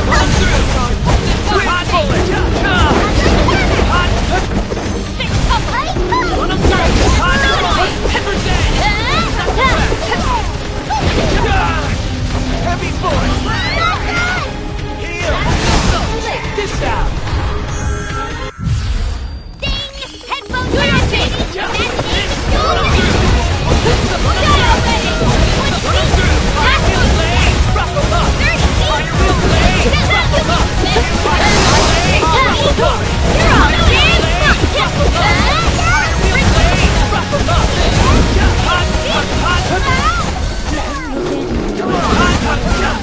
Run through! Hot bullet! Hot! Run him through! Hot! Pepper dead! Heavy bullet! Heal! Check this out! Ding! Headphones activated! Run him through! Fire wheel blade! Rock him up! Fire wheel blade! Rock him up! Fire wheel blade! Rock him up! You're all dead! Fire wheel blade! Rock him up! Hot! Hot! Hot! Come on! Hot! Hot! Hot!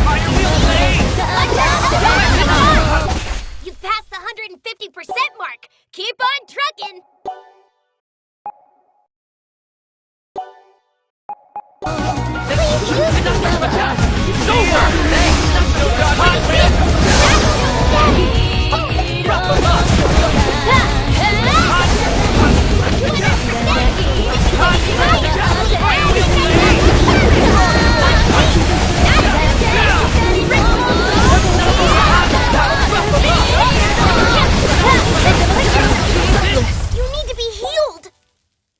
Fire wheel blade! Rock him up! You passed the 150% mark. Keep on trucking. It's over. You need to be healed.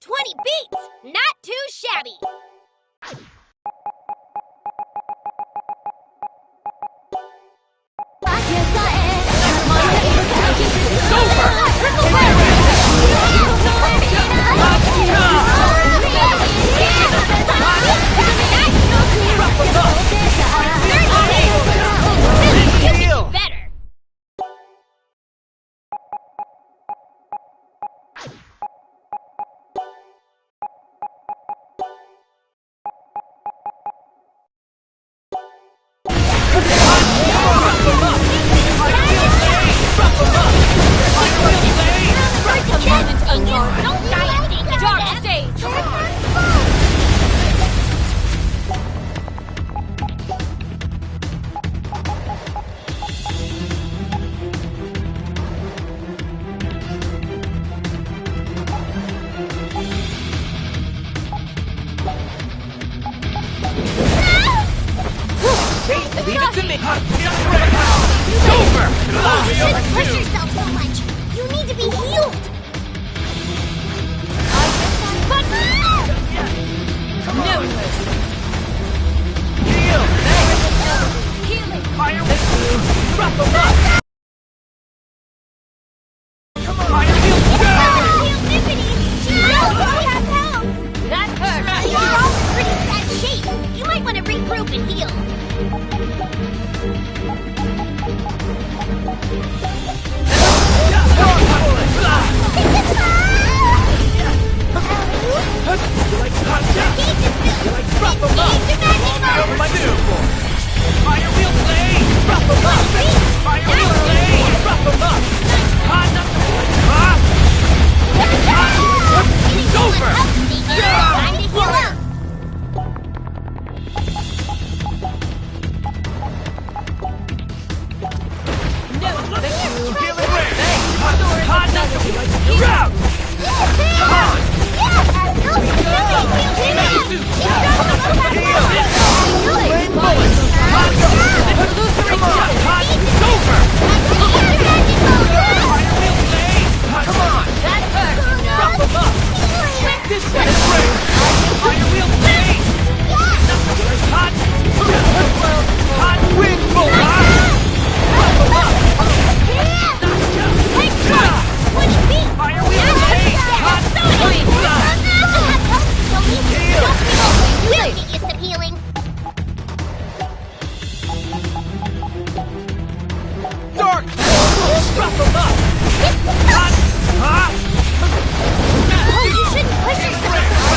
20 beats. Not too shabby. Leave it to me. It's over. You shouldn't push yourself so much. You need to be healed. Come on. Heal. Healing. Fire wheel. Drop them up. Come on. Fire wheel. Heal Nippity. No, we have help. That hurt. You're all in pretty bad shape. You might want to regroup and heal. Fire wheel blade! Drop them up! Fire wheel blade! Drop them up! It's over! Time to heal up! No, thank you! Healing ray! You're out! Come on! You shouldn't push yourself.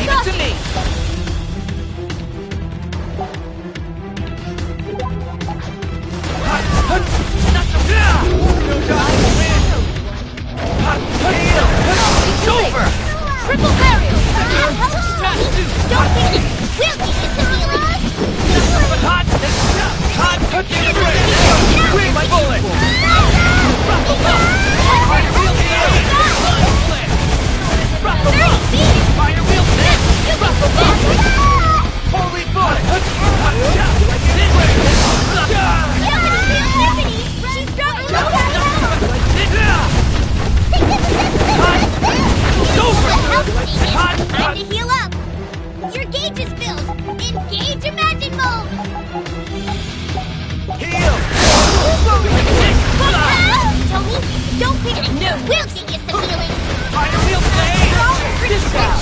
Leave it to me! It's over! Triple burial! Don't think it! We'll get it to Bring my bullet! Fire wheel holy bullet! Time to heal up! Your gauge is filled! Engage Imagine Mode! Heal! Tony, don't panic! No, we'll get you some healing! Fire wheel blade! You're all in pretty good shape!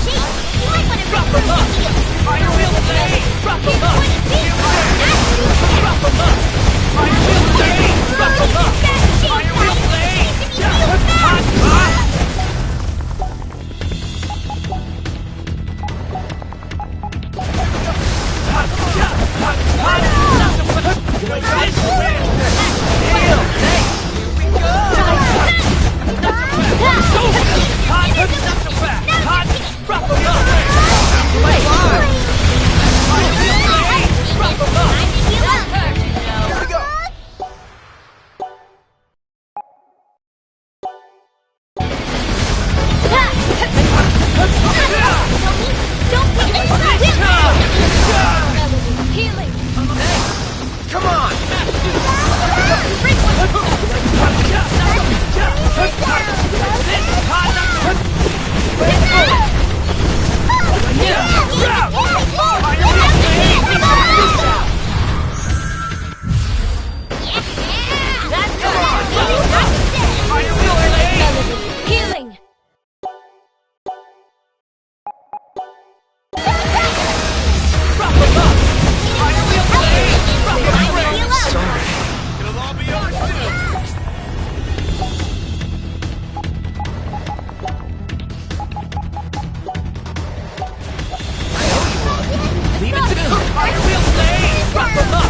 You might want to Drop them up! Fire wheel blade! Drop them up! Drop them up! Fire wheel blade! Drop them up! Fire wheel blade! Come on! Healing! Leave it to me! Fire wheel blade! Drop them up!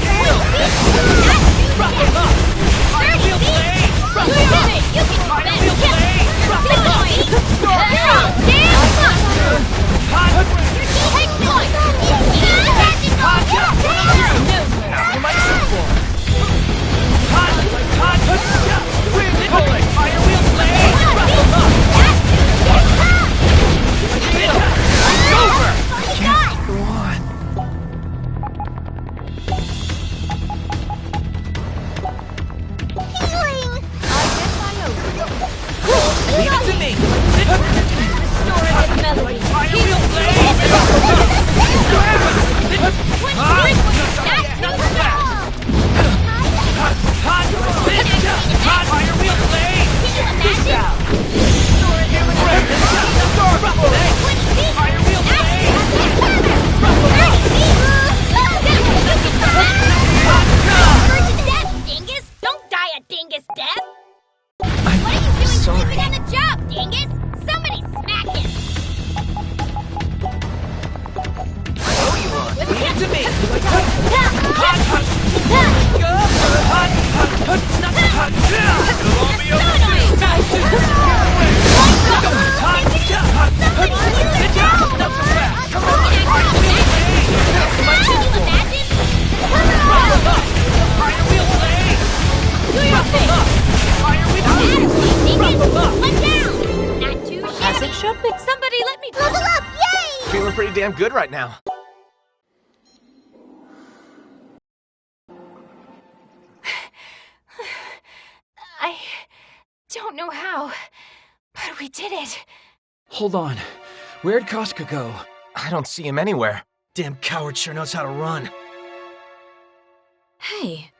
Drop them up! Fire wheel blade! Drop them up! Fire wheel blade! Drop them up! Fire wheel blade! Drop them up! It's over! Go on. Leave it to me! Restorative melody! Fire wheel blade! Fire wheel blade! This out! Fire wheel blade! Dingus! Don't die a dingus death! What are you doing sleeping on the job, dingus? Somebody smack him! Leave it to me! As it should be. Somebody let me level up! Yay! Feeling pretty damn good right now. I don't know how, but we did it. Hold on. Where'd Koska go? I don't see him anywhere. Damn coward sure knows how to run. Hey,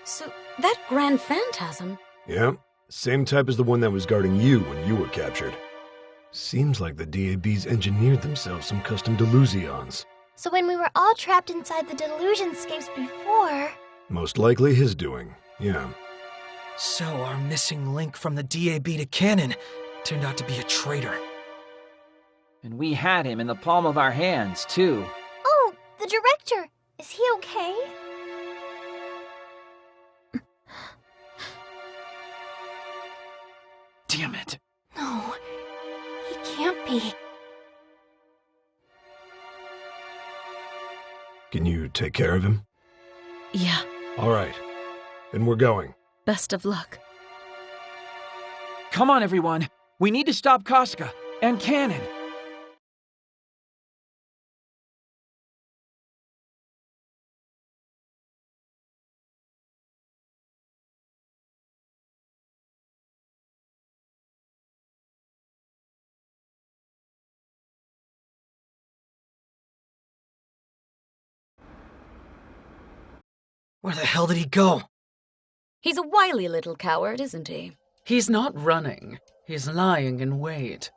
so that Grand Phantasm... Yeah, same type as the one that was guarding you when you were captured. Seems like the DAB's engineered themselves some custom delusions. So when we were all trapped inside the delusionscapes before... Most likely his doing, yeah. So our missing link from the DAB to canon turned out to be a traitor. And we had him in the palm of our hands, too. Oh, the director. Is he okay? Damn it. No, he can't be. Can you take care of him? Yeah. All right. Then we're going. Best of luck. Come on, everyone. We need to stop Kasuga and Cannon. Where the hell did he go? He's a wily little coward, isn't he? He's not running. He's lying in wait.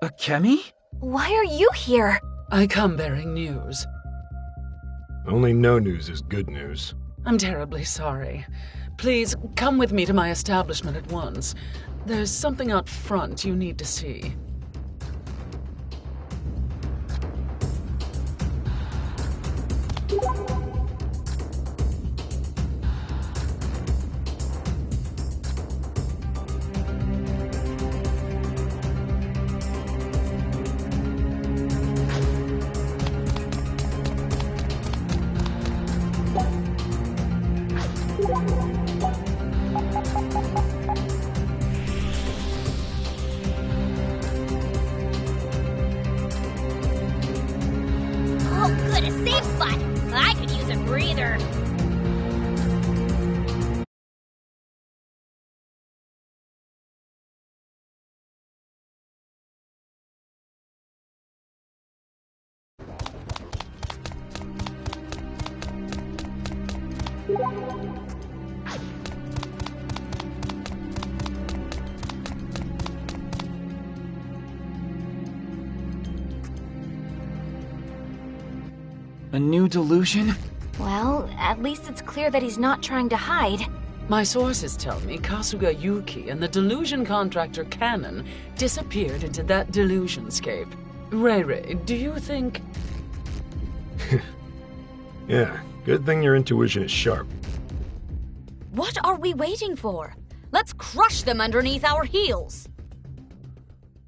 Akemi? Why are you here? I come bearing news. Only no news is good news. I'm terribly sorry. Please, come with me to my establishment at once. There's something out front you need to see. Oh, good, a safe spot. I could use a breather. A new delusion? Well, at least it's clear that he's not trying to hide. My sources tell me Kasuga Yuki and the delusion contractor Cannon disappeared into that delusionscape. Ray, do you think... Yeah, good thing your intuition is sharp. What are we waiting for? Let's crush them underneath our heels.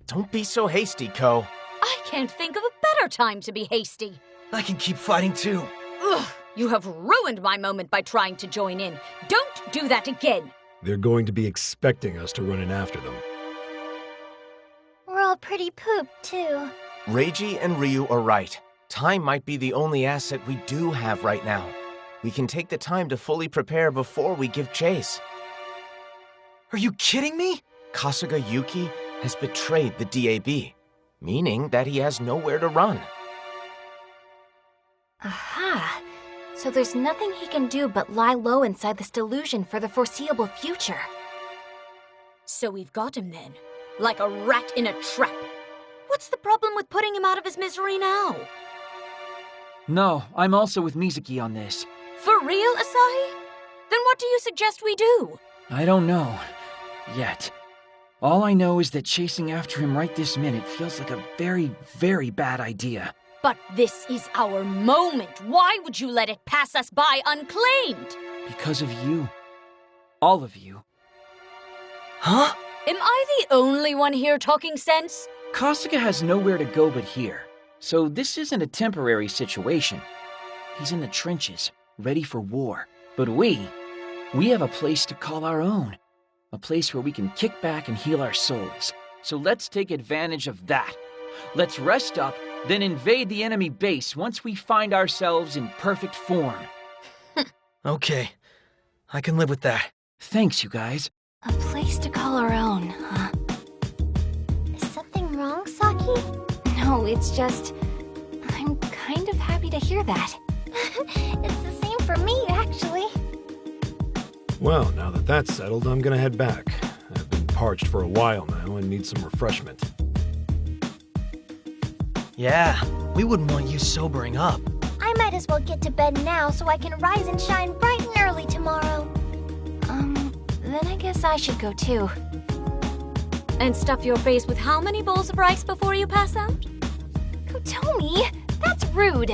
Don't be so hasty, Ko. I can't think of a better time to be hasty. I can keep fighting too. Ugh, you have ruined my moment by trying to join in. Don't do that again. They're going to be expecting us to run in after them. We're all pretty pooped, too. Reiji and Ryu are right. Time might be the only asset we do have right now. We can take the time to fully prepare before we give chase. Are you kidding me? Kasuga Yuki has betrayed the DAB, meaning that he has nowhere to run. Aha! So there's nothing he can do but lie low inside this delusion for the foreseeable future. So we've got him then, like a rat in a trap. What's the problem with putting him out of his misery now? No, I'm also with Mizuki on this. For real, Asahi? Then what do you suggest we do? I don't know. Yet. All I know is that chasing after him right this minute feels like a very, very bad idea. But this is our moment. Why would you let it pass us by unclaimed? Because of you. All of you. Huh? Am I the only one here talking sense? Kasuga has nowhere to go but here. So this isn't a temporary situation. He's in the trenches, ready for war. But we have a place to call our own. A place where we can kick back and heal our souls. So let's take advantage of that. Let's rest up, then invade the enemy base once we find ourselves in perfect form. Okay. I can live with that. Thanks, you guys. A place to call our own, huh? Is something wrong, Saki? No, it's just... I'm kind of happy to hear that. It's the same for me, actually. Well, now that that's settled, I'm gonna head back. I've been parched for a while now and need some refreshment. Yeah, we wouldn't want you sobering up. I might as well get to bed now so I can rise and shine bright and early tomorrow. Then I guess I should go too. And stuff your face with how many bowls of rice before you pass out? Kotomi, that's rude.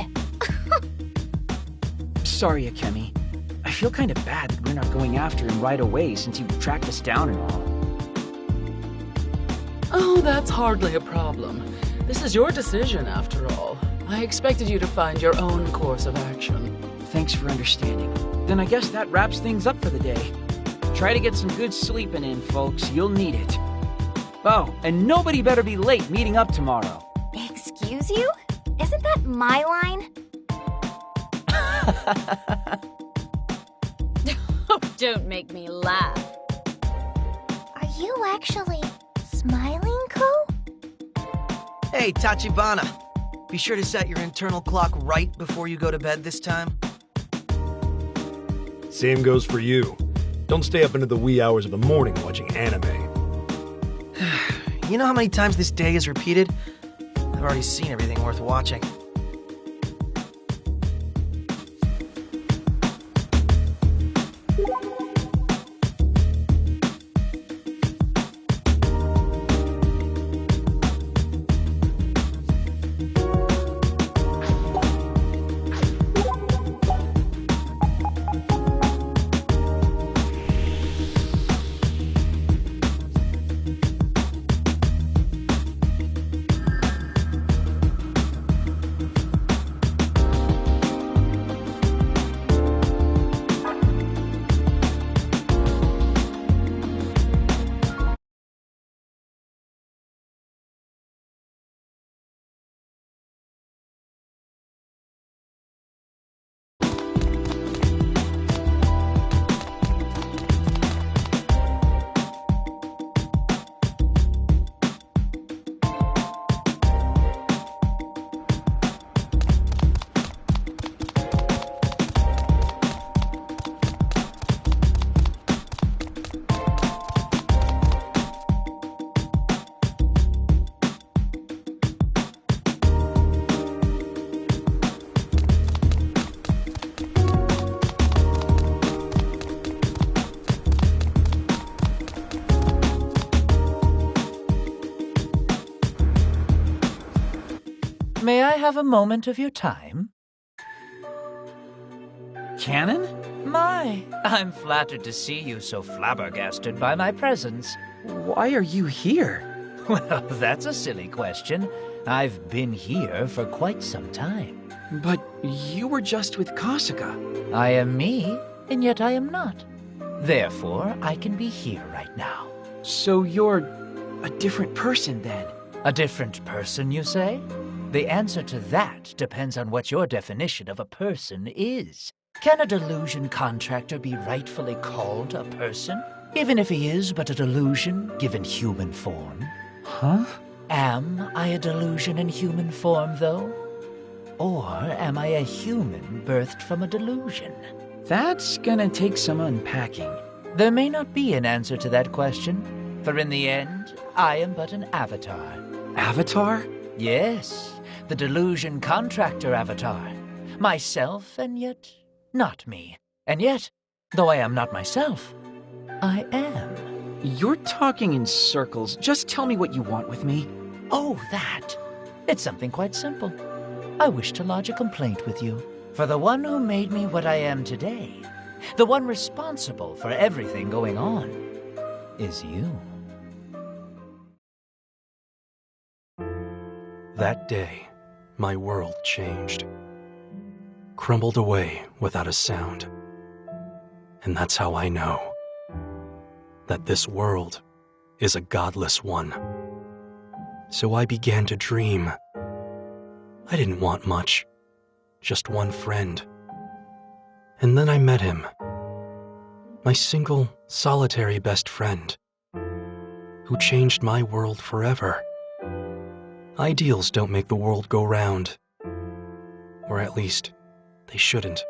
Sorry, Akemi. I feel kind of bad that we're not going after him right away since you tracked us down and all. Oh, that's hardly a problem. This is your decision, after all. I expected you to find your own course of action. Thanks for understanding. Then I guess that wraps things up for the day. Try to get some good sleeping in, folks. You'll need it. Oh, and nobody better be late meeting up tomorrow. Excuse you? Isn't that my line? Don't make me laugh. Are you actually smiling, Ko? Hey, Tachibana. Be sure to set your internal clock right before you go to bed this time. Same goes for you. Don't stay up into the wee hours of the morning watching anime. You know how many times this day is repeated? I've already seen everything worth watching. May I have a moment of your time? Canon? My, I'm flattered to see you so flabbergasted by my presence. Why are you here? Well, that's a silly question. I've been here for quite some time. But you were just with Kasuga. I am me, and yet I am not. Therefore, I can be here right now. So you're a different person then? A different person, you say? The answer to that depends on what your definition of a person is. Can a delusion contractor be rightfully called a person, even if he is but a delusion given human form? Huh? Am I a delusion in human form, though? Or am I a human birthed from a delusion? That's gonna take some unpacking. There may not be an answer to that question, for in the end, I am but an avatar. Avatar? Yes, the delusion contractor avatar. Myself, and yet not me. And yet, though I am not myself, I am. You're talking in circles. Just tell me what you want with me. Oh, that. It's something quite simple. I wish to lodge a complaint with you. For the one who made me what I am today, the one responsible for everything going on, is you. That day, my world changed. Crumbled away without a sound. And that's how I know that this world is a godless one. So I began to dream. I didn't want much, just one friend. And then I met him, my single, solitary best friend, who changed my world forever. Ideals don't make the world go round. Or at least, they shouldn't.